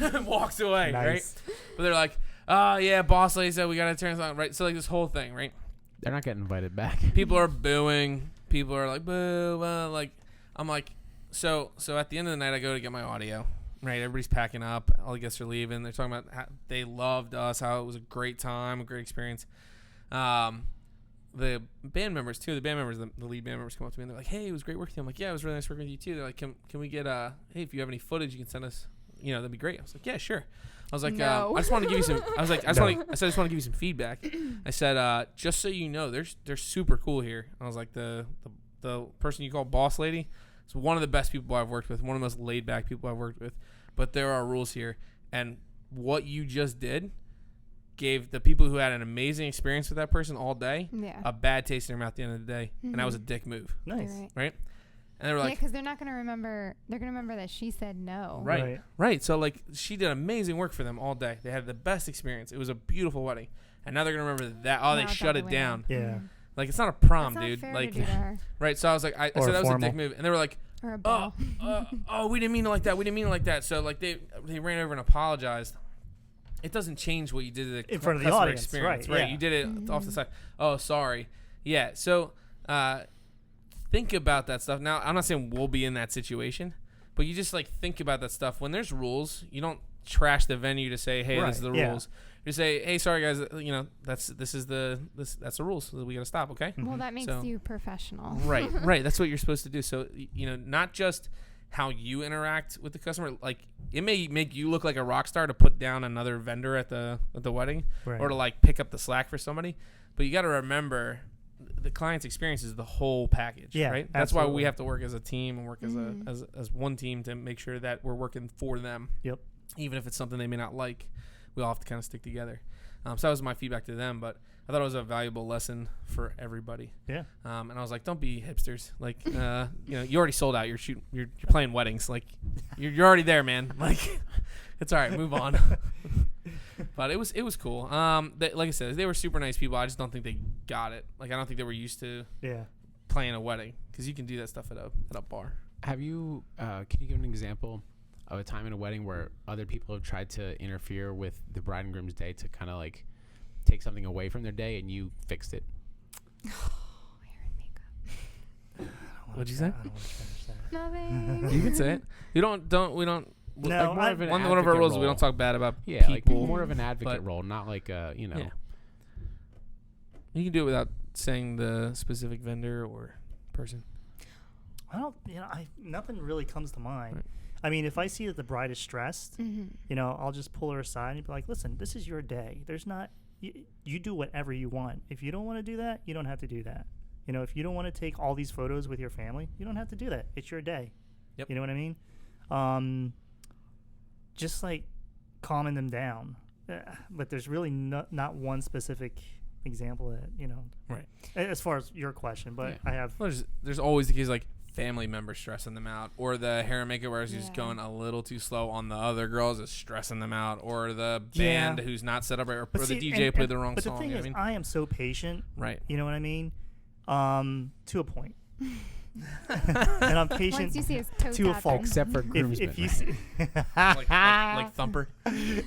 S1: And walks away, right?
S2: Nice.
S1: But they're like, oh, yeah, boss lady said we got to turn this on, right? So, like, this whole thing, right?
S3: They're not getting invited back.
S1: People are booing. People are like, boo, like, I'm like, so at the end of the night, I go to get my audio. Right, everybody's packing up. All the guests are leaving. They're talking about how they loved us, how it was a great time, a great experience. The band members, the lead band members come up to me and they're like, "Hey, it was great working with you." I'm like, "Yeah, it was really nice working with you too." They're like, "Can we get hey, if you have any footage, you can send us. That'd be great." I was like, "Yeah, sure." I was like,
S4: No.
S1: "I just want to give you some." I was like, I just
S2: No.
S1: want to give you some feedback." I said, "Just so you know, they're super cool here." I was like, the person you call boss lady. It's one of the best people I've worked with, one of the most laid back people I've worked with. But there are rules here, and what you just did gave the people who had an amazing experience with that person all day a bad taste in their mouth at the end of the day, and that was a dick move.
S2: Nice.
S1: Right? And they were like,
S4: because they're not going to remember. They're going to remember that she said no.
S1: Right. So like, she did amazing work for them all day. They had the best experience. It was a beautiful wedding, and now they're going to remember that. Oh, they shut it down.
S2: Yeah.
S1: Like, it's not a prom,
S4: That's
S1: dude.
S4: Not fair
S1: Like,
S4: to do to her.
S1: right. So I was like, I said that was a dick move, and they were like,
S4: or a ball.
S1: oh, we didn't mean it like that. We didn't mean it like that. So like, they ran over and apologized. It doesn't change what you did to the
S2: in front of the
S1: customer
S2: audience,
S1: experience,
S2: right?
S1: You did it off the side. Oh, sorry. Yeah. So think about that stuff. Now, I'm not saying we'll be in that situation, but you just like think about that stuff. When there's rules, you don't trash the venue to say, "Hey, this is the rules." You say, "Hey, sorry guys, that's the rules. So we got to stop, okay?"
S4: Well, that makes you professional.
S1: Right. That's what you're supposed to do. So, not just how you interact with the customer, like it may make you look like a rock star to put down another vendor at the wedding, or to like pick up the slack for somebody, but you got to remember the client's experience is the whole package, right? That's why we have to work as a team and work as one team to make sure that we're working for them.
S2: Yep.
S1: Even if it's something they may not like, we all have to kind of stick together. So that was my feedback to them, but I thought it was a valuable lesson for everybody.
S2: Yeah.
S1: And I was like, don't be hipsters. Like, you already sold out. You're playing weddings. Like, you're already there, man. Like, it's all right. Move on. But it was cool. Like I said, they were super nice people. I just don't think they got it. Like, I don't think they were used to playing a wedding, because you can do that stuff at a bar.
S3: Have you? Can you give an example of a time in a wedding where other people have tried to interfere with the bride and groom's day to kind of like take something away from their day, and you fixed it?
S4: Hair and makeup.
S1: What'd you say?
S2: I don't want to finish that.
S4: Nothing.
S1: You can say it. We don't.
S2: No,
S3: like more of an
S1: one of our
S3: advocate
S1: rules is
S3: role.
S1: we don't talk bad about
S3: Yeah, like
S1: people.
S3: more of an advocate
S1: but-
S3: role, not like
S1: You can do it without saying the specific vendor or person.
S2: I don't. Nothing really comes to mind. Right. I mean, if I see that the bride is stressed, I'll just pull her aside and be like, "Listen, this is your day. There's not. You do whatever you want. If you don't want to do that, you don't have to do that. If you don't want to take all these photos with your family, you don't have to do that. It's your day.
S1: Yep.
S2: You know what I mean? Just like calming them down. But there's really not one specific example that
S1: Right.
S2: As far as your question, but I have.
S1: Well, there's always the case like family members stressing them out, or the hair and makeup artist who's going a little too slow on the other girls is stressing them out, or the band who's not set up right, or the DJ played the wrong song.
S2: But the thing is, I am so patient.
S1: Right.
S2: You know what I mean? To a point. And I'm patient
S4: Once you see his toe
S2: to a fault.
S3: except for groomsmen.
S2: If you see
S1: like Thumper.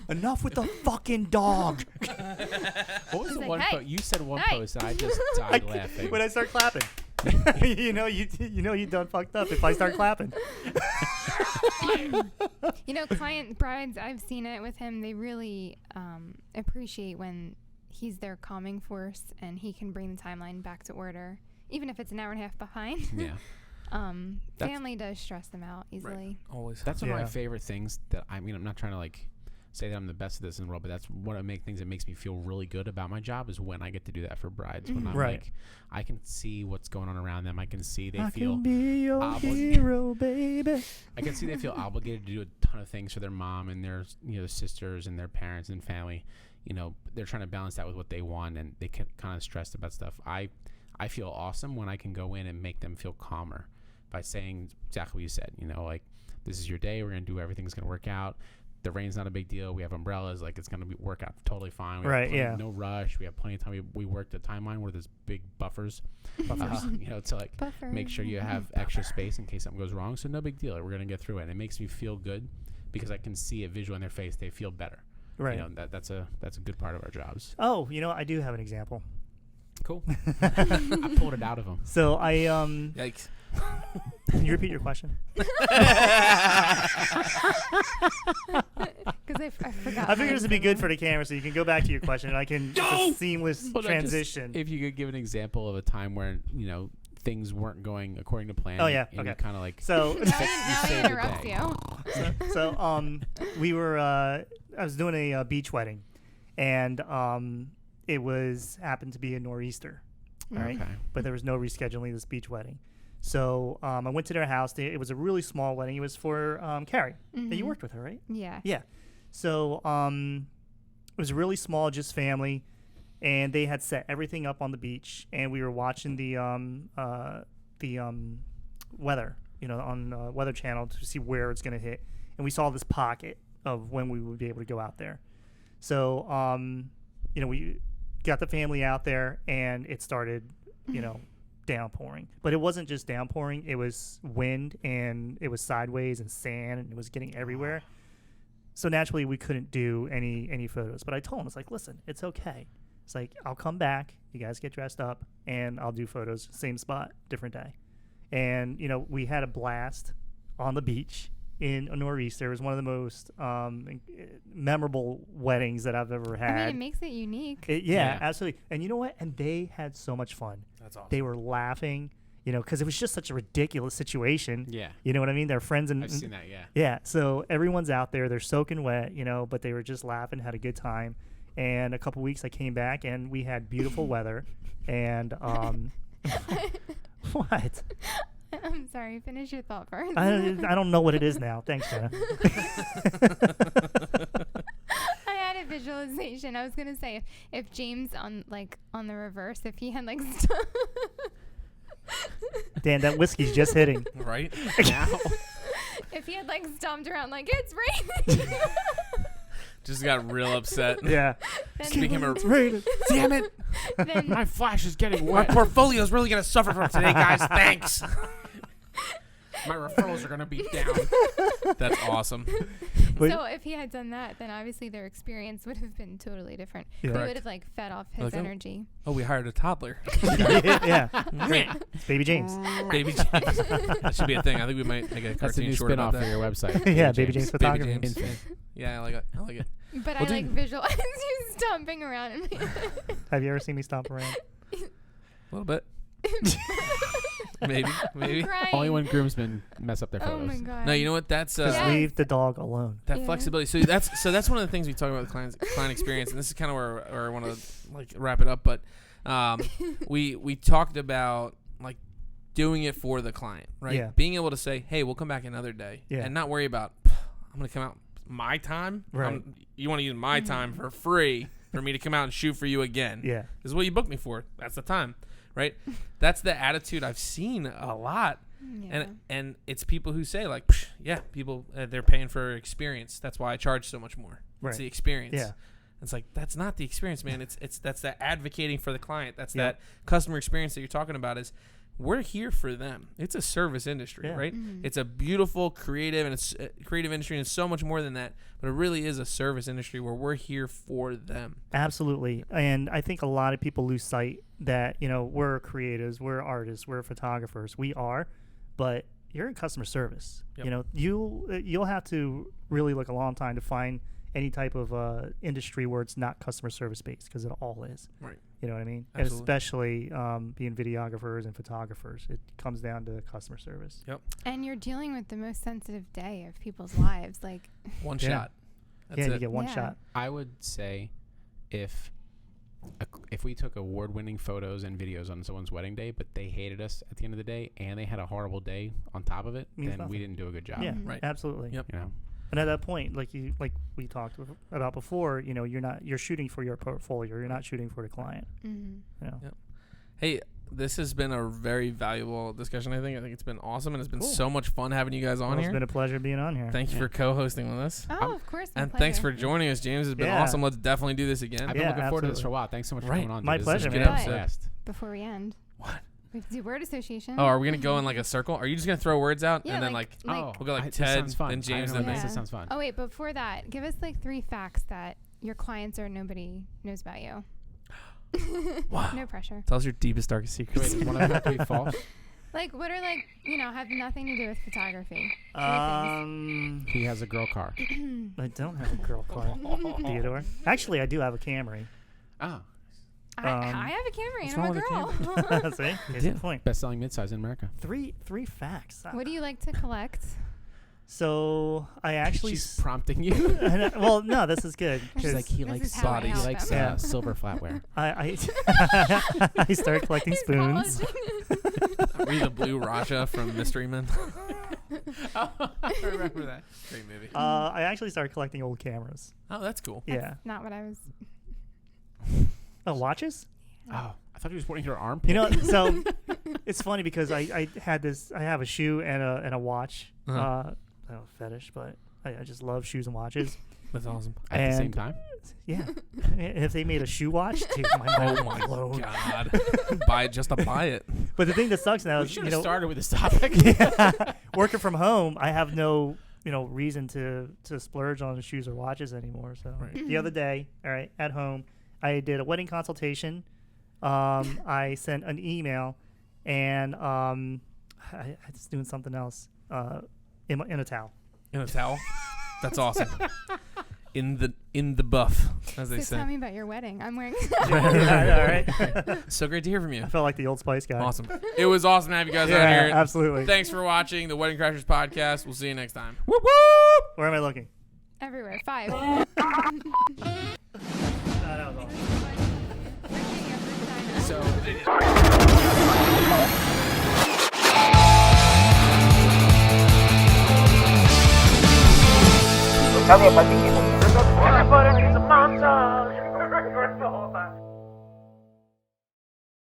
S2: Enough with the fucking dog.
S3: What was
S4: He's
S3: the
S4: like,
S3: one
S4: "Hey,
S3: post? You said one
S4: hey."
S3: post, and I just died laughing.
S2: When I start clapping. you done fucked up if I start clapping.
S4: Client brides, I've seen it with him. They really appreciate when he's their calming force and he can bring the timeline back to order, even if it's an hour and a half behind.
S3: Yeah.
S4: Family does stress them out easily.
S1: Right. Always.
S3: That's one of my favorite things that I'm not trying to like say that I'm the best at this in the world, but that's one of the things that makes me feel really good about my job is when I get to do that for brides. When I'm like, I can see what's going on around them. I can see they feel
S2: can be your hero, baby.
S3: I can see they feel obligated to do a ton of things for their mom and their sisters and their parents and family. They're trying to balance that with what they want, and they get kind of stressed about stuff. I feel awesome when I can go in and make them feel calmer by saying exactly what you said. Like, this is your day. We're gonna do everything's gonna work out. The rain's not a big deal. We have umbrellas. Like, it's going to work out totally fine. We have no rush. We have plenty of time. We worked a timeline where there's big buffers. To like make sure you have extra space in case something goes wrong. So no big deal. We're going to get through it. And it makes me feel good because I can see a visual in their face. They feel better.
S2: Right.
S3: That's a good part of our jobs.
S2: Oh, I do have an example.
S3: Cool. I pulled it out of them.
S2: So
S1: Yikes.
S2: Can you repeat your question?
S4: Because I forgot.
S2: I figured this would be good for the camera, so you can go back to your question, and I can it's a seamless transition.
S3: If you could give an example of a time where things weren't going according to plan.
S2: Oh yeah,
S3: and
S2: okay.
S3: Kind of like
S2: so.
S4: now he interrupts you.
S2: So we were. I was doing a beach wedding, and it happened to be a nor'easter. All right, but there was no rescheduling this beach wedding. So I went to their house. It was a really small wedding. It was for Carrie.
S4: Mm-hmm.
S2: You worked with her, right?
S4: Yeah.
S2: Yeah. So it was really small, just family, and they had set everything up on the beach, and we were watching the weather, on Weather Channel to see where it's going to hit, and we saw this pocket of when we would be able to go out there. So we got the family out there, and it started, downpouring. But it wasn't just downpouring; it was wind, and it was sideways and sand, and it was getting everywhere. So naturally, we couldn't do any photos. But I told him, it's like, listen, it's okay. It's like, I'll come back. You guys get dressed up, and I'll do photos. Same spot, different day. And, we had a blast on the beach in a nor'easter. It was one of the most memorable weddings that I've ever had.
S4: I mean, it makes it unique.
S2: Yeah, absolutely. And you know what? And they had so much fun.
S1: That's awesome.
S2: They were laughing, because it was just such a ridiculous situation.
S3: Yeah.
S2: You know what I mean? They're friends.
S3: I've seen that, yeah.
S2: Yeah, so everyone's out there. They're soaking wet, but they were just laughing, had a good time. And a couple weeks I came back, and we had beautiful weather. And what?
S4: I'm sorry. Finish your thought first.
S2: I don't know what it is now. Thanks, Jenna.
S4: I had a visualization. I was gonna say if James on the reverse, if he had
S2: Dan, that whiskey's just hitting.
S1: Right?
S4: if he had stomped around it's raining.
S1: Just got real upset.
S2: Yeah.
S1: Just became a
S2: raining.
S1: Damn it!
S4: Then
S3: My flash is getting
S1: My
S3: wet.
S1: portfolio's really gonna suffer from today, guys. Thanks.
S3: My referrals are going to be down.
S1: That's awesome.
S2: But-
S4: so if he had done that, then obviously their experience would have been totally different.
S2: Yeah.
S4: He
S1: Correct.
S4: would have fed off his
S1: Okay.
S4: energy.
S1: Oh, we hired a toddler.
S2: Yeah. It's Baby James.
S1: Baby James. That should be a thing. I think we might make a
S3: That's a
S1: cartoon
S3: new
S1: short
S3: spin-off
S1: about
S3: for
S1: that.
S3: your website.
S2: Yeah, Baby James
S1: Baby
S2: photography.
S1: James. Yeah, I like it.
S4: But
S1: Well,
S4: I
S1: dude-
S4: visualize you stomping around in me.
S2: Have you ever seen me stomp around?
S1: A little bit. maybe.
S4: Crying.
S3: Only when groomsmen mess up their
S4: Oh
S3: photos.
S4: my god.
S1: No, you know what? That's
S2: Just
S4: Yes.
S2: leave the dog alone.
S1: that
S4: Yeah.
S1: flexibility. So that's one of the things we talk about with client experience, and this is kind of where I want to wrap it up. But we talked about doing it for the client, right?
S2: Yeah.
S1: Being able to say, hey, we'll come back another day,
S2: Yeah.
S1: and not worry about I'm going to come out my time.
S2: Right.
S1: You want to use my time for free for me to come out and shoot for you again.
S2: Yeah.
S1: This is what you booked me for. That's the time, right? That's the attitude I've seen a lot.
S4: Yeah.
S1: And it's people who say yeah, people they're paying for experience. That's why I charge so much more.
S2: Right.
S1: It's the experience.
S2: Yeah.
S1: It's that's not the experience, man. It's that's that advocating for the client. That's
S2: Yeah.
S1: that customer experience that you're talking about. Is we're here for them. It's a service industry,
S2: Yeah.
S1: right? It's a beautiful, creative, and it's creative industry, and it's so much more than that. But it really is a service industry where we're here for them.
S2: Absolutely. And I think a lot of people lose sight that, we're creatives, we're artists, we're photographers. We are, but you're in customer service.
S1: Yep.
S2: You'll have to really look a long time to find any type of industry where it's not customer service based, because it all is.
S1: Right.
S2: You know what I mean?
S1: Absolutely.
S2: And especially being videographers and photographers, it comes down to customer service.
S1: Yep.
S4: And you're dealing with the most sensitive day of people's lives.
S1: One
S2: Yeah.
S1: shot. That's
S2: You
S1: it.
S2: get one
S4: Yeah.
S2: shot.
S3: I would say if we took award-winning photos and videos on someone's wedding day, but they hated us at the end of the day and they had a horrible day on top of it,
S2: Means
S3: then
S2: nothing.
S3: we didn't do a good job.
S2: Yeah,
S1: Right.
S2: absolutely.
S1: Yep.
S3: You know?
S2: And at that point, like we talked about before, you're shooting for your portfolio. You're not shooting for the client.
S1: Yep. Hey, this has been a very valuable discussion. I think it's been awesome, and it's been
S2: Cool.
S1: so much fun having you guys on
S2: Well,
S1: here.
S2: it's been a pleasure being on here.
S1: Thank you for co-hosting with us.
S4: Oh, of course. my
S1: And thanks
S4: pleasure.
S1: for joining us, James. It's been
S2: Yeah.
S1: awesome. Let's definitely do this again.
S3: I've been
S2: Yeah,
S3: looking forward to this
S2: absolutely.
S3: for a while. Thanks so much for
S1: Right.
S3: coming on.
S2: My
S3: dude. This has
S2: pleasure,
S3: been
S1: man.
S3: a blast.
S4: Before we end.
S1: What?
S4: We have to do word association.
S1: Oh, are we gonna go in a circle? Are you just gonna throw words out
S4: Yeah,
S1: and then
S3: Oh,
S1: we'll go
S3: this
S1: Ted,
S3: sounds fun.
S1: then James,
S3: I
S1: then
S3: know
S1: me?
S3: This sounds fun.
S4: Oh, wait. Before that, give us 3 facts that your clients or nobody knows about you.
S1: Wow.
S4: No pressure.
S1: Tell us your deepest, darkest secrets.
S3: Wait, one of them have to be false.
S4: What are have nothing to do with photography?
S3: He has a girl car.
S2: I don't have a girl car, Theodore. Actually, I do have a Camry.
S3: Oh,
S4: I have a Camry
S2: what's
S4: and I'm a
S2: wrong
S4: girl.
S2: See, here's the point.
S3: best-selling midsize in America.
S2: Three facts.
S4: What do you like to collect?
S2: So I actually.
S3: She's prompting you.
S2: Well, no, this is good.
S3: She's
S2: 'cause
S3: like, he
S4: This
S3: likes
S4: is how I
S3: body. He
S4: help
S3: likes
S4: them.
S2: Yeah.
S3: silver flatware.
S2: I started collecting
S4: He's
S2: spoons.
S1: Were you the blue Raja from Mystery Men?
S3: I remember that.
S1: Great movie.
S2: I actually started collecting old cameras.
S1: Oh, that's cool.
S2: Yeah.
S4: Not what I was.
S2: Oh, watches?
S3: Oh, I thought he was pointing to her armpit.
S2: You know, so it's funny because I have a shoe and a watch.
S1: Uh-huh.
S2: I don't know, fetish, but I just love shoes and watches.
S1: That's awesome.
S3: At the same
S2: and-
S3: time.
S2: Yeah. And if they made a shoe watch, dude, my
S1: Oh
S2: mind would
S1: my
S2: blown.
S1: god! Buy it just to buy it.
S2: But the thing that sucks now
S3: We
S2: is,
S3: should
S2: you
S3: have
S2: know,
S3: started with this topic.
S2: yeah, working from home, I have no, reason to splurge on shoes or watches anymore. So
S1: Right.
S2: the other day, all right, at home, I did a wedding consultation. I sent an email, and I was doing something else in a towel.
S1: In a towel. That's awesome. In the buff, as they
S4: So
S1: say.
S4: tell me about your wedding. I'm wearing.
S2: All right.
S1: So great to hear from you.
S2: I felt like the Old Spice guy.
S1: Awesome. It was awesome to have you guys
S2: Yeah,
S1: out here.
S2: absolutely.
S1: Thanks for watching the Wedding Crashers podcast. We'll see you next time.
S2: Whoop whoop! Where am I looking?
S4: Everywhere. 5.
S2: That was awesome.
S3: So.
S6: Sabe, Patrick,